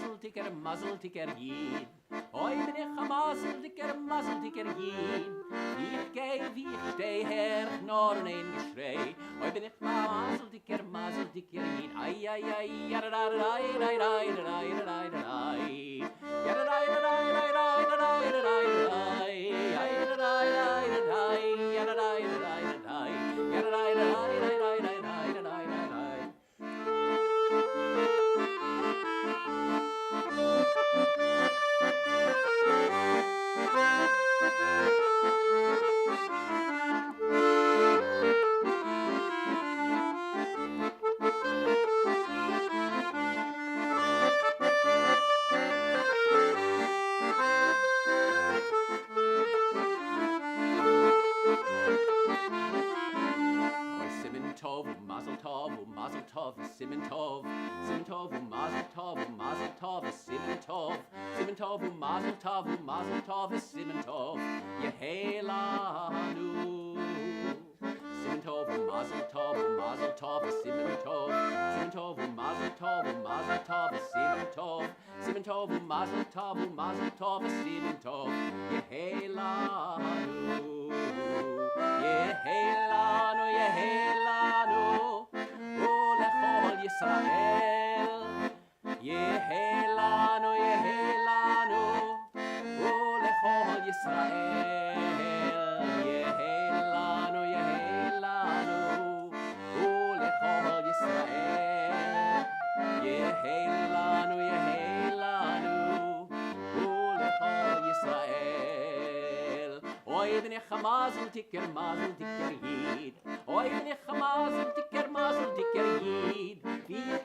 mazel dicker jid. Oi bin ich a mazel dicker jid. Ich geh wie ich steh her, nor in ein Geschrei. Oi bin ich a mazel dicker jid. Ai, ai, ai, yadadadadai, dai, dai, dai, dai, dai. Yadadai, dai, dai, dai, dai, dai, dai. Ai, dai, dai, dai, yadadai, dai, dai. Yadadai, dai, dai, dai, dai, dai, dai, dai. Mazel tov, mazel tov, simen tov, mazel tov, mazel tov, simen tov, mazel tov, simen tov, Yehelanu. Simen tov, mazel tov, simen tov, mazel tov, simen tov, mazel tov, simen tov, Yehelanu. Yehelanu, Yehelanu, Olechol Yisrael. Yehelanu, Yehelanu, Olechol Yisrael. Yehelanu, Yehelanu, Olechol Yisrael. Yehelanu, Yehelanu, Olechol Yisrael. Oy bin ich a mazel dicker jid. Oy bin ich a mazel dicker jid. Wie ich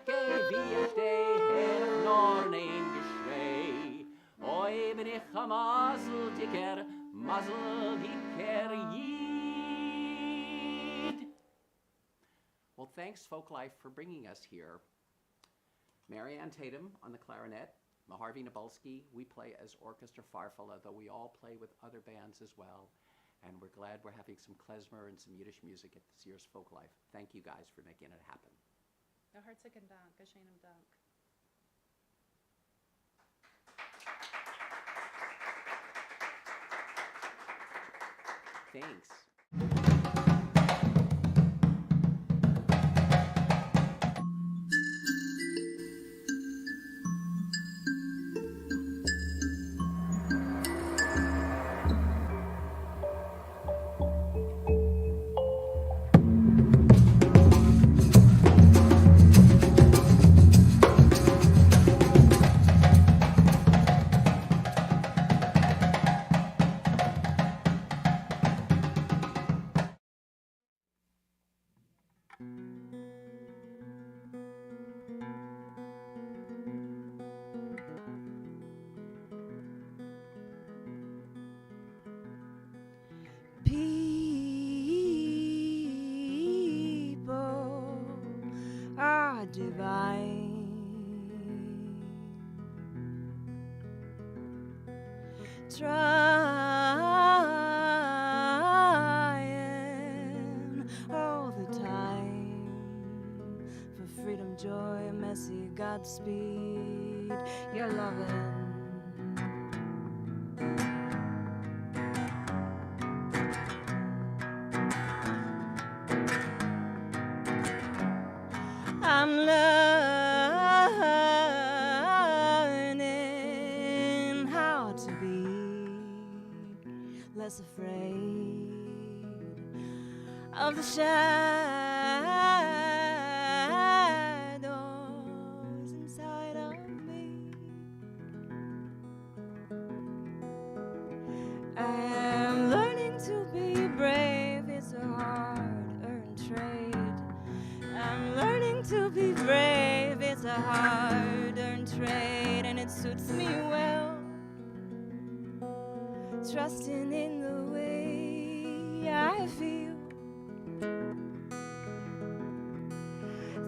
steh her nor nein Geschrei. Oy bin ich a mazel dicker jid. Well, thanks Folklife for bringing us here. Marianne Tatum on the clarinet, Maharvi Nabalski, we play as Orchestra Farfalla, though we all play with other bands as well. And we're glad we're having some klezmer and some Yiddish music at this year's Folklife. Thank you guys for making it happen. Hartzigen Dank, a schönen Dank. Thanks. People are divine. Trying all the time for freedom, joy, mercy, Godspeed. You're loving. I'm learning how to be less afraid of the shadows inside of me. I am learning to be brave. It's a hard-earned trade. I'm learning to be brave, it's a hard-earned trade, and it suits me well. Trusting in the way I feel,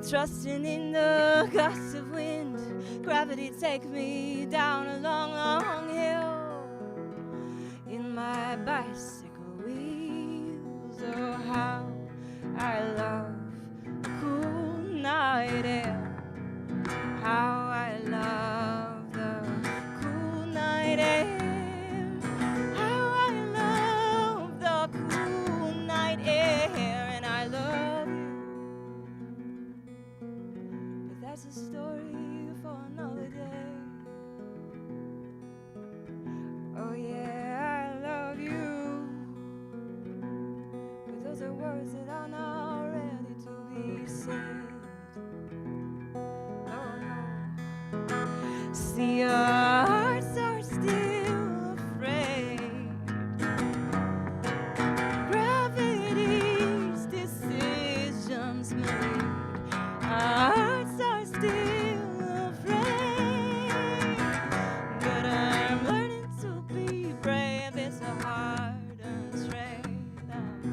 trusting in the gusts of wind, gravity take me down a long, long hill in my bicycle wheels. Oh, how I love cool night air, how I love night air. How I love the cool night air, and I love you. But that's a story for another day. Oh yeah, I love you. But those are words that are not ready to be said. See, our hearts are still afraid. Gravity's decisions made. Our hearts are still afraid. But I'm learning to be brave. It's a hard earned trade.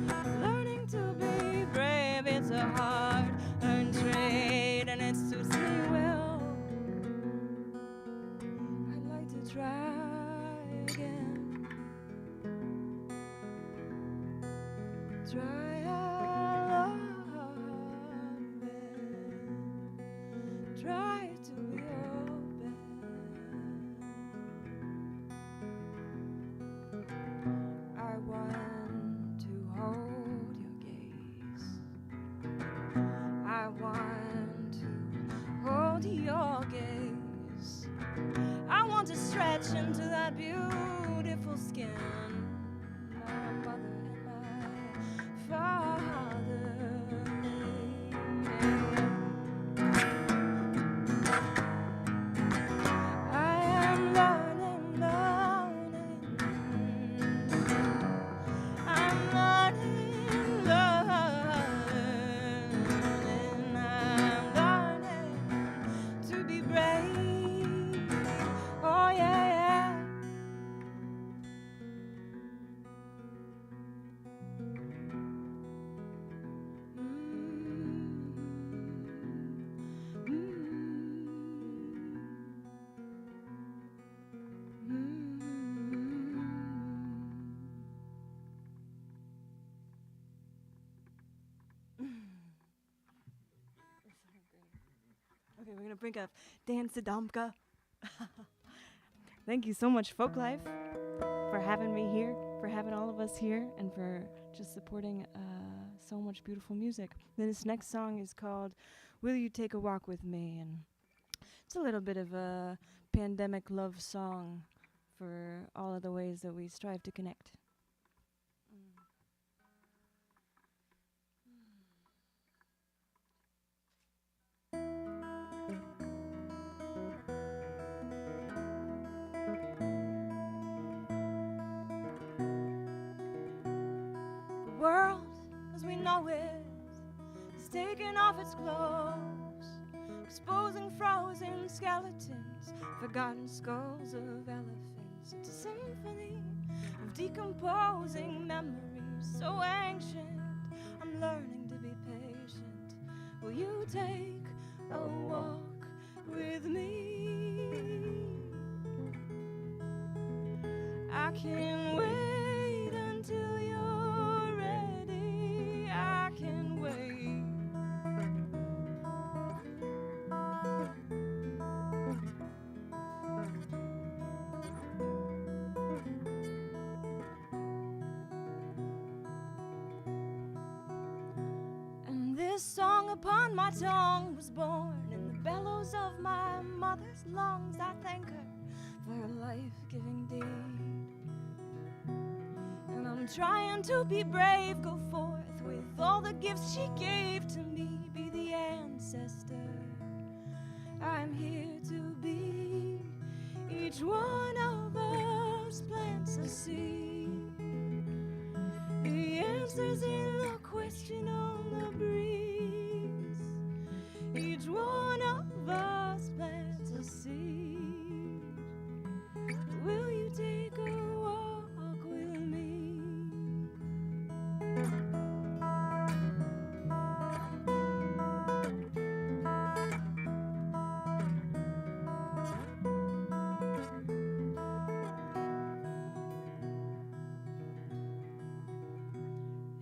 I'm learning to be brave. It's a hard earned trade, and it suits me well. I'd like to try again. Try loving. Try to be open. I want to hold your gaze. I want to hold your gaze. I want to stretch into that beautiful skin my mother and my father made. I am learning. I'm learning. I'm learning to be brave. Oh yeah. Okay, we're gonna bring up Dan Sadamka. Thank you so much, Folklife, for having me here, for having all of us here, and for just supporting so much beautiful music. This next song is called Will You Take a Walk With Me? And it's a little bit of a pandemic love song for all of the ways that we strive to connect. The world as we know it is taking off its clothes, exposing frozen skeletons, forgotten skulls of elephants. It's a symphony of decomposing memories, so ancient. I'm learning to be patient. Will you take a walk with me? I can wait until you're ready. I can wait. And this song upon my tongue was born in the bellows of my mother's lungs. I thank her for her life-giving deed. And I'm trying to be brave, go forth with all the gifts she gave to me. Be the ancestor I'm here to be. Each one of us plants a seed. The answer's in the question on the breeze. Each one of us plants a seed. Will you take a walk with me?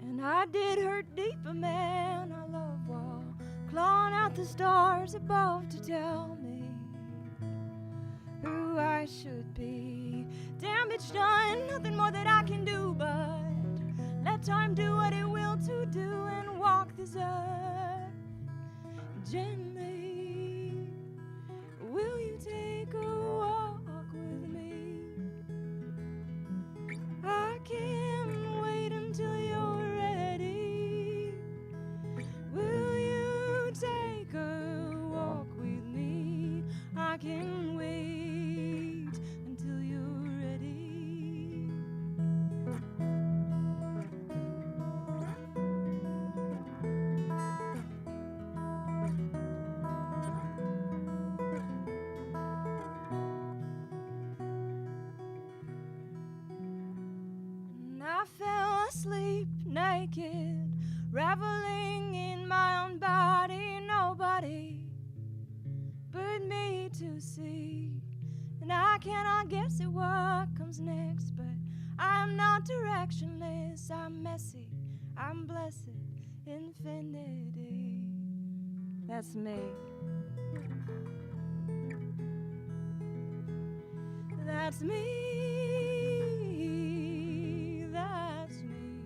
And I did hurt deep, a man I love, while clawing out the stars above to tell me who I should be. damage done, nothing more that I can do but let time do what it will to do and walk this earth gently. Will you take a walk with me? I can't wait until you're ready. Will you take a walk with me? I can't wait until you're ready. And I fell asleep naked, reveling in my own body, nobody but me to see. And I cannot guess at what comes next, but I'm not directionless, I'm messy, I'm blessed infinity. That's me. That's me. That's me.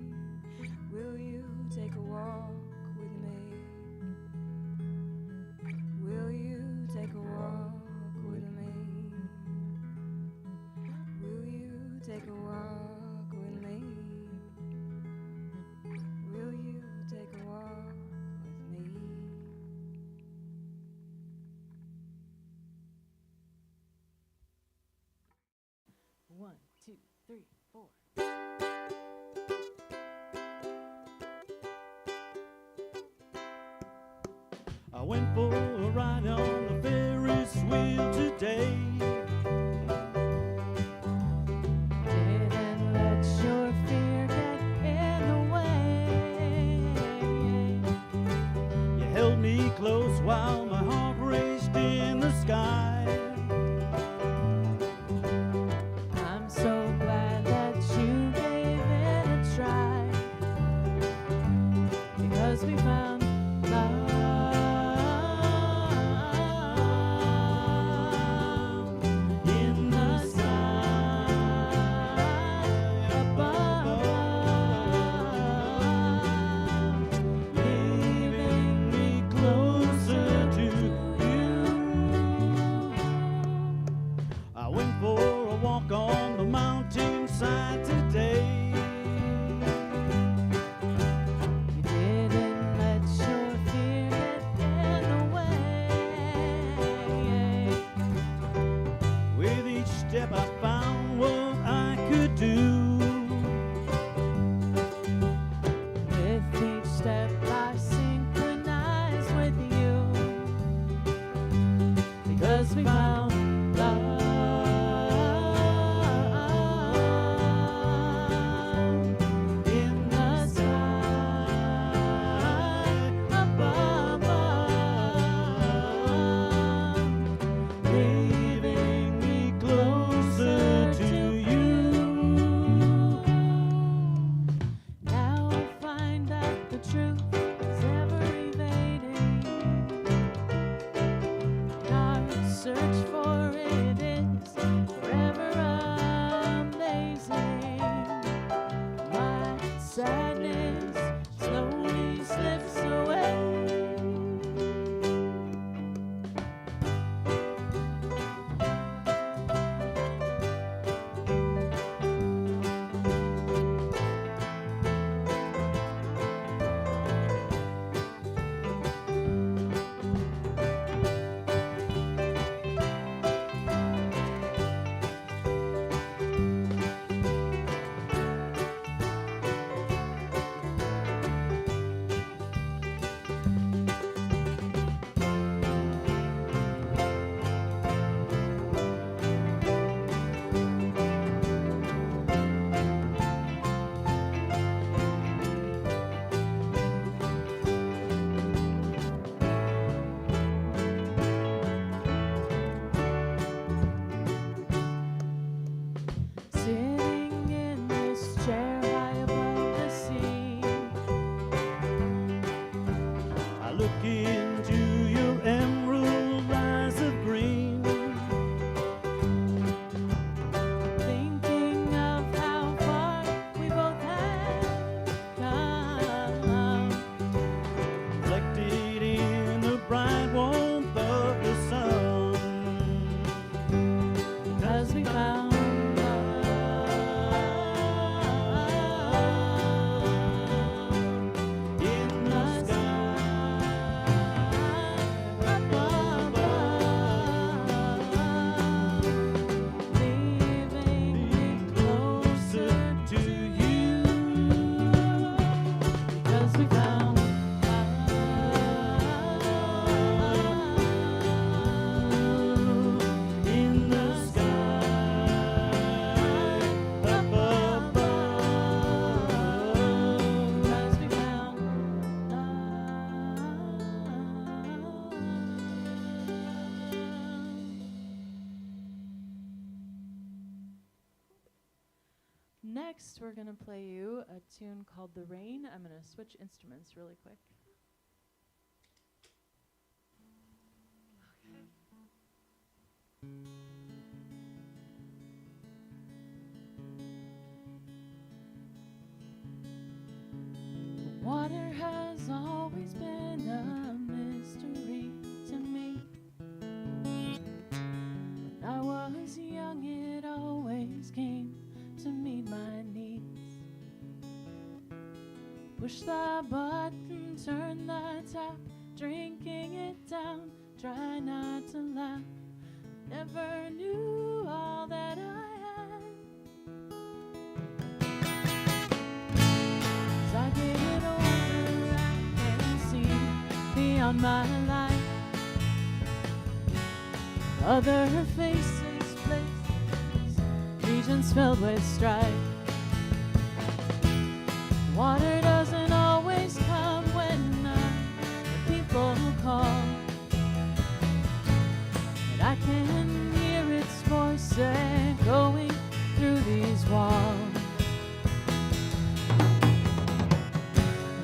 Will you take a walk with me? Will you take a walk with me? Will you take a walk with me? Will you take a walk with me? 1, 2, 3, 4. I went for a ride on the Ferris wheel today. Didn't let your fear get in the way. You held me close while my heart raced in the sky. I'm so glad that you gave it a try, because we found love in the sky above, leaving me closer to you. I went for a walk on the mountainside today. You didn't let your fear get in the way. With each step I found what I could do. With each step I synchronize with you, because we found love in the sky above, leaving me closer Next, we're going to play you a tune called The Rain. I'm going to switch instruments really quick. Water has always been a mystery to me. When I was young, it always came to meet my needs. Push the button, turn the tap, drinking it down, try not to laugh. Never knew all that I had. As I get older, I can see beyond my life. Other faces, places, regions filled with strife. Water doesn't always come when the people call, but I can hear its voice echoing through these walls.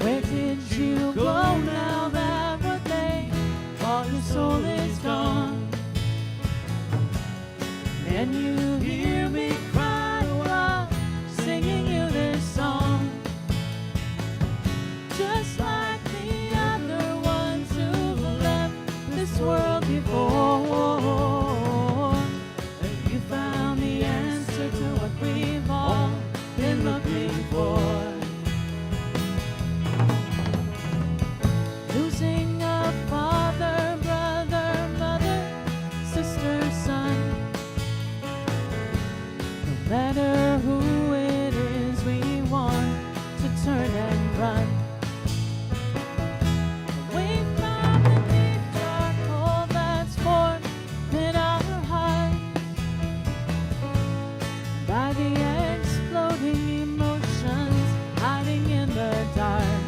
Where did you go now that we're late? All your soul is gone. Can you hear me cry while singing you this song? Just like the other ones who've left this world before. Have you found the answer to what we've all been looking for? Losing a father, brother, mother, sister, son. No matter who it is, we want to turn and run. Away from the deep dark hole that's formed in our hearts by the exploding emotions hiding in the dark.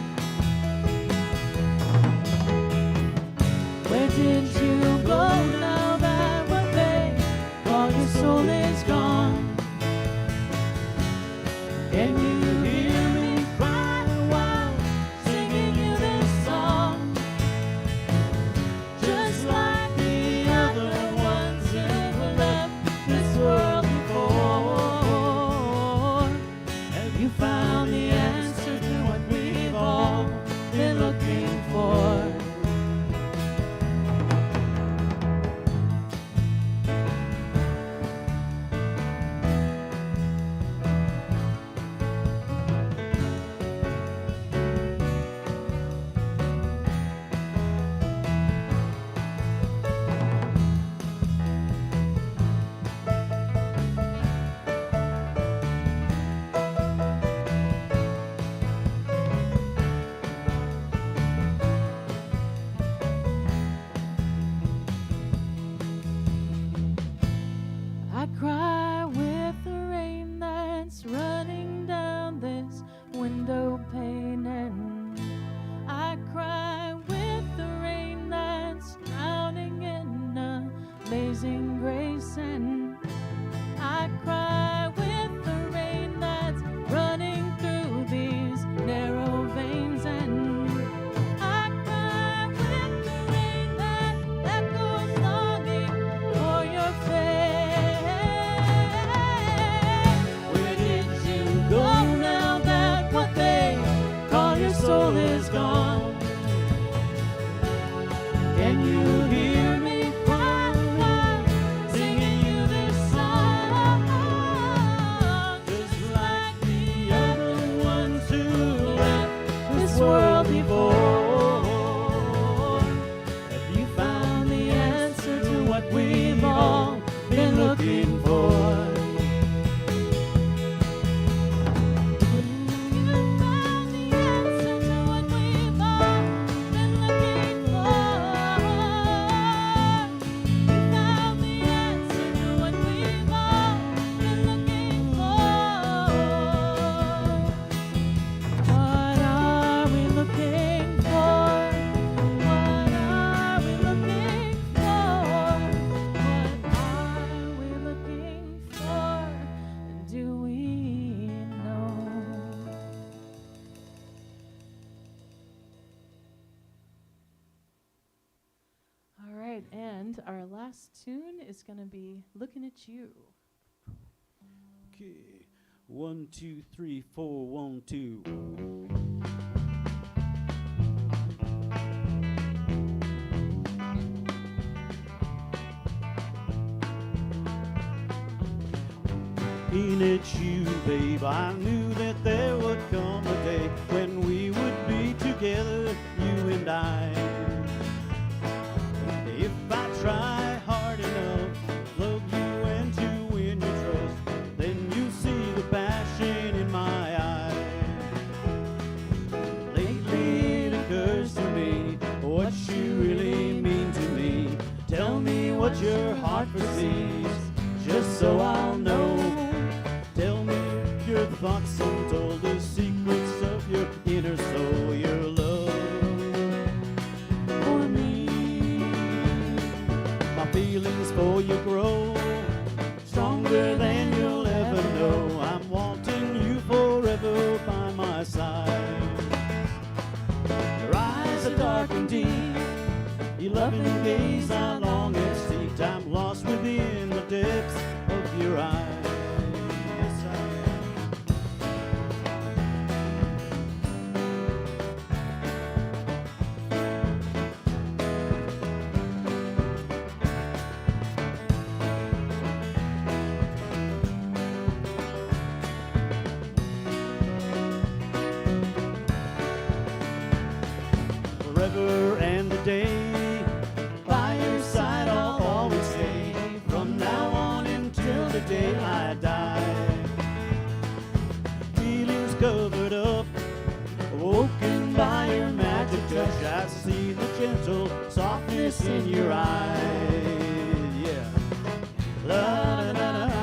Where did you go now that we're late? All your soul is gone. Can you hear me cry while singing you this song? Just like the other ones who left this world before. Have you found the answer to what we've all been looking for? last tune is going to be Looking at You. Okay. 1, 2, 3, 4, 1, 2. Looking at you, babe, I knew that there would come a day when we would be together, you and I. If I try hard enough to love you and to win your trust, then you see the passion in my eyes. Lately it occurs to me what you really mean to me. Tell me what your heart foresees, just so I'll know. Tell me your thoughts untold, the secrets of your inner soul, your love for me. My feelings for you grow stronger than you'll ever know. I'm wanting you forever by my side. Your eyes are dark and deep, your loving gaze I long have seeked. I'm lost within the depths of your eyes. Forever and a day, by your side I'll always stay, from now on until the day I die. Feelings covered up, awoken by your magic touch. I see the gentle softness in your eyes. Yeah. La da da da.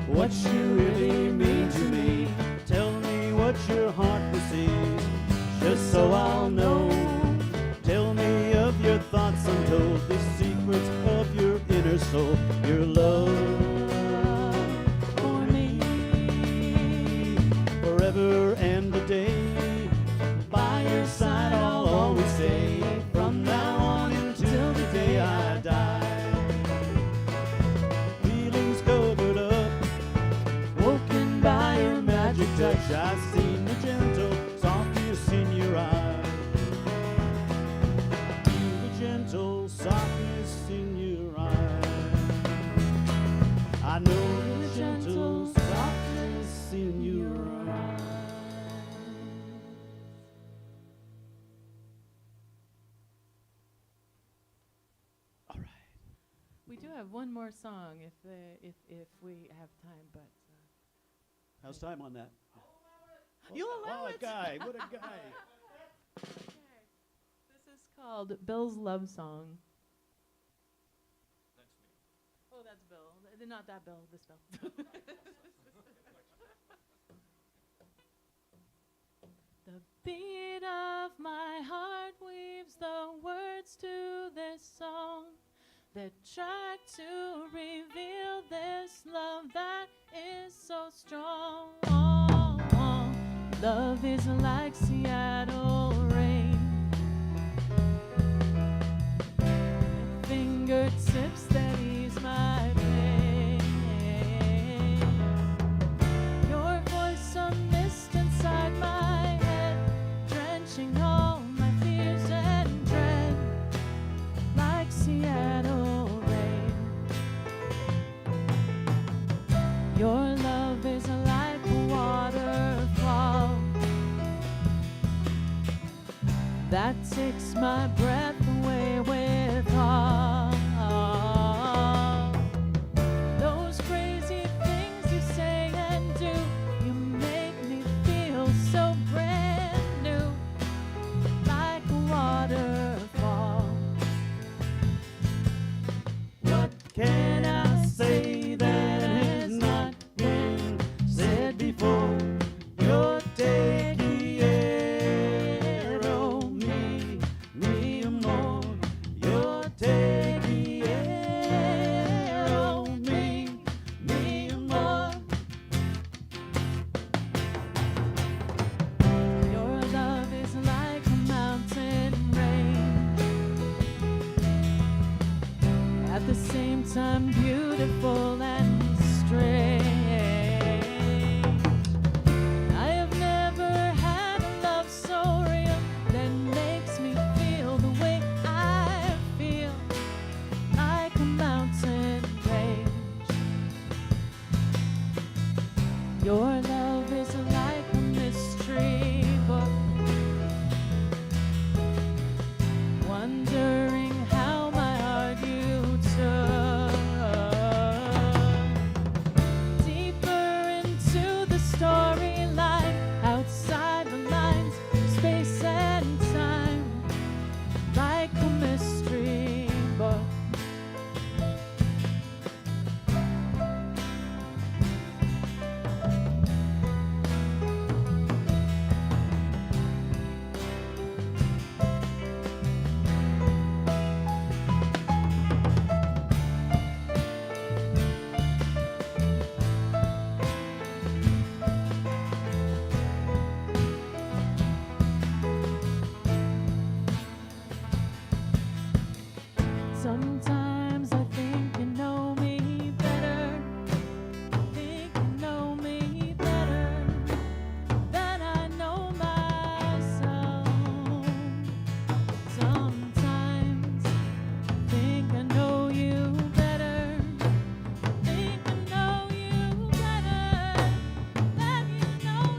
What you really mean to me. Tell me what your heart foresees, just so I'll know. Tell me of your thoughts untold, the secrets of your inner soul, your love for me. Forever and a day, by your side I'll always stay, from now on until the day I die. Touch, I've seen the gentle softness in your eyes. Feel the gentle softness in your eyes. I know the gentle softness in your eyes. All right. We do have one more song if we have time, but how's time on that? You'll allow it. What a guy! What a guy! Okay. This is called Bill's Love Song. That's me. Oh, that's Bill. Not that Bill. This Bill. The beat of my heart weaves the words to this song that try to reveal this love that is so strong. Love is like Seattle rain, fingertips that ease my pain. Your voice a mist inside my head, drenching all my fears and dread, like Seattle rain. Your love is like a waterfall that takes my breath away with awe. Those crazy things you say Sometimes I'm beautiful and strange. I have never had a love so real that makes me feel the way I feel, like a mountain range. Your love is like a mystery book, wondering how my heart you took deeper into the storyline, outside the lines, space and time, like a mystery book. Sometimes I think you know me better, think you know me better than I know myself. Sometimes I think I know you better, think I know you better than you know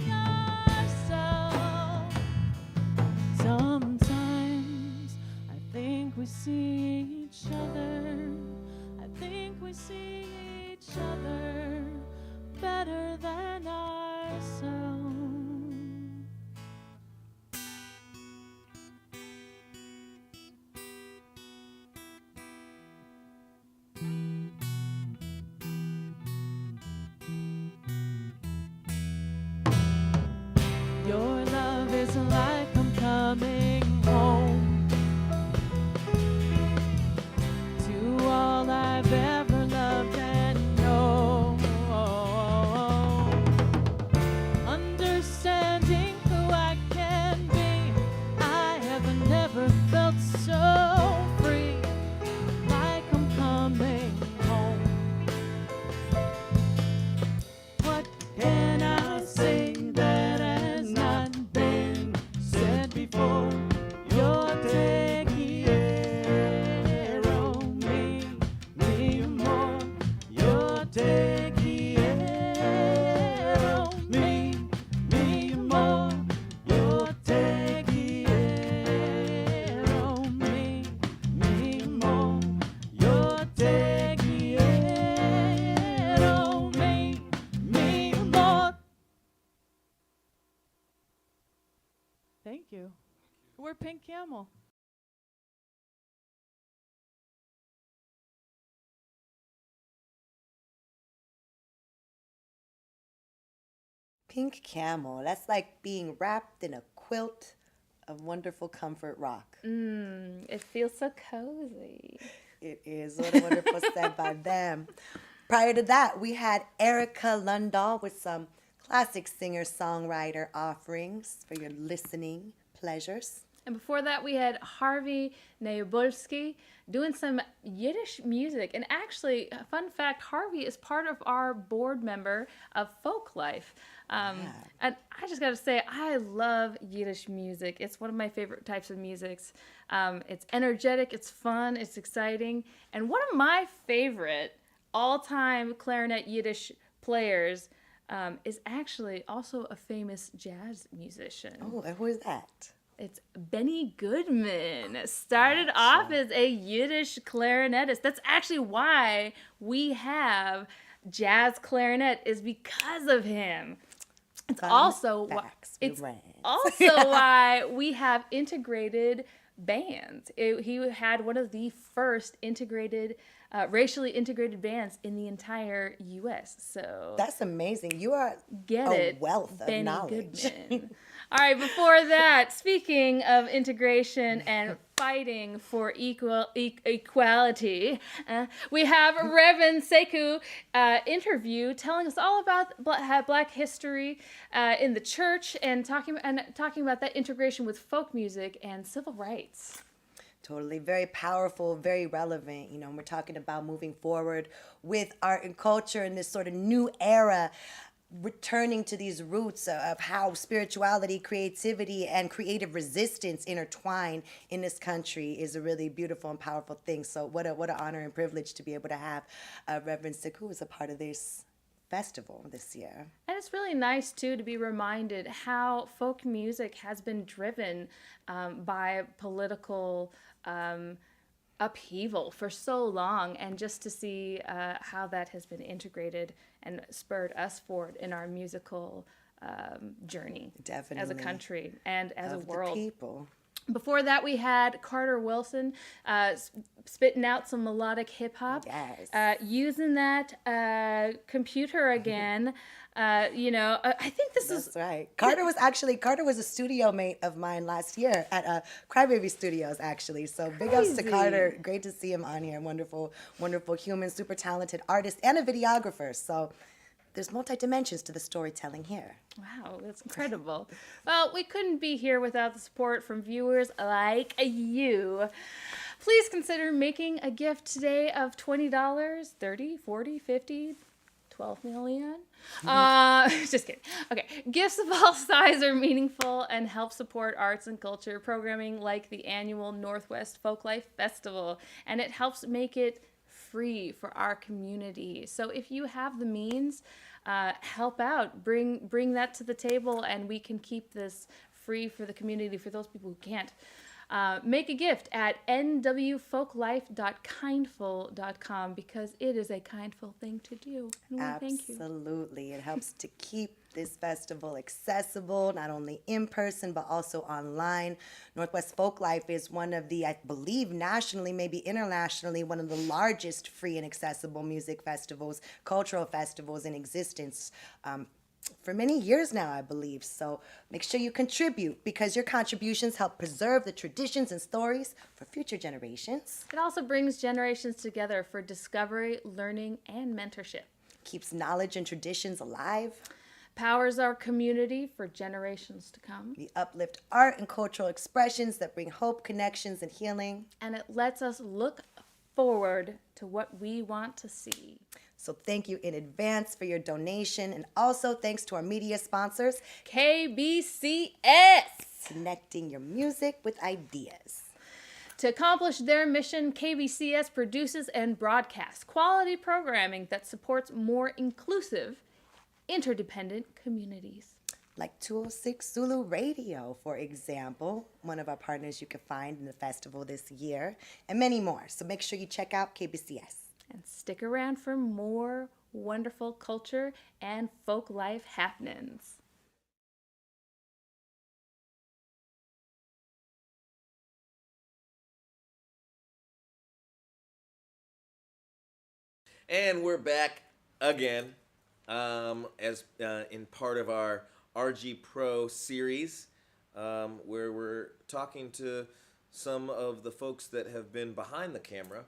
yourself. Sometimes I think we see each other, I think we see each other better than ourselves. Your love is like I'm coming home to all I've ever loved and known. Understanding who I can be, I have never felt so free, like I'm coming home. What can I say that has not been said before? You're taking care of me more. You're taking care of me more. You're taking care of me more. You're taking care of me more. Thank you. We're Pink Camel. Pink Camel. That's like being wrapped in a quilt of wonderful comfort rock. It feels so cozy. It is. What a wonderful said by them. Prior to that, we had Erica Lundahl with some classic singer-songwriter offerings for your listening pleasures. And before that, we had Harvey Neobolski doing some Yiddish music. And actually, fun fact, Harvey is part of our board member of Folklife. And I just got to say, I love Yiddish music. It's one of my favorite types of musics. It's energetic, it's fun, it's exciting. And one of my favorite all-time clarinet Yiddish players is actually also a famous jazz musician. Oh, and who is that? It's Benny Goodman. Started off as a Yiddish clarinetist. That's actually why we have jazz clarinet, is because of him. It's also why we have integrated bands. He had one of the first integrated, racially integrated bands in the entire U.S. So that's amazing. You are a wealth of Benny knowledge. Goodman. All right, before that, speaking of integration and fighting for equality, we have Reverend Sekou interview telling us all about Black history in the church and talking about that integration with folk music and civil rights. Totally. Very powerful, very relevant. You know, and we're talking about moving forward with art and culture in this sort of new era, returning to these roots of how spirituality, creativity, and creative resistance intertwine in this country is a really beautiful and powerful thing. So what an honor and privilege to be able to have Reverend Sekou as a part of this festival this year. And it's really nice, too, to be reminded how folk music has been driven by political upheaval for so long, and just to see how that has been integrated and spurred us forward in our musical journey. Definitely. As a country and as of a world. The people. Before that, we had Carter Wilson spitting out some melodic hip hop. Yes. Using that computer again. I think this is. That's right. Carter was a studio mate of mine last year at Crybaby Studios, actually. So big ups to Carter. Great to see him on here. Wonderful, wonderful human, super talented artist and a videographer. So there's multi-dimensions to the storytelling here. Wow, that's incredible. Well, we couldn't be here without the support from viewers like you. Please consider making a gift today of $20, $30, $40, $50, $12 million. Just kidding. Okay, gifts of all sizes are meaningful and help support arts and culture programming like the annual Northwest Folklife Festival, and it helps make it free for our community. So if you have the means, help out, bring that to the table, and we can keep this free for the community, for those people who can't. Make a gift at nwfolklife.kindful.com because it is a kindful thing to do. And we thank you. Absolutely. It helps to keep this festival accessible, not only in person, but also online. Northwest Folklife is one of the, I believe nationally, maybe internationally, one of the largest free and accessible music festivals, cultural festivals in existence. For many years now, I believe. So make sure you contribute because your contributions help preserve the traditions and stories for future generations. It also brings generations together for discovery, learning, and mentorship. Keeps knowledge and traditions alive. Powers our community for generations to come. We uplift art and cultural expressions that bring hope, connections, and healing. And it lets us look forward to what we want to see. So thank you in advance for your donation. And also thanks to our media sponsors, KBCS. Connecting your music with ideas. To accomplish their mission, KBCS produces and broadcasts quality programming that supports more inclusive, interdependent communities. Like 206 Zulu Radio, for example, one of our partners you can find in the festival this year, and many more. So make sure you check out KBCS. And stick around for more wonderful culture and folk life happenings. And we're back again as in part of our RG Pro series, where we're talking to some of the folks that have been behind the camera,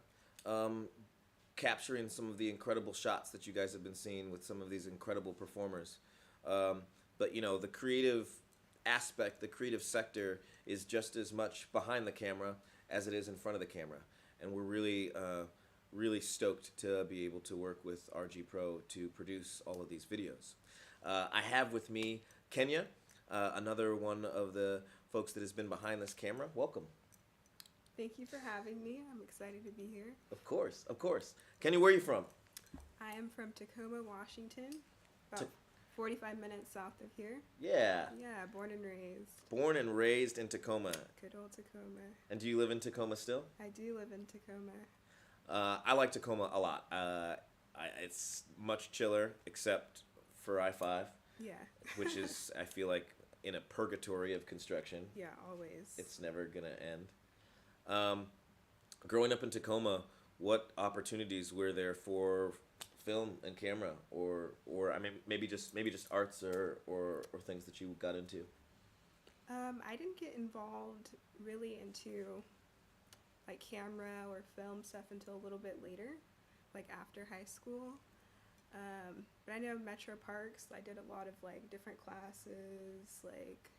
capturing some of the incredible shots that you guys have been seeing with some of these incredible performers. But you know, the creative aspect, the creative sector is just as much behind the camera as it is in front of the camera. And we're really, really stoked to be able to work with RG Pro to produce all of these videos. I have with me Kenya, another one of the folks that has been behind this camera. Welcome. Thank you for having me. I'm excited to be here. Of course, of course. Kenny, where are you from? I am from Tacoma, Washington, about 45 minutes south of here. Yeah. Yeah, born and raised. Born and raised in Tacoma. Good old Tacoma. And do you live in Tacoma still? I do live in Tacoma. I like Tacoma a lot. It's much chiller, except for I-5. Yeah. Which is, I feel like, in a purgatory of construction. Yeah, always. It's never going to end. Growing up in Tacoma, what opportunities were there for film and camera, or I mean maybe just arts or things that you got into? I didn't get involved really into like camera or film stuff until a little bit later, like after high school. But I know Metro Parks, I did a lot of like different classes, like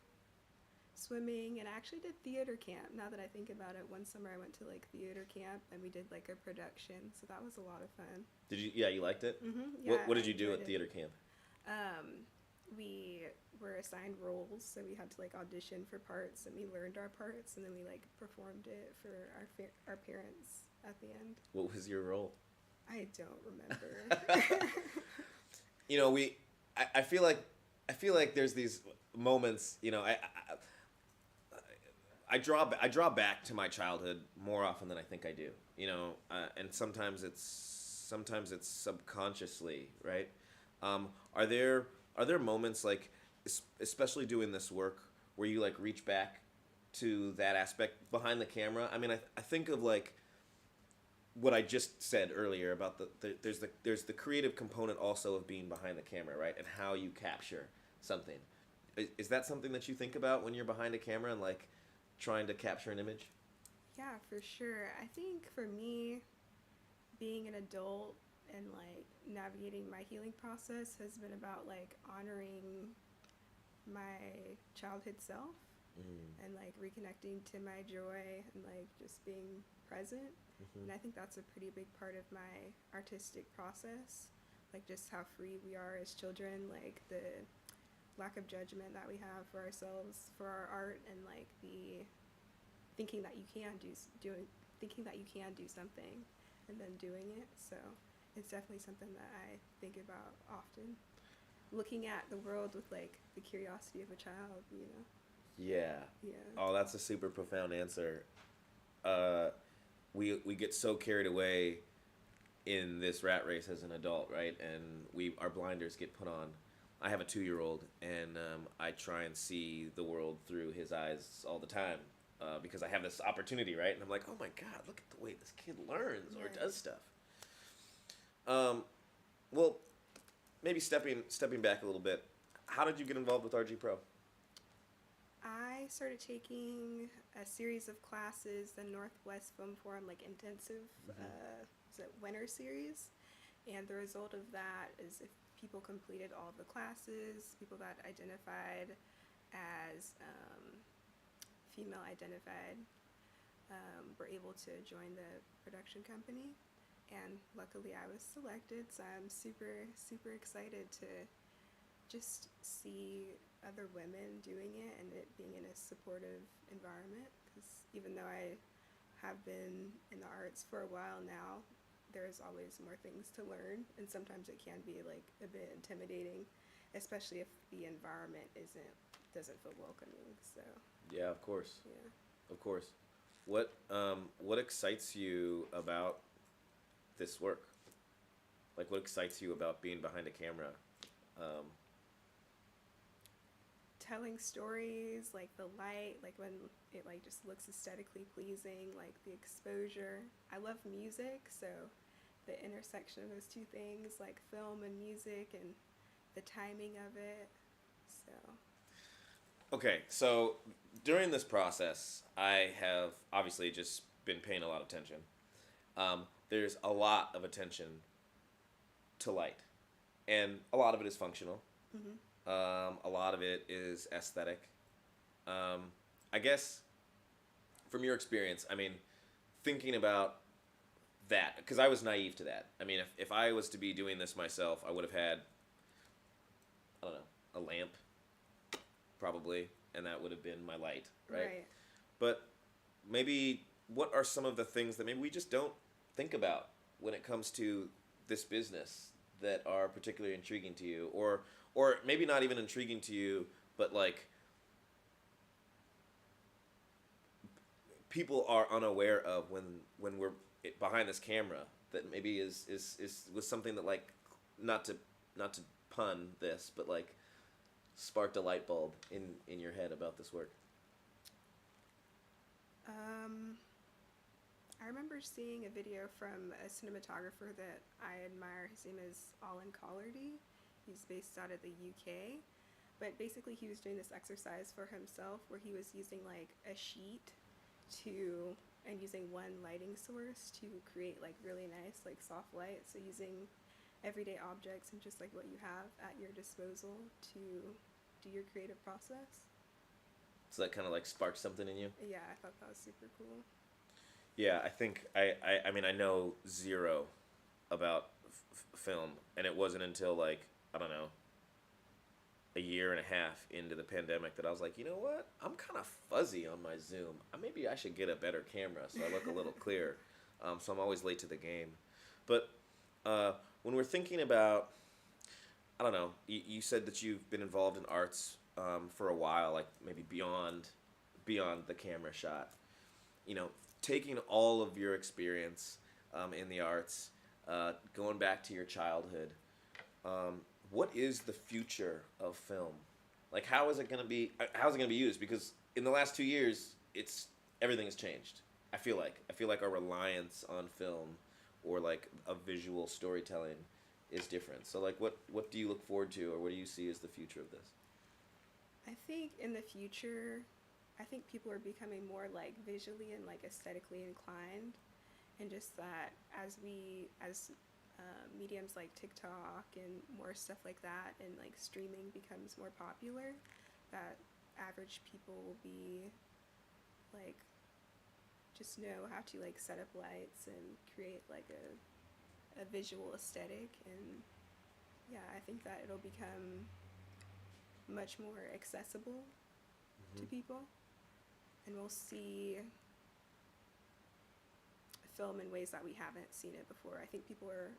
swimming, and I actually did theater camp. Now that I think about it, one summer I went to like theater camp and we did like a production, so that was a lot of fun. Did you? Yeah, you liked it. Yeah, What did I you do enjoyed at it. theater camp? We were assigned roles, so we had to like audition for parts, and we learned our parts, and then we like performed it for our parents at the end. What was your role? I don't remember. You know, I feel like there's these moments. You know, I draw back to my childhood more often than I think I do. You know, and sometimes it's subconsciously, right? Are there moments like, especially doing this work, where you like reach back to that aspect behind the camera? I mean, I think of like what I just said earlier about there's the creative component also of being behind the camera, right? And how you capture something. Is that something that you think about when you're behind a camera and like trying to capture an image? Yeah, for sure. I think for me, being an adult and like navigating my healing process has been about like honoring my childhood self and like reconnecting to my joy and like just being present. And I think that's a pretty big part of my artistic process, like just how free we are as children, like the lack of judgment that we have for ourselves, for our art, and like the thinking that you can do something and then doing it. So it's definitely something that I think about often, looking at the world with like the curiosity of a child, you know. Yeah. Oh, that's a super profound answer. We get so carried away in this rat race as an adult, right? And our blinders get put on. I have a 2-year-old, and I try and see the world through his eyes all the time because I have this opportunity, right? And I'm like, oh my God, look at the way this kid learns or does stuff. Well, maybe stepping back a little bit, how did you get involved with RG Pro? I started taking a series of classes, the Northwest Film Forum like intensive winter series, and the result of that is if people completed all of the classes, people that identified as female identified were able to join the production company, and luckily I was selected, so I'm super excited to just see other women doing it and it being in a supportive environment, because even though I have been in the arts for a while now, there's always more things to learn, and sometimes it can be like a bit intimidating, especially if the environment doesn't feel welcoming. So Yeah, of course. yeah. Of course. What excites you about this work? Like, what excites you about being behind a camera? Telling stories, like the light, like when it like just looks aesthetically pleasing, like the exposure. I love music, so the intersection of those two things, like film and music, and the timing of it. So Okay, so during this process, I have obviously just been paying a lot of attention. There's a lot of attention to light, and a lot of it is functional. A lot of it is aesthetic. I guess from your experience, I mean, thinking about that, because I was naive to that. I mean, if I was to be doing this myself, I would have had, I don't know, a lamp, probably, and that would have been my light, right? But maybe what are some of the things that maybe we just don't think about when it comes to this business that are particularly intriguing to you, or maybe not even intriguing to you, but like people are unaware of when we're behind this camera, that maybe is was something that, like, not to pun this, but like sparked a light bulb in your head about this work? I remember seeing a video from a cinematographer that I admire. His name is Alan Collardy. He's based out of the UK, but basically he was doing this exercise for himself where he was using like a sheet and using one lighting source to create like really nice like soft light. So using everyday objects and just like what you have at your disposal to do your creative process. So that kind of like sparked something in you? Yeah, I thought that was super cool. Yeah, I think I mean I know zero about film, and it wasn't until like I don't know a year and a half into the pandemic that I was like, you know what? I'm kind of fuzzy on my Zoom. Maybe I should get a better camera so I look a little clearer. So I'm always late to the game. But when we're thinking about, I don't know, you said that you've been involved in arts for a while, like maybe beyond the camera shot. You know, taking all of your experience in the arts, going back to your childhood, what is the future of film? Like, how's it gonna be used? Because in the last 2 years, everything has changed. I feel like our reliance on film or like a visual storytelling is different. So like, what do you look forward to, or what do you see as the future of this? I think in the future, I think people are becoming more like visually and like aesthetically inclined, and just that as mediums like TikTok and more stuff like that, and like streaming becomes more popular, that average people will be like just know how to like set up lights and create like a visual aesthetic. And yeah, I think that it'll become much more accessible to people, and we'll see film in ways that we haven't seen it before. I think people are,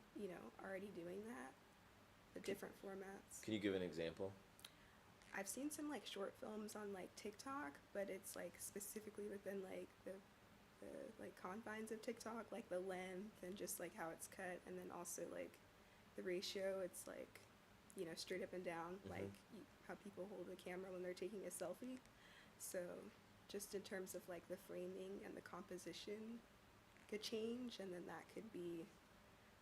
already doing that, the different formats. Can you give an example? I've seen some like short films on like TikTok, but it's like specifically within like the like confines of TikTok, like the length and just like how it's cut, and then also like the ratio. It's like, straight up and down, like how people hold the camera when they're taking a selfie. So just in terms of like the framing and the composition could change, and then that could be,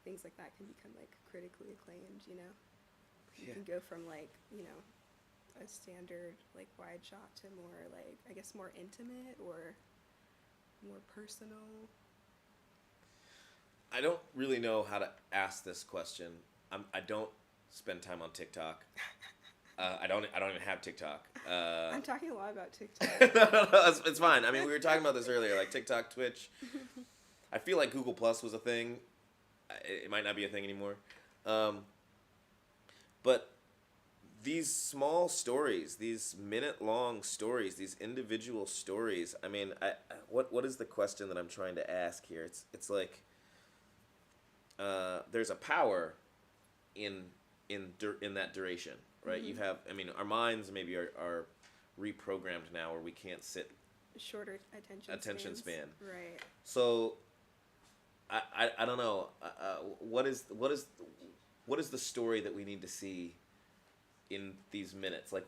things like that can become like critically acclaimed, You can go from like, a standard like wide shot to more like, I guess, more intimate or more personal. I don't really know how to ask this question. I don't spend time on TikTok. I don't even have TikTok. I'm talking a lot about TikTok. No, it's fine. I mean, we were talking about this earlier, like TikTok, Twitch. I feel like Google Plus was a thing. It might not be a thing anymore. But these small stories, these minute-long stories, these individual stories. I mean, what is the question that I'm trying to ask here? It's like there's a power in that duration, right? You have, I mean, our minds maybe are reprogrammed now, where we can't sit shorter attention span. Right. So I don't know. What is the story that we need to see in these minutes? Like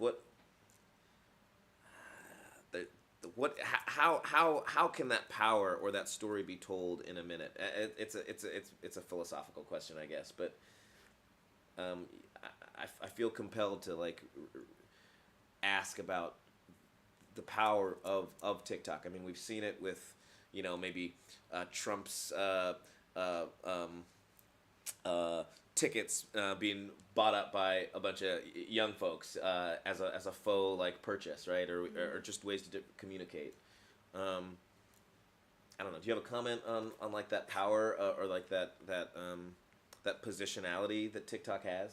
how can that power or that story be told in a minute? It's a philosophical question, I guess, but I feel compelled to like ask about the power of TikTok. I mean, we've seen it with, maybe Trump's tickets being bought up by a bunch of young folks as a faux like purchase, right? Or just ways to communicate. I don't know. Do you have a comment on like that power or like that positionality that TikTok has?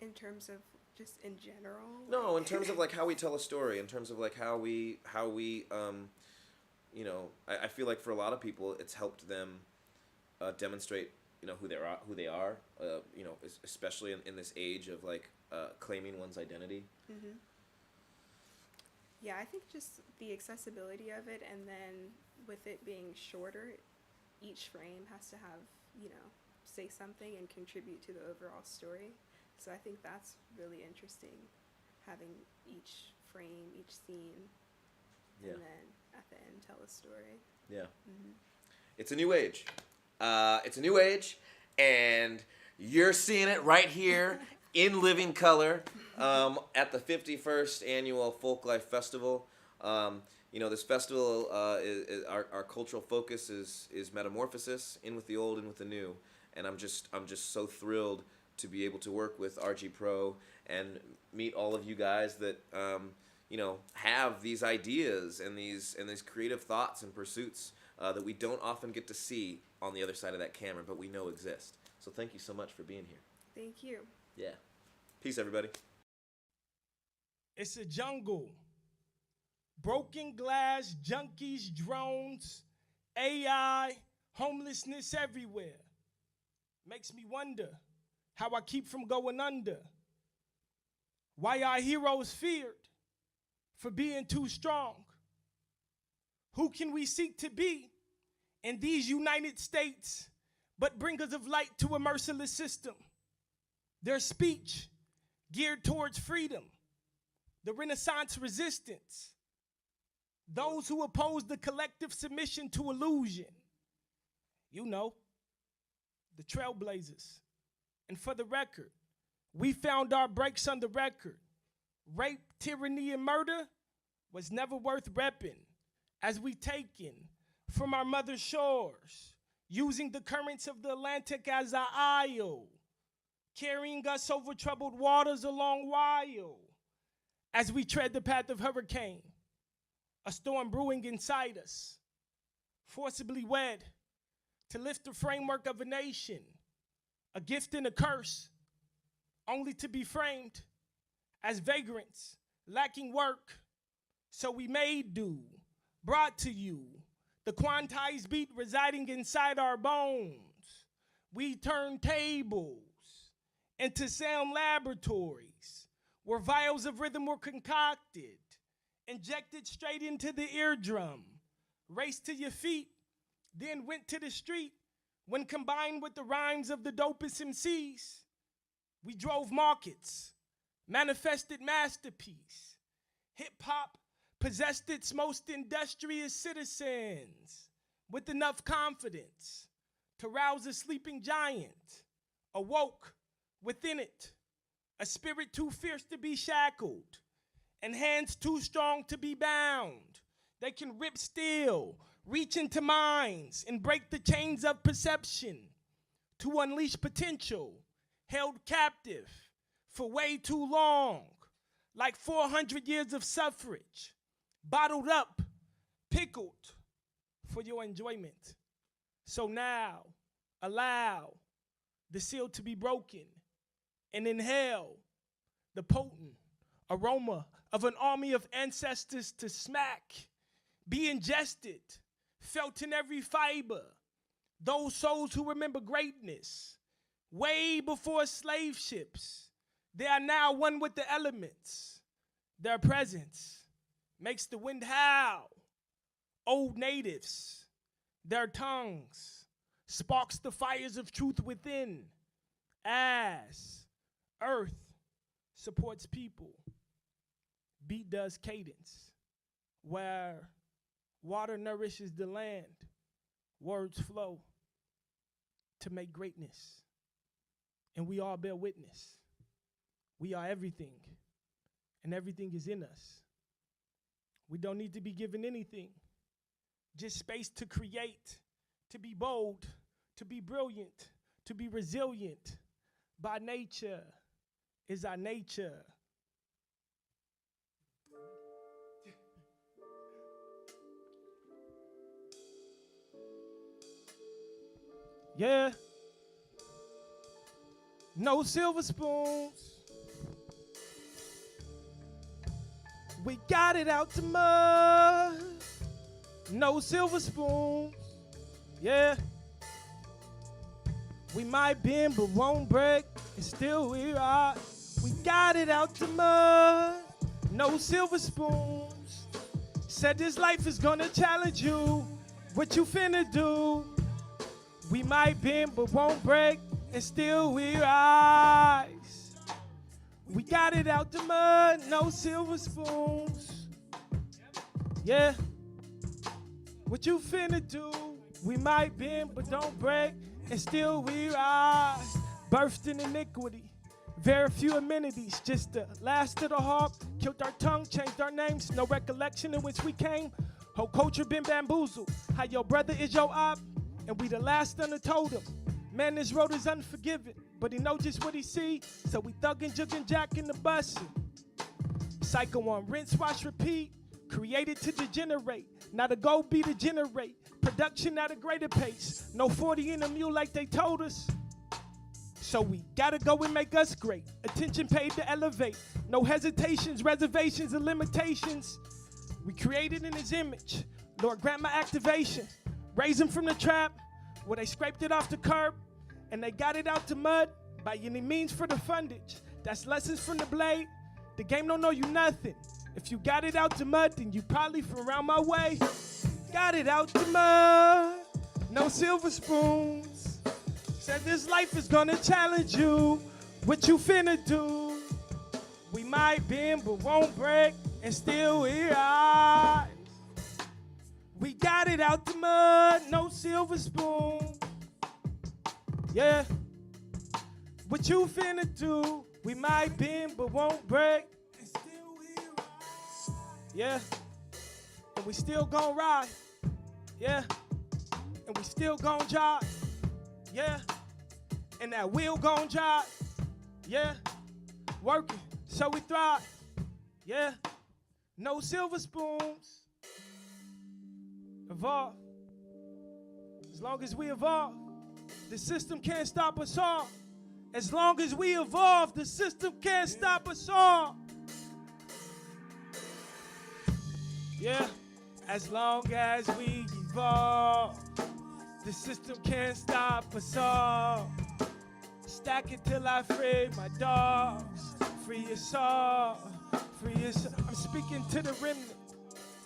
In terms of just in general? No, in terms of like how we tell a story, in terms of like how we I feel like for a lot of people it's helped them demonstrate who they are, especially in this age of like claiming one's identity. Mm-hmm. Yeah, I think just the accessibility of it, and then with it being shorter, each frame has to have, say something and contribute to the overall story. So I think that's really interesting, having each frame, each scene, and then at the end tell a story. Yeah. Mm-hmm. It's a new age. It's a new age, and you're seeing it right here in living color at the 51st Annual Folklife Festival. This festival, our cultural focus is metamorphosis, in with the old, in with the new, and I'm just so thrilled to be able to work with RG Pro and meet all of you guys that have these ideas and these creative thoughts and pursuits that we don't often get to see on the other side of that camera, but we know exist. So thank you so much for being here. Thank you. Yeah. Peace, everybody. It's a jungle. Broken glass, junkies, drones, AI, homelessness everywhere. Makes me wonder how I keep from going under. Why our heroes feared for being too strong. Who can we seek to be in these United States but bringers of light to a merciless system? Their speech geared towards freedom, the Renaissance resistance, those who oppose the collective submission to illusion. You know, the trailblazers. And for the record, we found our breaks on the record. Rape, tyranny, and murder was never worth repping, as we taken from our mother's shores, using the currents of the Atlantic as our isle, carrying us over troubled waters a long while, as we tread the path of hurricane, a storm brewing inside us, forcibly wed to lift the framework of a nation, a gift and a curse, only to be framed as vagrants, lacking work. So we made do, brought to you, the quantized beat residing inside our bones. We turned tables into sound laboratories where vials of rhythm were concocted, injected straight into the eardrum, raced to your feet, then went to the street. When combined with the rhymes of the dopest MCs, we drove markets, manifested masterpiece. Hip-hop possessed its most industrious citizens with enough confidence to rouse a sleeping giant, awoke within it, a spirit too fierce to be shackled, and hands too strong to be bound. They can rip steel, reach into minds, and break the chains of perception to unleash potential, held captive for way too long, like 400 years of suffrage, bottled up, pickled for your enjoyment. So now, allow the seal to be broken and inhale the potent aroma of an army of ancestors to smack, be ingested, felt in every fiber. Those souls who remember greatness, way before slave ships, they are now one with the elements. Their presence makes the wind howl. Old natives, their tongues sparks the fires of truth within, as earth supports people. Beat does cadence, where water nourishes the land, words flow to make greatness. And we all bear witness. We are everything, and everything is in us. We don't need to be given anything, just space to create, to be bold, to be brilliant, to be resilient. By nature is our nature. Yeah. No silver spoons. We got it out the mud. No silver spoons. Yeah. We might bend but won't break, and still we are. We got it out the mud. No silver spoons. Said this life is gonna challenge you. What you finna do? We might bend but won't break, and still we rise. We got it out the mud, no silver spoons. Yeah. What you finna do? We might bend but don't break, and still we rise. Birthed in iniquity, very few amenities, just the last of the harp. Killed our tongue, changed our names, no recollection in which we came. Whole culture been bamboozled. How your brother is your op, and we the last on the totem. Man, this road is unforgiving, but he know just what he see, so we thuggin', juggin', jackin' the bussin'. Psycho on rinse, wash, repeat. Created to degenerate. Now the goal be to generate. Production at a greater pace. No 40 in a mule like they told us. So we gotta go and make us great. Attention paid to elevate. No hesitations, reservations, and limitations. We created in his image. Lord, grant my activation. Raise him from the trap where they scraped it off the curb and they got it out the mud by any means for the fundage. That's lessons from the blade. The game don't know you nothing. If you got it out the mud, then you probably from around my way. Got it out the mud, no silver spoons. Said this life is gonna challenge you. What you finna do? We might bend but won't break and still hear eyes. We got it out the mud, no silver spoon. Yeah. What you finna do? We might bend but won't break. Yeah. And we still gon' ride. Yeah. And we still gon' jive. Yeah. And that wheel gon' jive. Yeah. Working so we thrive. Yeah. No silver spoons. Evolve. As long as we evolve, the system can't stop us all. As long as we evolve, the system can't stop us all. Yeah, as long as we evolve, the system can't stop us all. Stack it till I free my dogs. Free us all, free us all. I'm speaking to the remnant,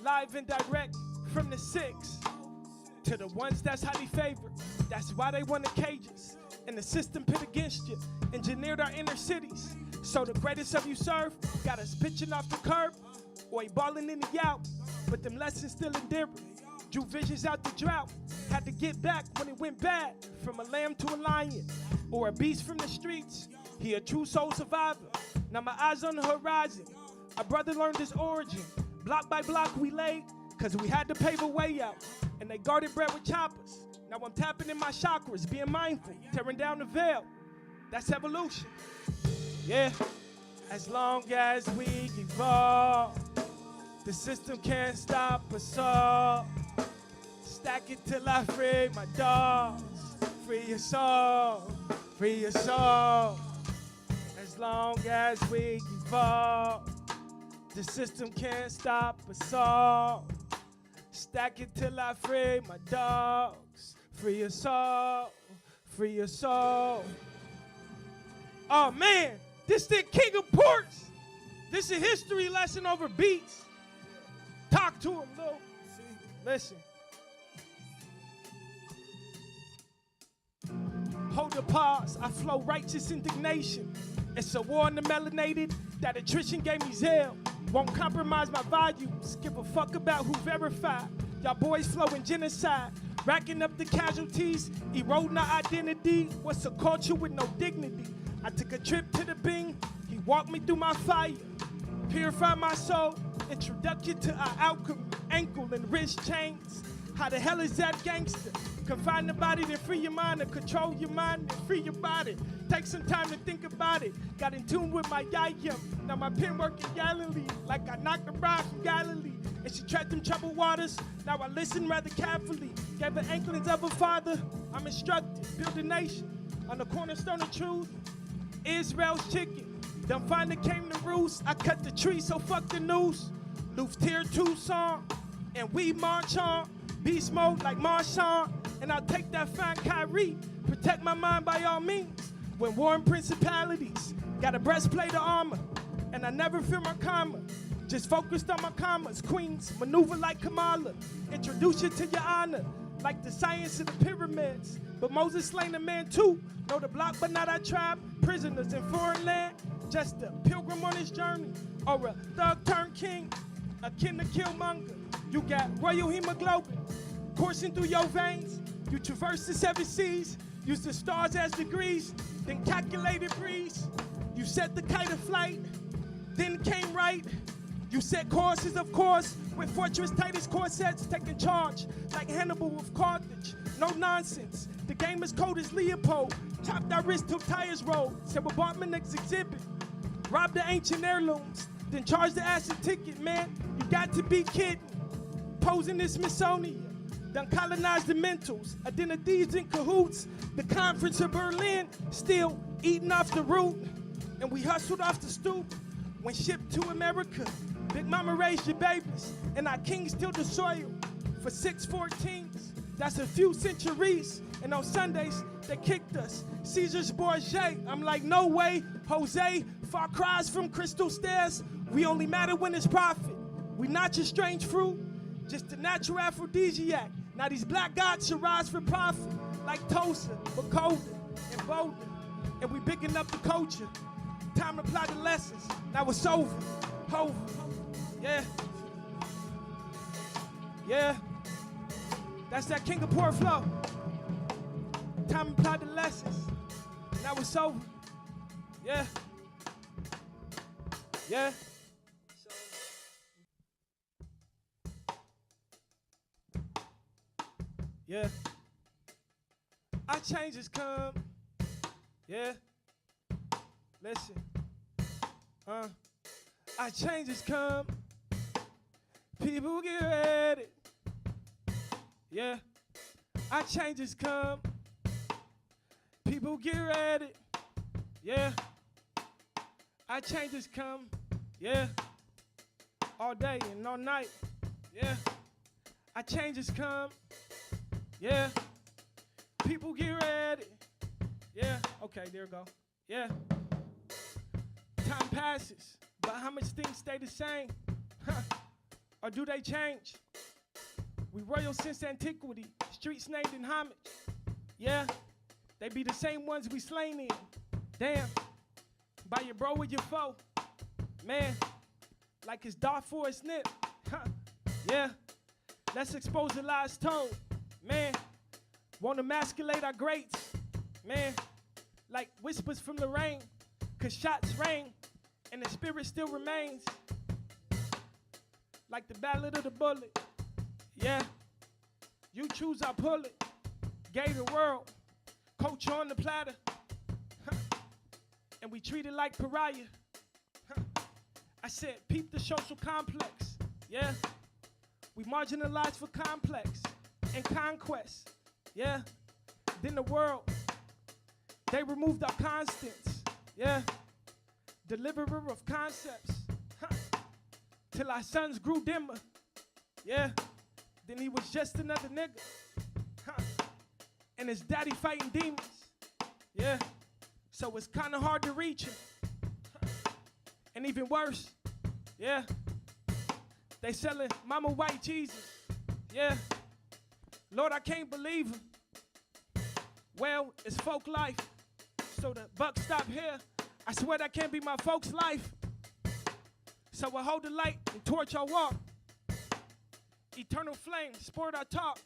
live and direct from the 6 to the ones that's highly favored. That's why they want the cages. And the system pit against you, engineered our inner cities. So the greatest of you serve, got us pitching off the curb, or he balling in the out. But them lessons still endearing. Drew visions out the drought. Had to get back when it went bad. From a lamb to a lion, or a beast from the streets. He a true soul survivor. Now my eyes on the horizon. Our brother learned his origin. Block by block we laid, cause we had to pave a way out. And they guarded bread with choppers. Now I'm tapping in my chakras, being mindful, tearing down the veil. That's evolution. Yeah. As long as we evolve, the system can't stop us all. Stack it till I free my dogs. Free us all, free us all. As long as we evolve, the system can't stop us all. Stack it till I free my dogs. Free us all, free us all. Oh man, this the king of ports. This is a history lesson over beats. Talk to him, Lou. Listen. Hold a pause, I flow righteous indignation. It's a war on the melanated, that attrition gave me zeal. Won't compromise my values, give a fuck about who verified. Y'all boys flowing genocide, racking up the casualties, eroding our identity. What's a culture with no dignity? I took a trip to the Bing, he walked me through my fire. Purify my soul, introduction to our alchemy, ankle and wrist chains. How the hell is that gangster? Confine the body, then free your mind, and control your mind, and free your body. Take some time to think about it. Got in tune with my yayam. Now my pen working Galilee, like I knocked the bride from Galilee. And she tracked them troubled waters. Now I listen rather carefully. Gave her anklings of a father. I'm instructed, build a nation on the cornerstone of truth. Israel's chicken. Them finally came to roost. I cut the tree, so fuck the noose. Loose tier 2 song, and we march on. Beast mode like Marshawn, and I'll take that fine Kyrie. Protect my mind by all means. When warring principalities, got a breastplate of armor, and I never feel my karma. Just focused on my commas. Queens maneuver like Kamala. Introduce you to your honor, like the science of the pyramids. But Moses slain a man too. Know the block, but not our tribe. Prisoners in foreign land. Just a pilgrim on his journey, or a thug turned king, akin to Killmonger. You got royal hemoglobin coursing through your veins. You traverse the 7 seas, use the stars as degrees, then calculated breeze. You set the kite of flight, then came right. You set courses, of course, with Fortress Titus corsets taking charge, like Hannibal with Carthage. No nonsense, the game is cold as Leopold. Chopped our wrist till tires rolled, said with Bartman's exhibit. Robbed the ancient heirlooms, then charge the ass a ticket, man. You got to be kidding. Posing this Smithsonian, done colonized the mentals. Identities in cahoots. The conference of Berlin, still eating off the root. And we hustled off the stoop when shipped to America. Big mama raised your babies, and our kings tilled the soil for 614s. That's a few centuries. And on Sundays, they kicked us. Caesar's Bourget, I'm like, no way. Jose, far cries from crystal stairs. We only matter when it's profit. We not your strange fruit, just a natural aphrodisiac. Now these black gods should rise for profit, like Tosa, Bacoda, and Boulder. And we bigging up the culture. Time to apply the lessons. Now it's over. Over. Yeah. Yeah. That's that King of Poor flow. Time to apply the lessons. Now it's over. Yeah. Yeah. Yeah. Our changes come. Yeah. Listen. Our changes come. People get ready. Yeah. Our changes come. People get ready. Yeah. Our changes come. Yeah. All day and all night. Yeah. Our changes come. Yeah. People get ready. Yeah. Okay, there we go. Yeah. Time passes, but how much things stay the same? Huh. Or do they change? We royal since antiquity, streets named in homage. Yeah. They be the same ones we slain in. Damn. By your bro or your foe. Man. Like it's dark for a snip. Huh. Yeah. Let's expose the lies told. Man. Won't emasculate our greats. Man. Like whispers from the rain. Cause shots rain. And the spirit still remains. Like the ballad of the bullet. Yeah. You choose, I pull it. Gay the world. Culture on the platter. Huh. And we treat it like pariah. Huh. I said, peep the social complex. Yeah. We marginalized for complex and conquest. Yeah. Then the world, they removed our constants. Yeah. Deliverer of concepts. Huh. Till our sons grew dimmer. Yeah. Then he was just another nigga. Huh. And his daddy fighting demons. Yeah. So it's kind of hard to reach him. Huh. And even worse. Yeah. They selling mama white cheeses. Yeah. Lord, I can't believe him. Well, it's folk life. So the buck stop here. I swear that can't be my folks' life. So I hold the light and torch our walk. Eternal flame, sport our talk.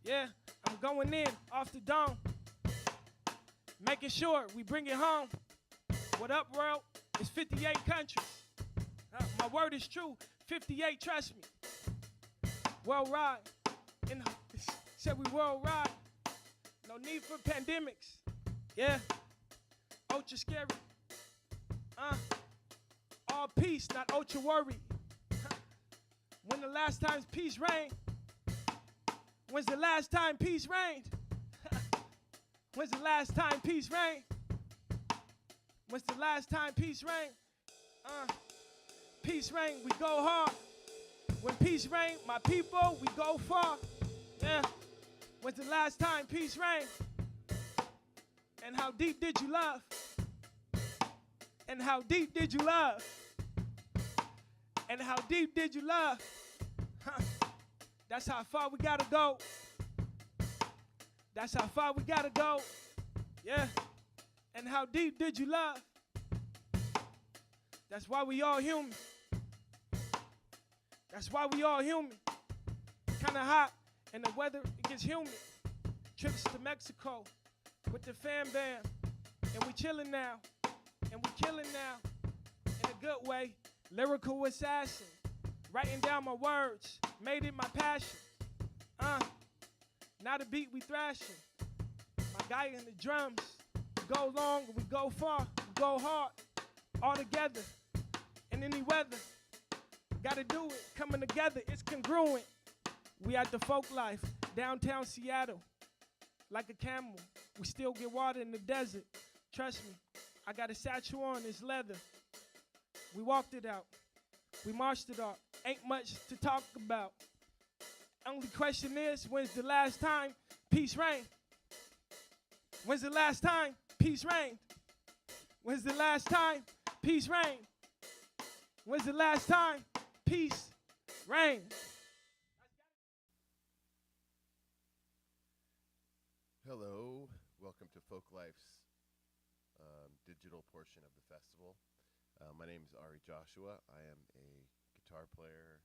Yeah, I'm going in off the dome. Making sure we bring it home. What up, world? It's 58 countries. My word is true. 58, trust me. Worldwide. Said we worldwide. No need for pandemics. Yeah. Ultra scary. All peace, not ultra worry. When the last time peace reigned? When's the last time peace reigned? When's the last time peace reigned? When's the last time peace reigned? Peace reign, we go hard. When peace reign, my people, we go far. Yeah. When's the last time peace reigned? And how deep did you love? And how deep did you love? And how deep did you love? Huh. That's how far we gotta go. That's how far we gotta go. Yeah. And how deep did you love? That's why we all human. That's why we all human. Kinda hot, and the weather, it gets humid. Trips to Mexico with the fam bam. And we chillin' now. And we killing now. In a good way. Lyrical assassin. Writing down my words. Made it my passion. Now the beat we thrashing. My guy in the drums. We go long, we go far, we go hard. All together. And any weather. Gotta do it, coming together, it's congruent. We at the Folklife, downtown Seattle. Like a camel, we still get water in the desert. Trust me, I got a satchel on, it's leather. We walked it out, we marched it out. Ain't much to talk about. Only question is, when's the last time peace reigned? When's the last time peace reigned? When's the last time peace reigned? When's the last time peace reigned? Hello, welcome to Folklife's digital portion of the festival. My name is Ari Joshua. I am a guitar player.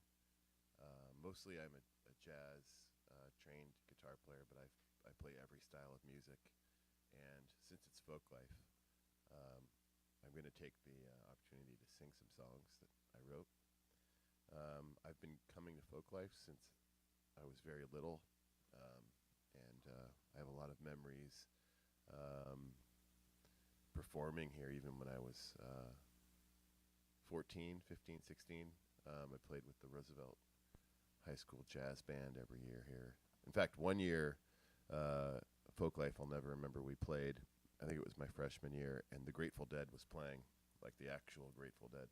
Mostly I'm a jazz trained guitar player, but I play every style of music. And since it's Folklife, I'm going to take the opportunity to sing some songs that I wrote. I've been coming to Folklife since I was very little, and I have a lot of memories performing here, even when I was 14, 15, 16. I played with the Roosevelt High School Jazz Band every year here. In fact, one year, Folklife, I'll never remember, we played, I think it was my freshman year, and the Grateful Dead was playing, like the actual Grateful Dead,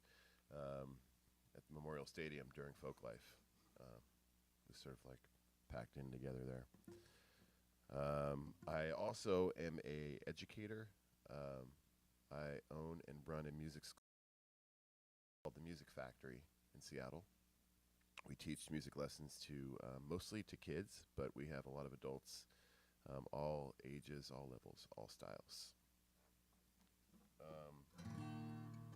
at Memorial Stadium during Folklife. It was sort of like packed in together there. I also am a educator. I own and run a music school called the Music Factory in Seattle. We teach music lessons to mostly to kids, but we have a lot of adults, all ages, all levels, all styles.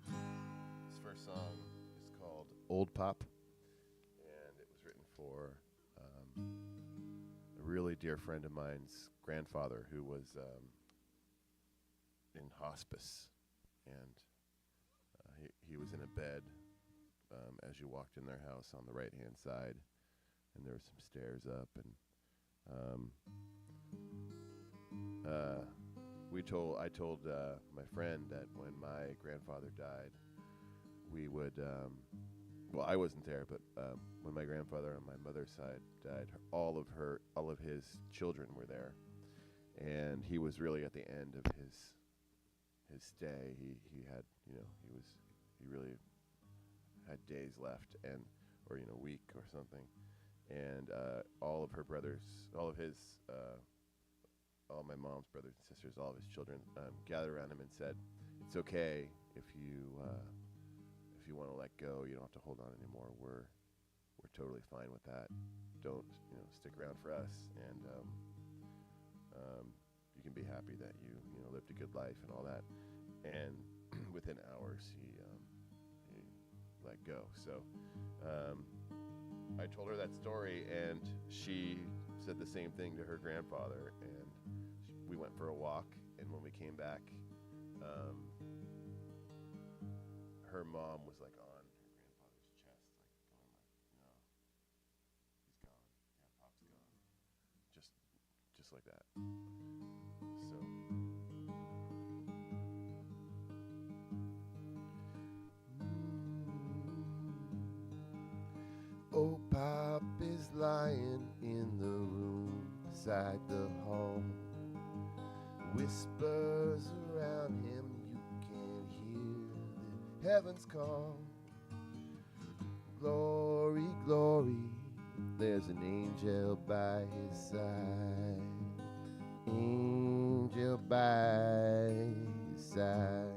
This first song is called Old Pop, and it was written for a really dear friend of mine's grandfather who was in hospice, and he was in a bed as you walked in their house on the right-hand side, and there were some stairs up, and I told my friend that when my grandfather died, we would, well, I wasn't there, but when my grandfather on my mother's side died, all of his children were there, and he was really at the end of his stay. He had, he really had days left, and or week or something, and all of her brothers, all my mom's brothers and sisters, all of his children gathered around him and said, "It's okay if you want to let go. You don't have to hold on anymore. We're totally fine with that. Don't stick around for us, and you can be happy that you lived a good life and all that." And within hours, he let go. So I told her that story, and she said the same thing to her grandfather, and we went for a walk, and when we came back, her mom was like on her grandfather's chest, like going like, "No, he's gone. Yeah, Pop's gone." Just like that. So old Pop is lying in the room beside the hall. Whispers around him, you can hear the heavens call. Glory, glory, there's an angel by his side. Angel by his side.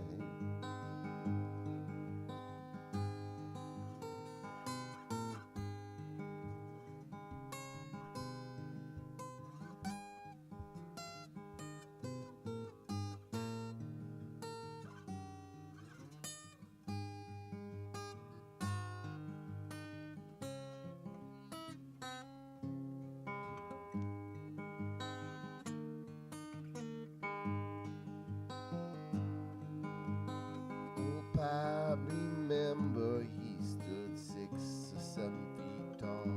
I remember he stood 6 or 7 feet tall.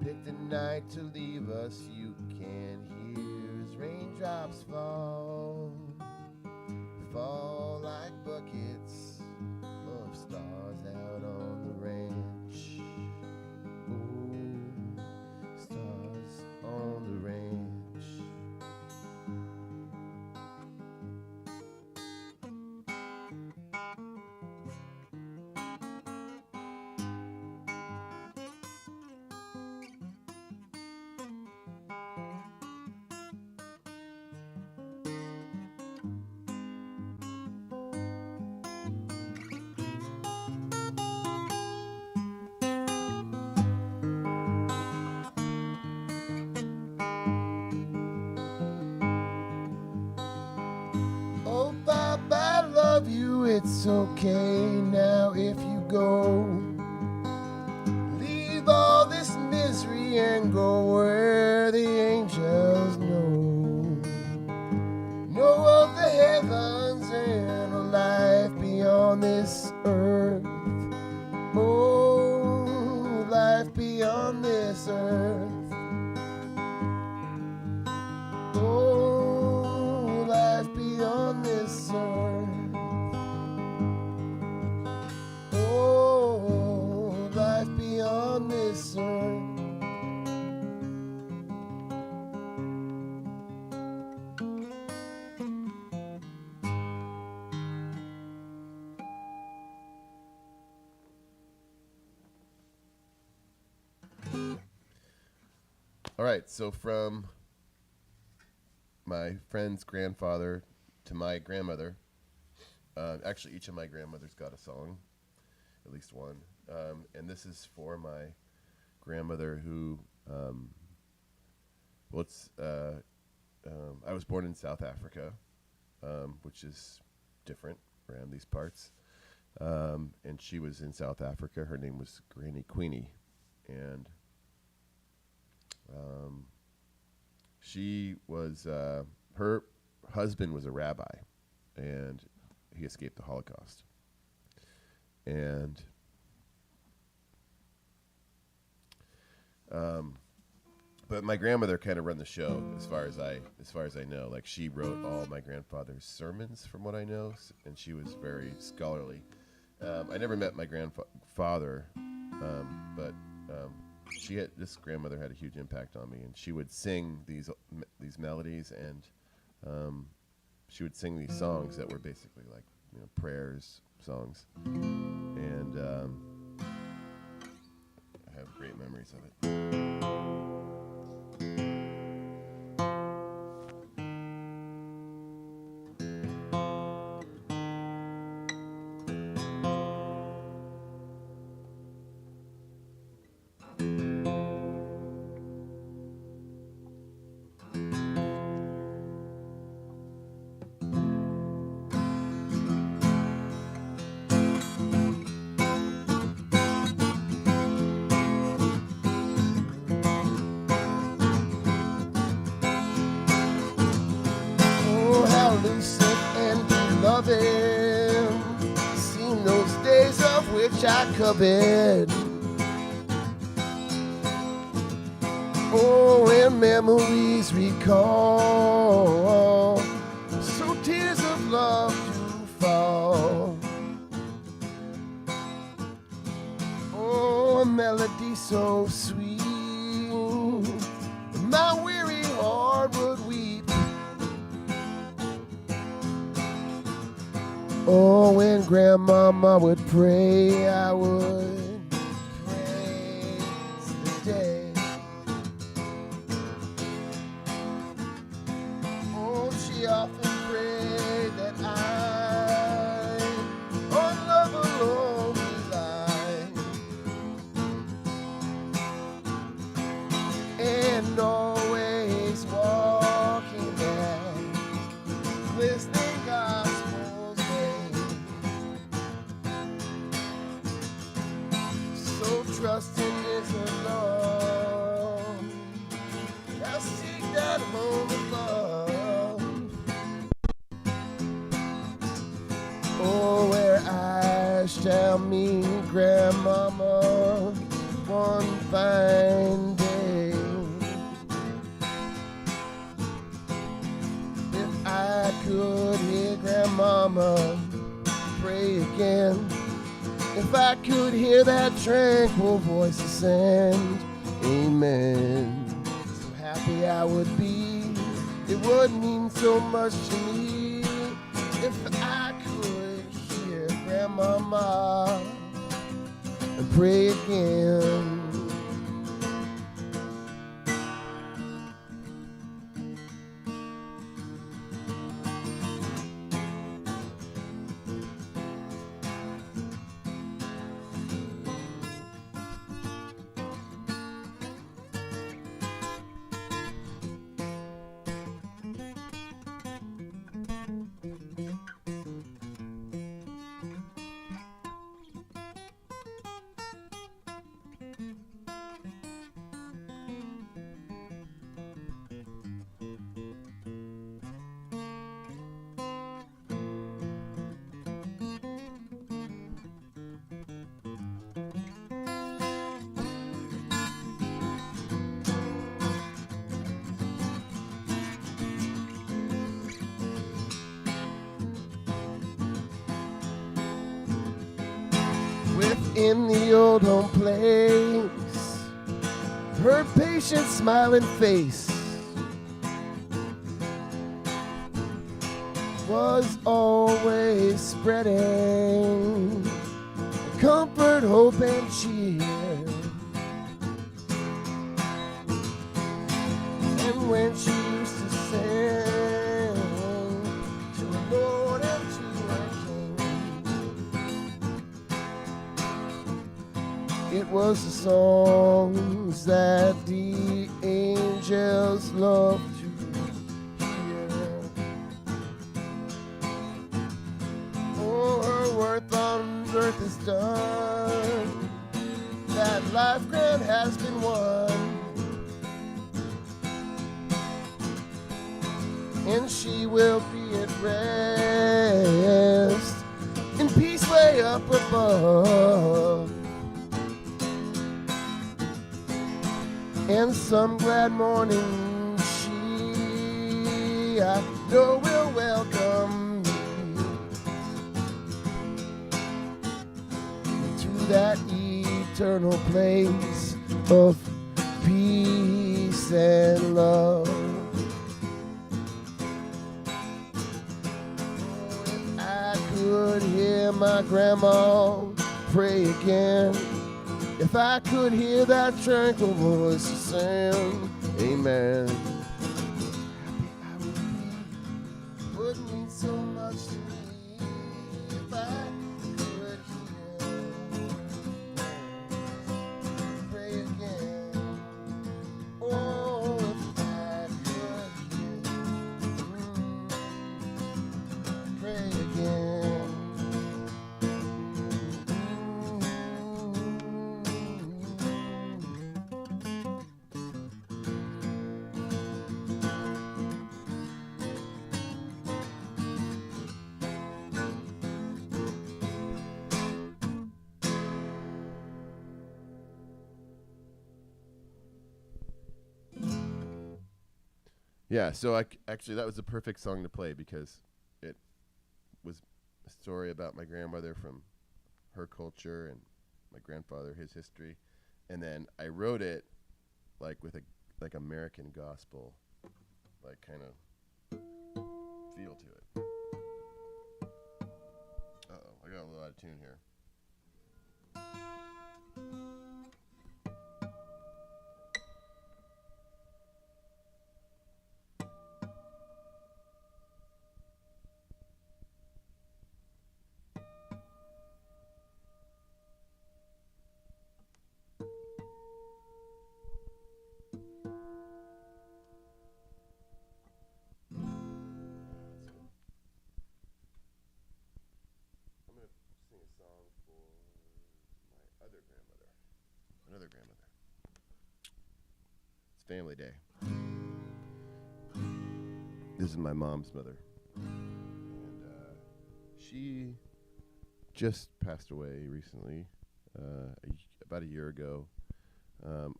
Picked a night to leave us, you can hear his raindrops fall. Fall like buckets, it's okay now if you go. Leave all this misery and go where the angels know. Know of the heavens and a life beyond this earth. Oh, life beyond this earth. Oh, life beyond this earth. Oh, life beyond this earth. All right, so from my friend's grandfather to my grandmother, actually each of my grandmothers got a song, at least one, and this is for my grandmother who, I was born in South Africa, which is different around these parts, and she was in South Africa. Her name was Granny Queenie, and she was, her husband was a rabbi, and he escaped the Holocaust. And but my grandmother kind of ran the show as far as I know. Like, she wrote all my grandfather's sermons, from what I know, and she was very scholarly. I never met my grandfather, but this grandmother had a huge impact on me, and she would sing these melodies, and she would sing these songs that were basically like, you know, prayers songs, and I have great memories of it. Seen those days of which I covet. Oh, and memories recall, so tears of love do fall. Oh, a melody so sweet, my weary heart would weep. Oh, when Grandmama would pray, I would praise the day. Oh, she often prayed that I on love alone rely, and always walking back, listening gospel's way. So trusting is the Lord, I'll seek that home of love. Oh, where I shall meet Grandmama one fine day. If I could hear Grandmama pray again, if I could hear that tranquil voice ascend, amen. So happy I would be, it would mean so much to me, if I could hear Grandmama and pray again. in the old home place, her patient smiling face was always spreading comfort, hope, and cheer. And when she used to sing to the Lord and to her King, it was the songs that the angels loved to hear. Oh, her worth on earth is done, that life grant has been won, and she will be at rest in peace way up above. And some glad morning she, I know, will welcome me to that eternal place of peace and love. I could hear my grandma pray again, if I could hear that tranquil voice sing, amen. Happy I would be, would mean so much to me, if I could hear pray again. Oh, if I could hear pray again. Yeah, so actually that was the perfect song to play because it was a story about my grandmother from her culture and my grandfather, his history, and then I wrote it like with a like American gospel, like kind of feel to it. Uh-oh, I got a little out of tune here. Another grandmother. It's family day. This is my mom's mother. And she just passed away recently, about a year ago.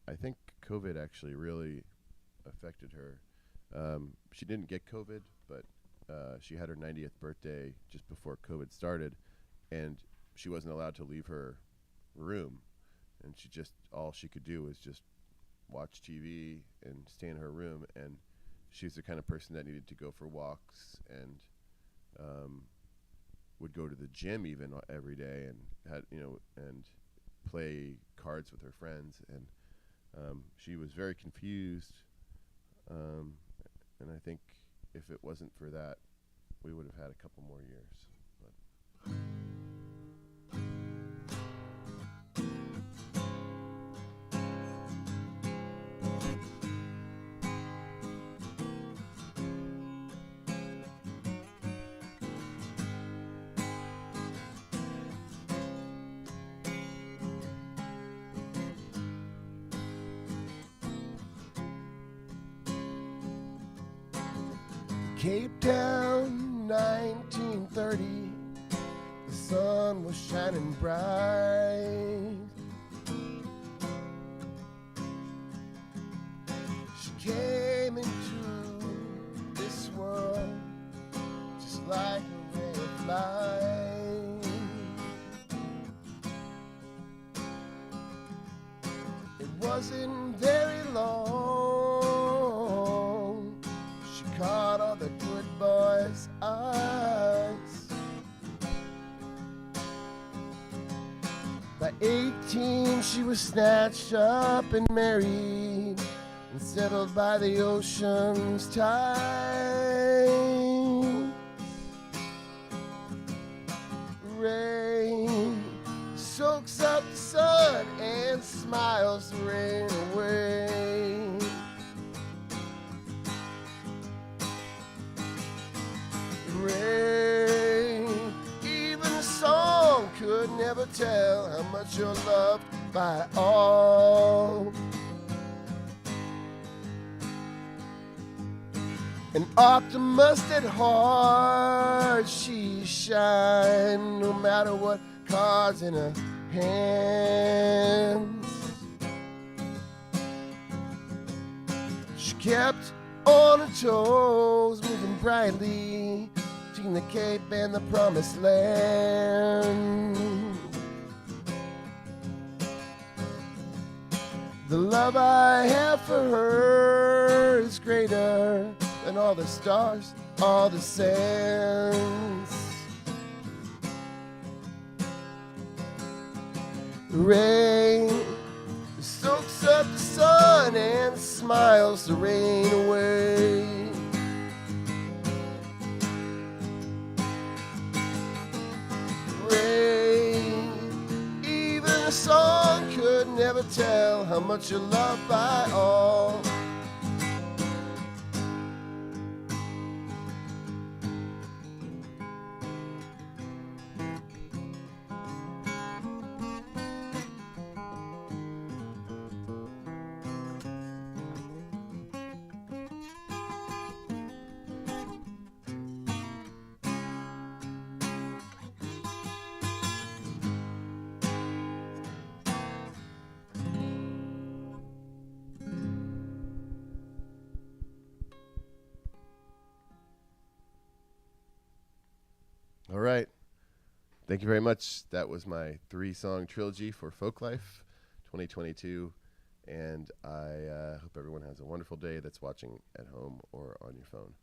I think COVID actually really affected her. She didn't get COVID, but she had her 90th birthday just before COVID started, and she wasn't allowed to leave her room. And she just, all she could do was just watch TV and stay in her room. And she's the kind of person that needed to go for walks and would go to the gym even every day and had, and play cards with her friends. And she was very confused. And I think if it wasn't for that, we would have had a couple more years. But Cape Town, 1930, the sun was shining bright. She came into this world just like a ray of light. wasn't very long. She caught all the good boys' eyes. By 18, she was snatched up and married and settled by the ocean's tide. Rain soaks up the sun and smiles the rain away. Rain, even a song could never tell how much you're loved by all. An optimist at heart, she shines no matter what cards in her hands. She kept on her toes, moving brightly between the Cape and the Promised Land. The love I have for her is greater than all the stars, all the sands. Rain soaks up the sun and smiles the rain away. Rain, even a song could never tell how much you're loved by all. All right. Thank you very much. That was my 3-song trilogy for Folklife 2022. And I hope everyone has a wonderful day that's watching at home or on your phone.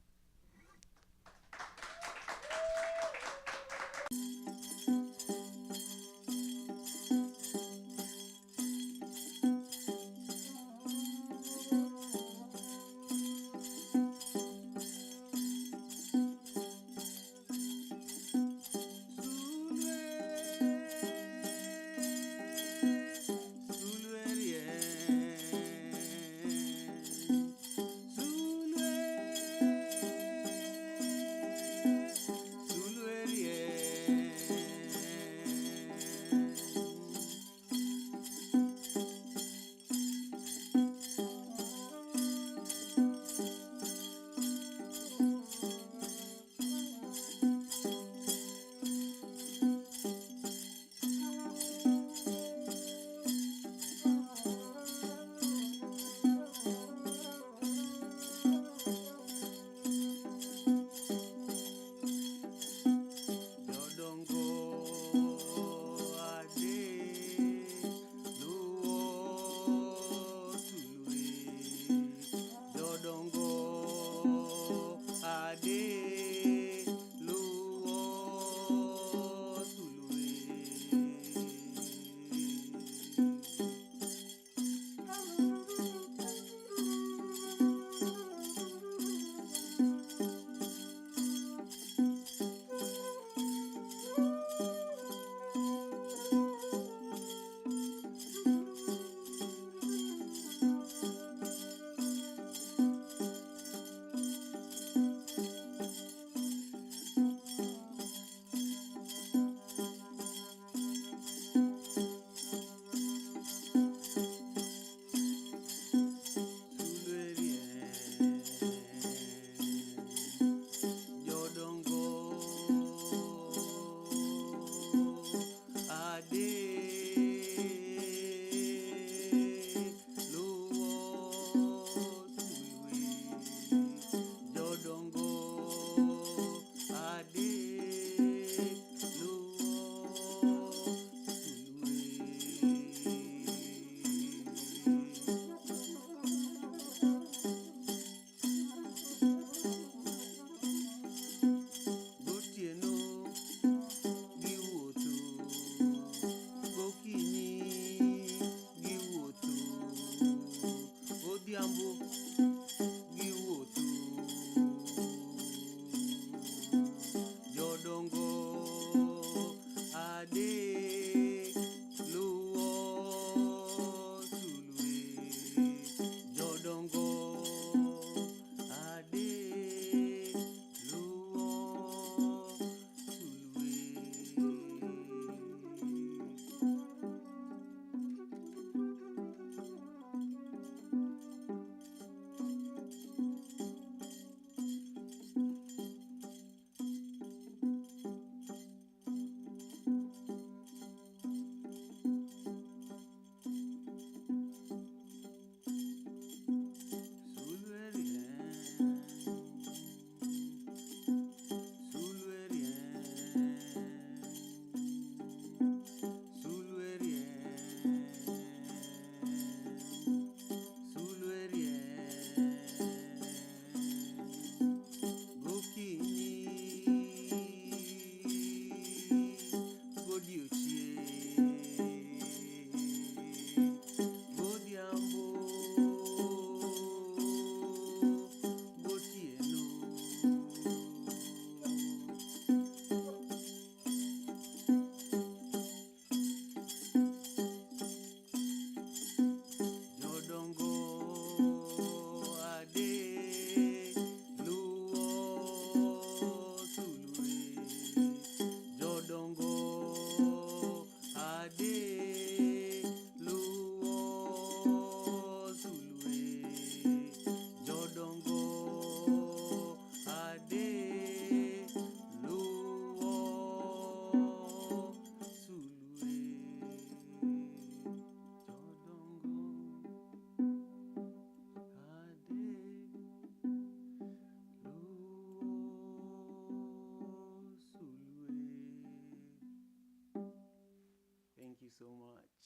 so much.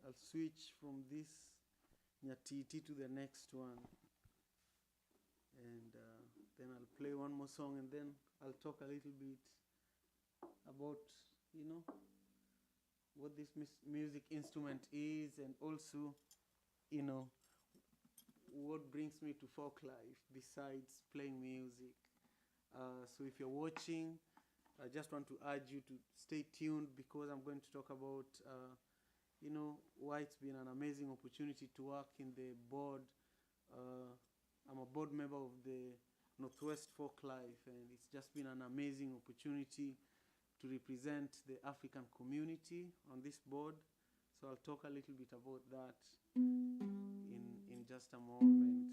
I'll switch from this Nyatiti to the next one. And then I'll play one more song, and then I'll talk a little bit about, what this music instrument is, and also, what brings me to folk life besides playing music. So if you're watching, I just want to urge you to stay tuned, because I'm going to talk about, why it's been an amazing opportunity to work in the board. I'm a board member of the Northwest Folklife, and it's just been an amazing opportunity to represent the African community on this board. So I'll talk a little bit about that in just a moment.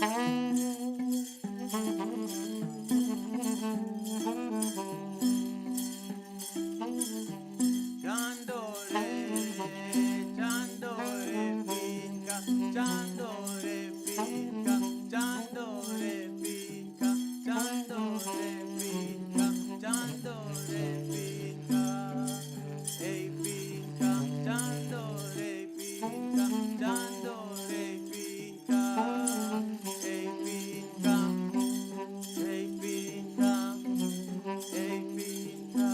Chandore, chandore finca, chandore finca, chandore finca, chandore finca, chandore finca, ei finca, chandore finca, chandore finca, ei finca, ei finca, ei finca.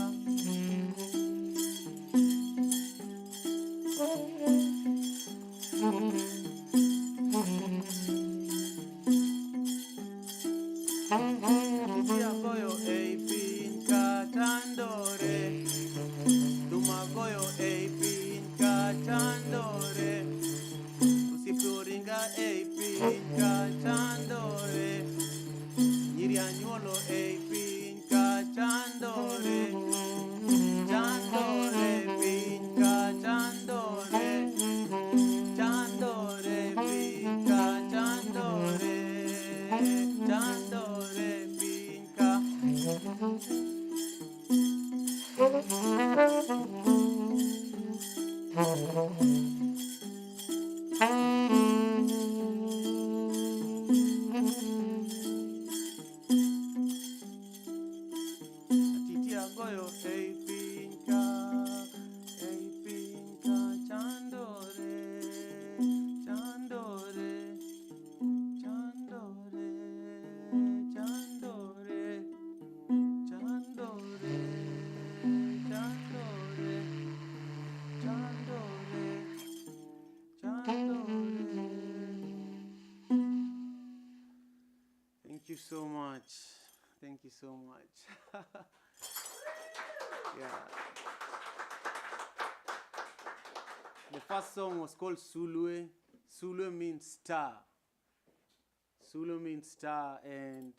Tiagoyo ei finca chandore, Dumagoyo ei finca chandore, Usipuringa ei finca chandore, Nyirianyuolo ei finca chandore, chandore finca chandore, chandore finca chandore, chandore finca. Titiagoyo ei finca chandore, chandore, chandore, chandore, chandore, chandore, chandore. Thank you so much. Thank you so much. Yeah. The first song was called Sulue. Sulue means star. Sulue means star, and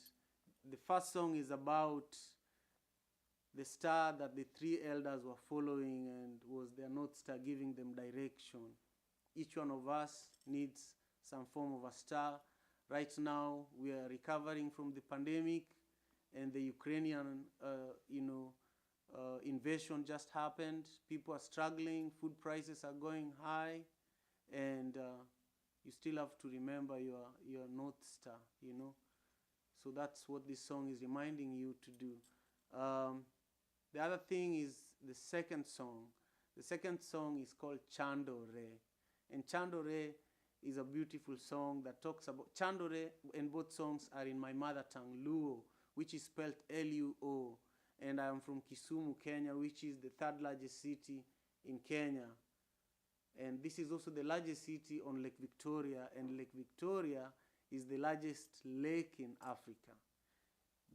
the first song is about the star that the three elders were following and was their North Star giving them direction. Each one of us needs some form of a star. Right now, we are recovering from the pandemic, and the Ukrainian, invasion just happened. People are struggling, food prices are going high, and you still have to remember your North Star, So that's what this song is reminding you to do. The other thing is the second song. The second song is called Chandore. And Chandore is a beautiful song that talks about Chandore, and both songs are in my mother tongue, Luo, which is spelled Luo. And I am from Kisumu, Kenya, which is the third largest city in Kenya. And this is also the largest city on Lake Victoria, and Lake Victoria is the largest lake in Africa.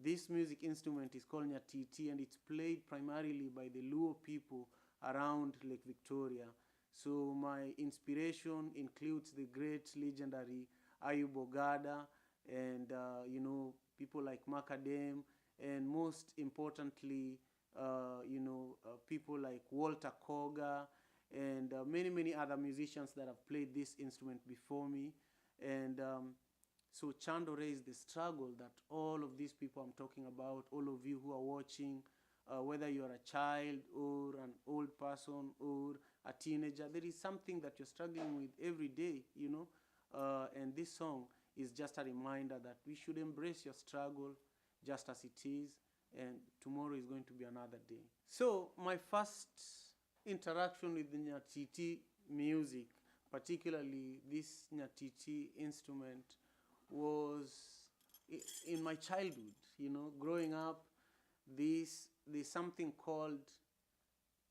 This music instrument is called nyatiti, and it's played primarily by the Luo people around Lake Victoria. So my inspiration includes the great legendary Ayub Ogada and people like Macadam, and most importantly people like Walter Koga and many other musicians that have played this instrument before me. And so Chandore is the struggle that all of these people I'm talking about, all of you who are watching, whether you are a child or an old person or a teenager, there is something that you're struggling with every day, and this song is just a reminder that we should embrace your struggle just as it is, and tomorrow is going to be another day. So my first interaction with the nyatiti music, particularly this nyatiti instrument, was in my childhood. Growing up, there's something called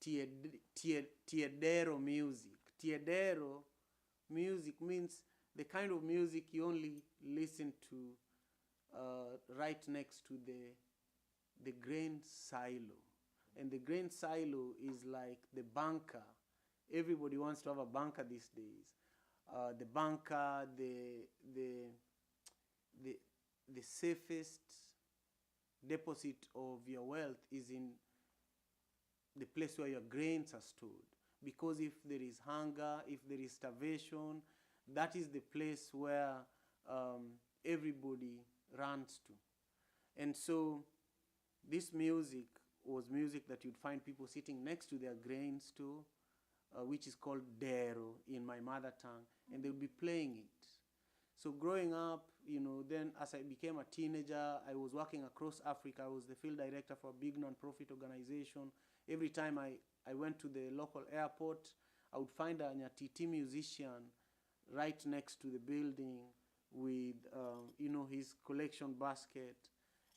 tiedero music. Tiedero music means the kind of music you only listen to right next to the grain silo. And the grain silo is like the bunker. Everybody wants to have a bunker these days. The bunker, the safest deposit of your wealth is in the place where your grains are stored. Because if there is hunger, if there is starvation, that is the place where everybody runs to. And so this music was music that you'd find people sitting next to their grain store, which is called dero in my mother tongue, and they would be playing it. So growing up, then as I became a teenager, I was working across Africa. I was the field director for a big non-profit organization. Every time I went to the local airport, I would find a Nyatiti musician right next to the building with, his collection basket,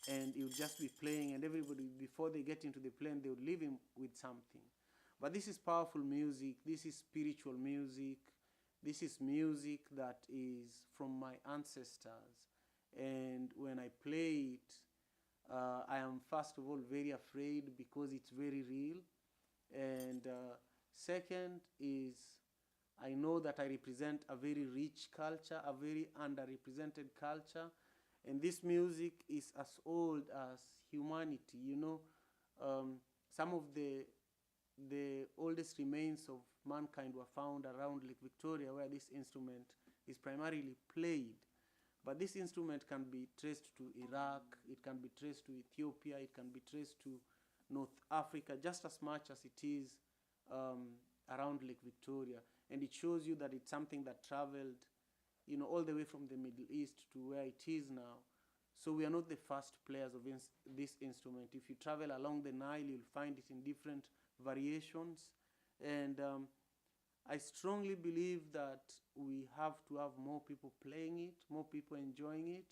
and he would just be playing, and everybody, before they get into the plane, they would leave him with something. But this is powerful music. This is spiritual music. This is music that is from my ancestors. And when I play it, I am first of all very afraid because it's very real. And second is I know that I represent a very rich culture, a very underrepresented culture. And this music is as old as humanity. Some of the oldest remains of mankind were found around Lake Victoria, where this instrument is primarily played. But this instrument can be traced to Iraq, it can be traced to Ethiopia, it can be traced to North Africa, just as much as it is around Lake Victoria. And it shows you that it's something that traveled all the way from the Middle East to where it is now. So we are not the first players of this instrument. If you travel along the Nile, you'll find it in different variations. And I strongly believe that we have to have more people playing it, more people enjoying it,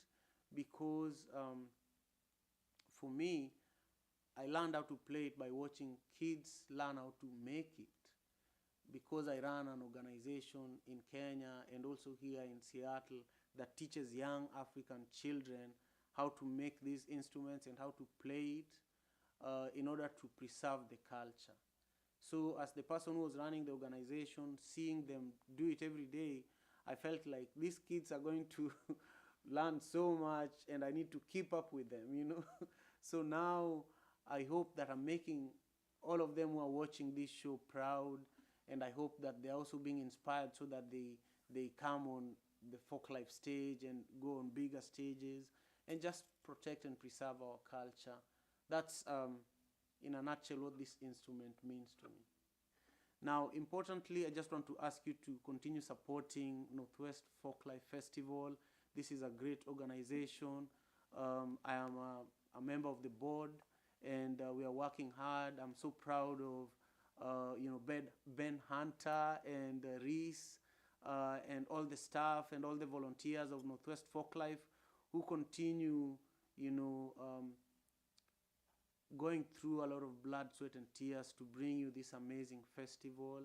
because for me, I learned how to play it by watching kids learn how to make it. Because I run an organization in Kenya and also here in Seattle that teaches young African children how to make these instruments and how to play it in order to preserve the culture. So as the person who was running the organization, seeing them do it every day, I felt like these kids are going to learn so much and I need to keep up with them, So now I hope that I'm making all of them who are watching this show proud, and I hope that they're also being inspired so that they come on the Folklife stage and go on bigger stages and just protect and preserve our culture. That's, in a nutshell, what this instrument means to me. Now, importantly, I just want to ask you to continue supporting Northwest Folklife Festival. This is a great organization. I am a member of the board, and we are working hard. I'm so proud of Ben Hunter and Reese and all the staff and all the volunteers of Northwest Folklife who continue, going through a lot of blood, sweat, and tears to bring you this amazing festival,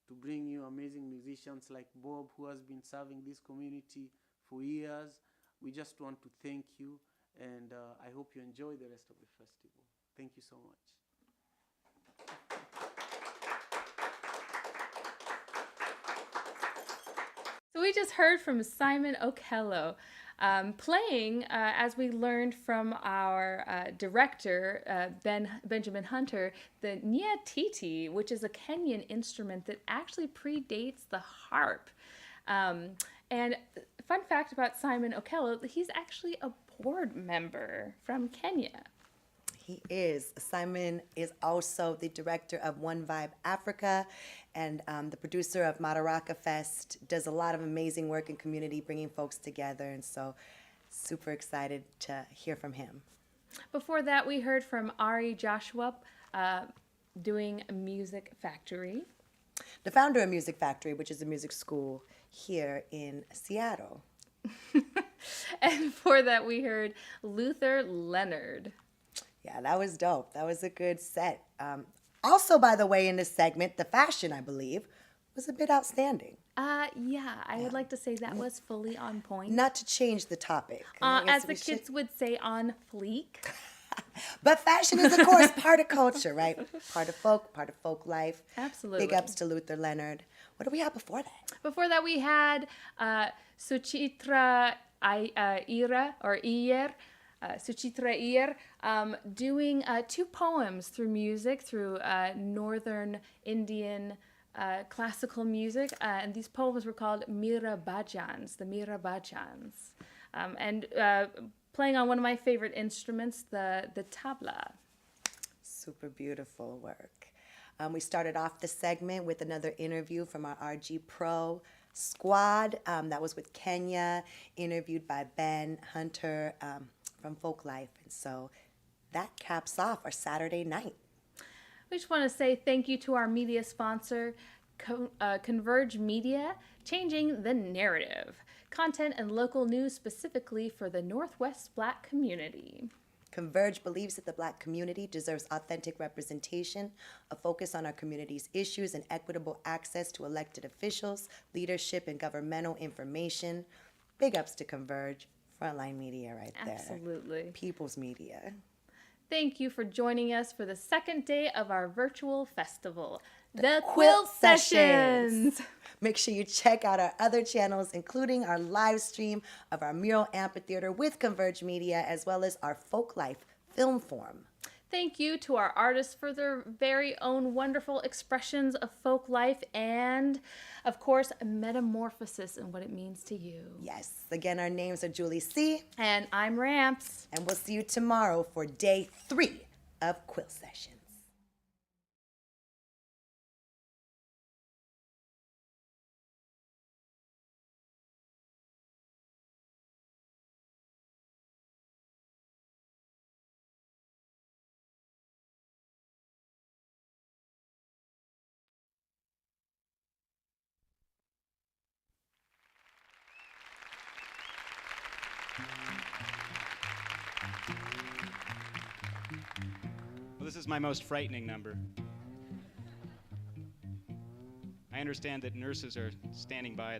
to bring you amazing musicians like Bob, who has been serving this community for years. We just want to thank you, and I hope you enjoy the rest of the festival. Thank you so much. So we just heard from Simon Okello playing, as we learned from our director, Benjamin Hunter, the Nyatiti, which is a Kenyan instrument that actually predates the harp. And fun fact about Simon Okello, he's actually a board member from Kenya. He is. Simon is also the director of One Vibe Africa and the producer of Madaraka Fest, does a lot of amazing work in community, bringing folks together, and so super excited to hear from him. Before that, we heard from Ari Joshua doing Music Factory. The founder of Music Factory, which is a music school here in Seattle. And before that, we heard Luther Leonard. Yeah, that was dope. That was a good set. Also, by the way, in this segment, the fashion, I believe, was a bit outstanding. Yeah, I would like to say that was fully on point. Not to change the topic. As the kids would say, on fleek. But fashion is, of course, part of culture, right? Part of folk life. Absolutely. Big ups to Luther Leonard. What do we have before that? Before that, we had Suchitra Iyer, Suchitra Iyer, doing two poems through music, through northern Indian classical music. And these poems were called Mira Bhajans, the Mira Bhajans. and playing on one of my favorite instruments, the tabla. Super beautiful work. We started off the segment with another interview from our RG Pro squad. That was with Kenya, interviewed by Ben Hunter from Folklife. And so that caps off our Saturday night. We just want to say thank you to our media sponsor, Converge Media, changing the narrative. Content and local news specifically for the Northwest Black community. Converge believes that the Black community deserves authentic representation, a focus on our community's issues, and equitable access to elected officials, leadership, and governmental information. Big ups to Converge, frontline media right there. Absolutely. People's media. Thank you for joining us for the second day of our virtual festival, the Quilt Sessions. Make sure you check out our other channels, including our live stream of our mural amphitheater with Converge Media, as well as our Folklife film form. Thank you to our artists for their very own wonderful expressions of folk life and, of course, metamorphosis and what it means to you. Yes. Again, our names are Julie C. And I'm Ramps. And we'll see you tomorrow for day 3 of Quilt Sessions. Well, this is my most frightening number. I understand that nurses are standing by at the